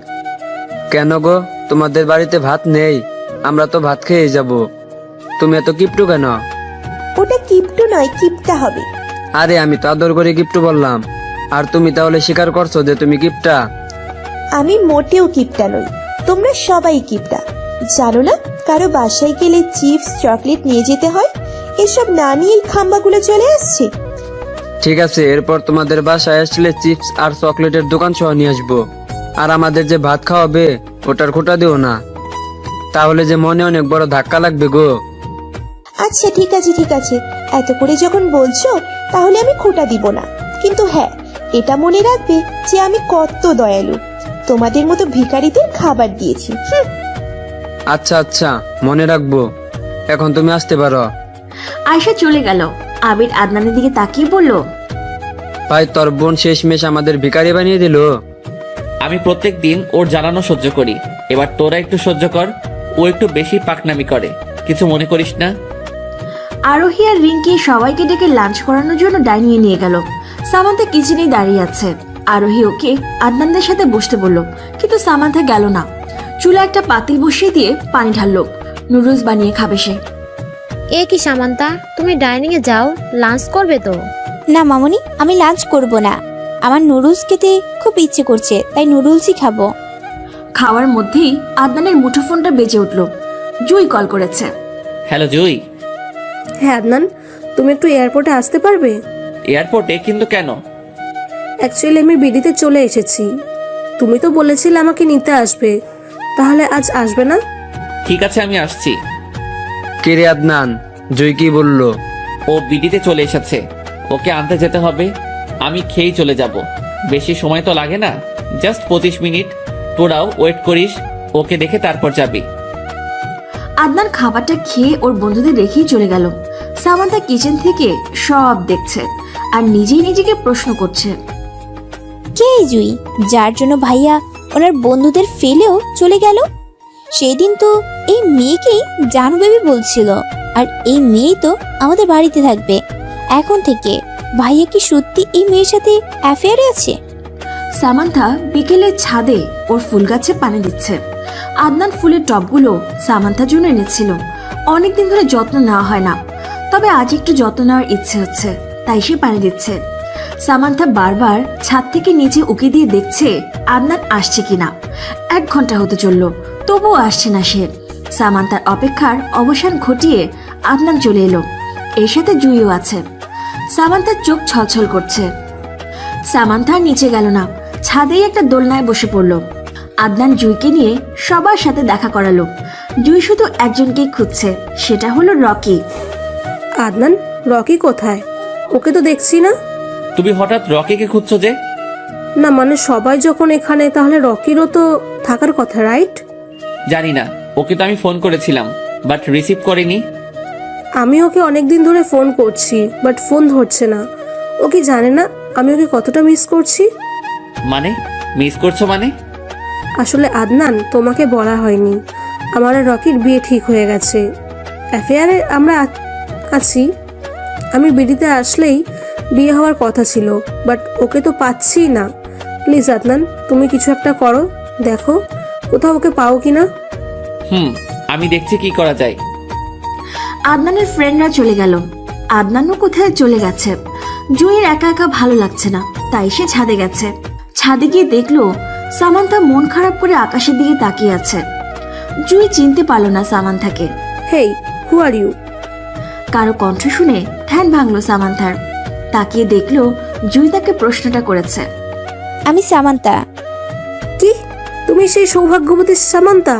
কেন গো, তোমাদের বাড়িতে ভাত নেই? আমরা তো ভাত খেয়ে যাব। তুমি এত কিপটু কেন? ওটা কিপটু নয়, কিপটা হবে। আরে আমি তো আদর করে কিপটু বললাম, আর তুমি তাহলে স্বীকার করছো যে তুমি কিপটা। আমি মোটেও কিপটা নই, তোমরা সবাই কিপটা। জানো না, কারো বাসায় গেলে চিপস চকলেট নিয়ে যেতে হয়, এসব না নিয়েই খাম্বাগুলো চলে আসছে। ঠিক আছে, এরপর তোমাদের বাসায় আসলে চিপস আর চকলেটের দোকান সহ নিয়ে আসবো। আর আমাদের যে ভাত খাওয়াবে ওটার খোটা দিও না, তাহলে যে মনে অনেক বড় ধাক্কা লাগবে গো। আচ্ছা ঠিক আছে ঠিক আছে, এত করে যখন বলছো তাহলে আমি খোটা দিব না। কিন্তু হ্যাঁ, এটা মনে রাখবে যে আমি কত দয়ালু, তোমাদের মতো ভিখারিদের খাবার দিয়েছি। আচ্ছা আচ্ছা, মনে রাখবো। এখন তুমি আসতে পারো। আয়েশা চলে গেল। আবির আদনানের দিকে তাকিয়ে বলল, ভাই তোর বোন শেষমেশ আমাদের ভিখারি বানিয়ে দিল। আমি প্রত্যেক দিন ওর জ্বালানো সহ্য করি, এবার তোরা একটু সহ্য কর। ও একটু বেশি পাকনামি করে, কিছু মনে করিস না। আরোহী আর রিঙ্কি সবাইকে ডেকে লাঞ্চ করানোর জন্য ডাইনিংয়ে নিয়ে গেল। সামান্থা কিচেনেই দাঁড়িয়ে আছে। আরোহী ওকে আদনানদের সাথে বসতে বলল, কিন্তু সামান্থা গেল না। চুলা একটা পাতিল বসিয়ে দিয়ে পানি ঢাললো। নুডলস বানিয়ে খাবে সে। এ কি সামান্তা, তুমি ডাইনিং এ যাও, লাঞ্চ করবে তো? না মামনি, আমি লাঞ্চ করব না। আমার নুডলস খেতে খুব ইচ্ছে করছে, তাই নুডলসই খাবো। খাওয়ার মধ্যেই আদনানের মুঠোফোনটা বেজে উঠল। জুই কল করেছে। হ্যালো জুই। হ্যাঁ আদনান, তুমি একটু এয়ারপোর্টে আসতে পারবে? এয়ারপোর্টে? কিন্তু কেন? অ্যাকচুয়ালি আমি বিডিতে চলে এসেছি। তুমি তো বলেছিলে আমাকে নিতে আসবে, তাহলে আজ আসবে না? ঠিক আছে, আমি আসছি। কে রে আদনান, জুই কি বললো? ও বিডিতে চলে এসেছে, ওকে আনতে যেতে হবে। আমি খেয়েই চলে যাব, বেশি সময় তো লাগে না, জাস্ট 25 মিনিট। তোরাও ওয়েট করিস, ওকে দেখে তারপর যাবি। আদনান খাবারটা খেয়ে ওর বন্ধুদের রেখেই চলে গেল। সামান্তা কিচেন থেকে সব দেখছে আর নিজেই নিজেকে প্রশ্ন করছে, কে এই জুই, যার জন্য ভাইয়া ওনার বন্ধুদের ফেলেও চলে গেল? সেদিন তো এই মেয়েকেই জানু বেবি বলছিল, আর এই মেয়েই তো আমাদের বাড়িতে থাকবে এখন থেকে। ভাইয়া কি সত্যি এই মেয়ের সাথে অ্যাফেয়ারে আছে? সামান্থা বিকেলে ছাদে ওর ফুল গাছে পানি দিচ্ছে। আদনান ফুলের টবগুলো সামান্থার জন্য এনেছিল। অনেকদিন ধরে যত্ন নেওয়া হয় না, তবে আজ একটু যত্ন নেওয়ার ইচ্ছে হচ্ছে, তাই সে পানি দিচ্ছে। সামান্থা বারবার ছাদ থেকে নিচে উকি দিয়ে দেখছে আদনান আসছে কিনা। 1 ঘন্টা হতে চলল, তবুও আসছে না সে। সামান্থার অপেক্ষার অবসান ঘটিয়ে আদনান চলে এলো। এর সাথে জুইও আছে। সামান্থার চোখ ছলছল করছে। সামান্থা নিচে গেল না, ছাদেই একটা দোলনায় বসে পড়ল। আদনান জুইকে নিয়ে সবার সাথে দেখা করালো। জুই শুধু একজনকেই খুঁজছে, সেটা হলো রকি। আদনান, রকি কোথায়? ওকে তো দেখছি না। তুমি হঠাৎ রকিকে খুঁজছো যে? না মানে সবাই যখন এখানে, তাহলে রকিরও তো থাকার কথা, রাইট? জানি না, ওকে তো আমি ফোন করেছিলাম, বাট রিসিভ করেনি। আমি ওকে অনেকদিন ধরে ফোন করছি, বাট ফোন ধরছে না। ও কি জানে না আমি ওকে কতটা মিস করছি? মানে মিস করছো মানে? আসলে আদনান, তোমাকে বলা হয়নি, আমার আর রকির বিয়ে ঠিক হয়ে গেছে। অ্যাফেয়ারে আমরা আছি। আমি বিডিতে আসলেই বিয়ে হওয়ার কথা ছিল, বাট ওকে তো পাচ্ছি না। প্লিজ আদনান, তুমি কিছু একটা করো, দেখো কোথাও ওকে পাও কিনা। আমি দেখছি কি করা যায়। আদনানের ফ্রেন্ডরা চলে গেল। আদনানও কোথায় চলে গেছে। জুইয়ের একা একা ভালো লাগছে না, তাই সে ছাদে গেছে। ছাদে গিয়ে দেখলো সামান্থা মন খারাপ করে আকাশের দিকে তাকিয়ে আছে। জুই চিনতে পারলো না সামান্থাকে। হেই, হু আর ইউ? কারো কণ্ঠ শুনে ধ্যান ভাঙলো সামান্থার। তাকিয়ে দেখলো জুই তাকে প্রশ্নটা করেছে। আমি সামান্তা। কি, তুমি সেই সৌভাগ্যবতী সামান্তা?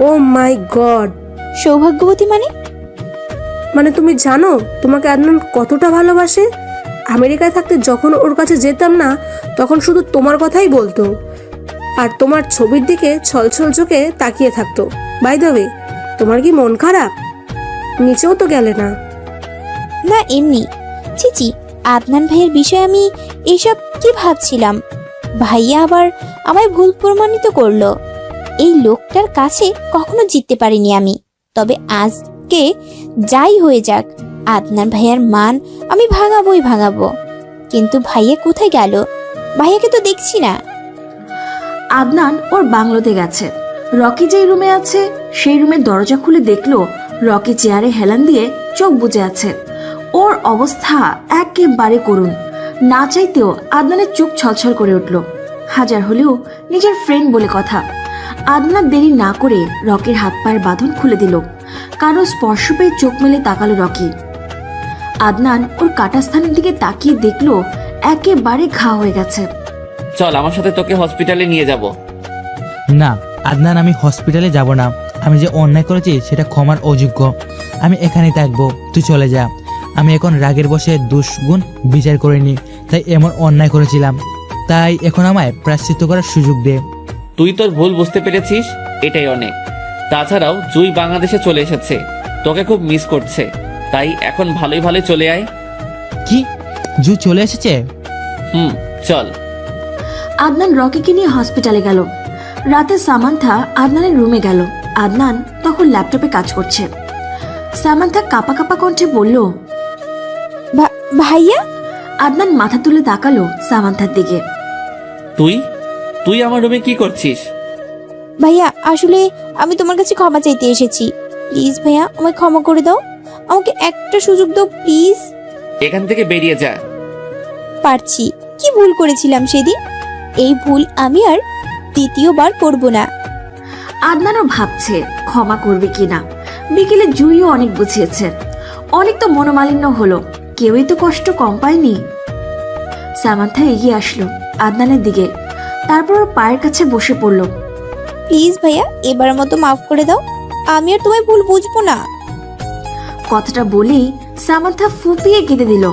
ও মাই গড! সৌভাগ্যবতী মানে তুমি জানো তোমাকে আদনান কতটা ভালোবাসে? আমেরিকায় থাকতে যখন ওর কাছে যেতাম না, তখন শুধু তোমার কথাই বলতো, আর তোমার ছবির দিকে ছলছল চোখে তাকিয়ে থাকতো। বাই দ্য ওয়ে, তোমার কি মন খারাপ? নিচেও তো গেলে না। না এমনি। চিচি, আদনান ভাইয়ের বিষয়ে আমি এসব কি ভাবছিলাম। ভাইয়া আবার আমায় ভুল প্রমাণিত করলো। এই লোকটার কাছে কখনো জিততে পারিনি আমি। তবে আজকে যাই হয়ে যাক, আদনান ভাইয়ার মান আমি ভাঙাবো। কিন্তু ভাইয়া কোথায় গেল? ভাইয়াকে তো দেখছি না। আদনান ওর বাংলোতে গেছে। রকি যেই রুমে আছে সেই রুমের দরজা খুলে দেখলো রকি চেয়ারে হেলান দিয়ে চোখ বুজে আছে। ওর অবস্থা একেবারে করুণ। না চাইতেও আদনানের চোখ ছলছল করে উঠল। হাজার হলেও নিজের ফ্রেন্ড বলে কথা। আদনান দেরি না করে রকির হাত পায়ের বাঁধন খুলে দিল। কারো স্পর্শ পেয়ে চোখ মেলে তাকালো রকি। আদনান ওর কাটা স্থানের দিকে তাকিয়ে দেখলো একেবারে ঘা হয়ে গেছে। চল আমার সাথে, তোকে হসপিটালে নিয়ে যাব। না আদনান, আমি হসপিটালে যাব না। আমি যে অন্যায় করেছি সেটা ক্ষমার অযোগ্য। আমি এখানেই থাকবো, তুই চলে যা। আমি এখন রাগের বসে দুষ্গুণ বিচার করিনি, তাই এমন অন্যায় করেছিলাম। তাই এখন আমায় প্রায়শ্চিত্ত করার সুযোগ দে। তুই তোর ভুল বুঝতে পেরেছিস, এটাই অনেক। তাছাড়াও জুই বাংলাদেশে চলে এসেছে, তোকে খুব মিস করছে, তাই এখন ভালোই চলে আয়। কি, জু চলে এসেছে? চল। আদনান রকিকে নিয়ে হসপিটালে গেল। রাতে সামান্থা আদনানের রুমে গেল। আদনান তখন ল্যাপটপে কাজ করছে। সামান্থা কাপা কাপা কণ্ঠে বলল, ভাইয়া? আদনান মাথা তুলে তাকালো সামান্থার দিকে। তুই আমার রুমে কি করছিস? ভাইয়া, আসলে আমি তোমার কাছে ক্ষমা চাইতে এসেছি। প্লিজ ভাইয়া, আমায় ক্ষমা করে দাও, আমাকে একটা সুযোগ দাও প্লিজ। এখান থেকে বেরিয়ে যা। পারছি, কি ভুল করেছিলাম সেদিন, এই ভুল আমি আর দ্বিতীয়বার করব না। আদনানও ভাবছে ক্ষমা করবে কিনা। বিকেলে জুইও অনেক বুঝিয়েছে, অনেক তো মনোমালিন্য হলো, কেউই তো কষ্ট কম পায়নি। সামান্থা এগিয়ে আসলো আদনানের দিকে, তারপর ওর পায়ের কাছে বসে পড়ল। প্লিজ ভাইয়া, এবার মতো মাফ করে দাও, আমি আর তোমায় ভুল বুঝবো না। কথাটা বলেই সামান্থা ফুপিয়ে কেঁদে দিল।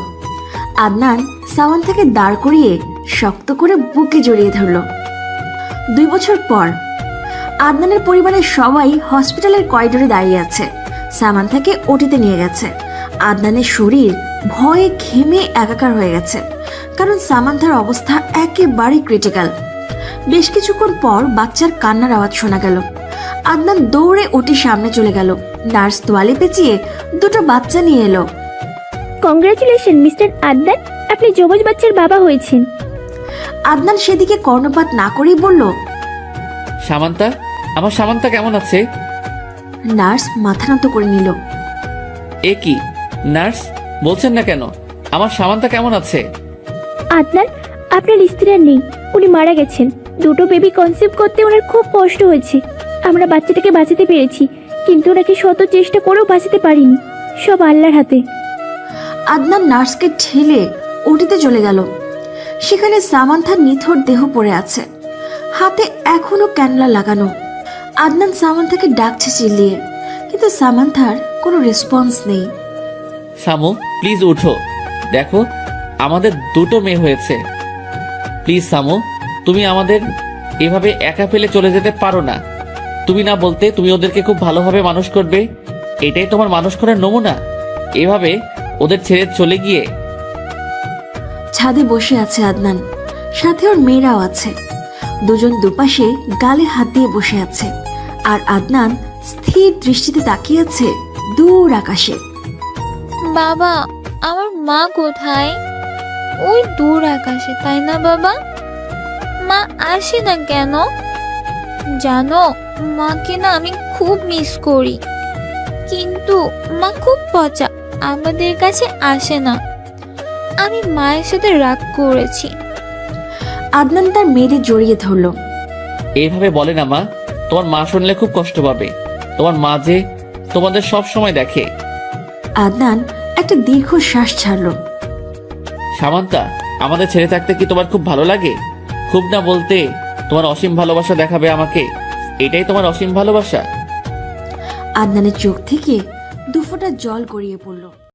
আদনান সামান্থাকে দাঁড় করিয়ে শক্ত করে বুকে জড়িয়ে ধরল। 2 বছর পর আদনানের পরিবারের সবাই হসপিটালের করিডোরে দাঁড়িয়ে আছে। সামান্থাকে ওটিতে নিয়ে গেছে। আদনানের শরীর ভয়ে ঘেমে একাকার হয়ে গেছে, কারণ সামান্থার অবস্থা একেবারে ক্রিটিক্যাল। বেশ কিছুক্ষণ পর বাচ্চার কান্নার আওয়াজ শোনা গেল। আদনান দৌড়ে ওটির সামনে চলে গেল। নার্স তোয়ালে পেঁচিয়ে 2টো বাচ্চা নিয়ে এলো। কংগ্রাচুলেশন মিস্টার আদনান, আপনি যমজ বাচ্চার বাবা হয়েছেন। আদনান সেদিকে কর্ণপাত না করেই বলল, সামান্তা, আমার সামান্তা কেমন আছে? নার্স মাথা নত করে নিল। এ কি নার্স, বলছেন না কেন? আমার সামান্তা কেমন আছে? আদনান, আপনার স্ত্রী আর নেই, উনি মারা গেছেন। 2টো বেবি কনসিভ করতে ওনার খুব কষ্ট হয়েছে। আমরা বাচ্চাটাকে বাঁচাতে পেরেছি, কিন্তু ওনাকে শত চেষ্টা করেও বাঁচাতে পারিনি, সব আল্লাহর হাতে। আদনান নার্সকে ঠেলে ওটিতে চলে গেল। সেখানে সামান্থার নিথর দেহ পড়ে আছে, হাতে এখনো ক্যানলা লাগানো। আদনান সামান্থাকে ডাকছে চিল্লিয়ে, কিন্তু সামান্থার কোনো রেসপন্স নেই। সামু, প্লিজ উঠো, দেখো আমাদের 2টো মেয়ে হয়েছে। প্লিজ সামু, তুমি আমাদের এভাবে একা ফেলে চলে যেতে পারো না। তুমি না বলতে তুমি ওদেরকে খুব ভালোভাবে মানুষ করবে, এটাই তোমার মানুষ করার নমুনা। এভাবে ওদের ছেড়ে চলে গিয়ে। ছাদে বসে আছে আদনান, সাথে ওর মেয়েরাও আছে। দুজন দুপাশে গালে হাত দিয়ে বসে আছে, আর আদনান স্থির দৃষ্টিতে তাকিয়ে আছে দূর আকাশে। বাবা, আমার মা কোথায়? ওই দূর আকাশে, তাই না বাবা? মা আসে না কেন? জানো, মাকে না আমি খুব মিস করি, কিন্তু মা খুব পচা, আমাদের কাছে আসে না। আমি মায়ের সাথে রাগ করেছি। আদনান তার মেয়েদের জড়িয়ে ধরল। এইভাবে বলে না মা, তোমার মা শুনলে খুব কষ্ট পাবে। তোমার মা যে তোমাদের সব সময় দেখে। আদনান একটা দীর্ঘ শ্বাস ছাড়ল। সামান্তা, আমাদের ছেড়ে থাকতে কি তোমার খুব ভালো লাগে? খুব না বলতে তোমার অসীম ভালোবাসা দেখাবে আমাকে, এটাই তোমার অসীম ভালোবাসা? আদনানের চোখ থেকে 2 ফোঁটা জল গড়িয়ে পড়ল।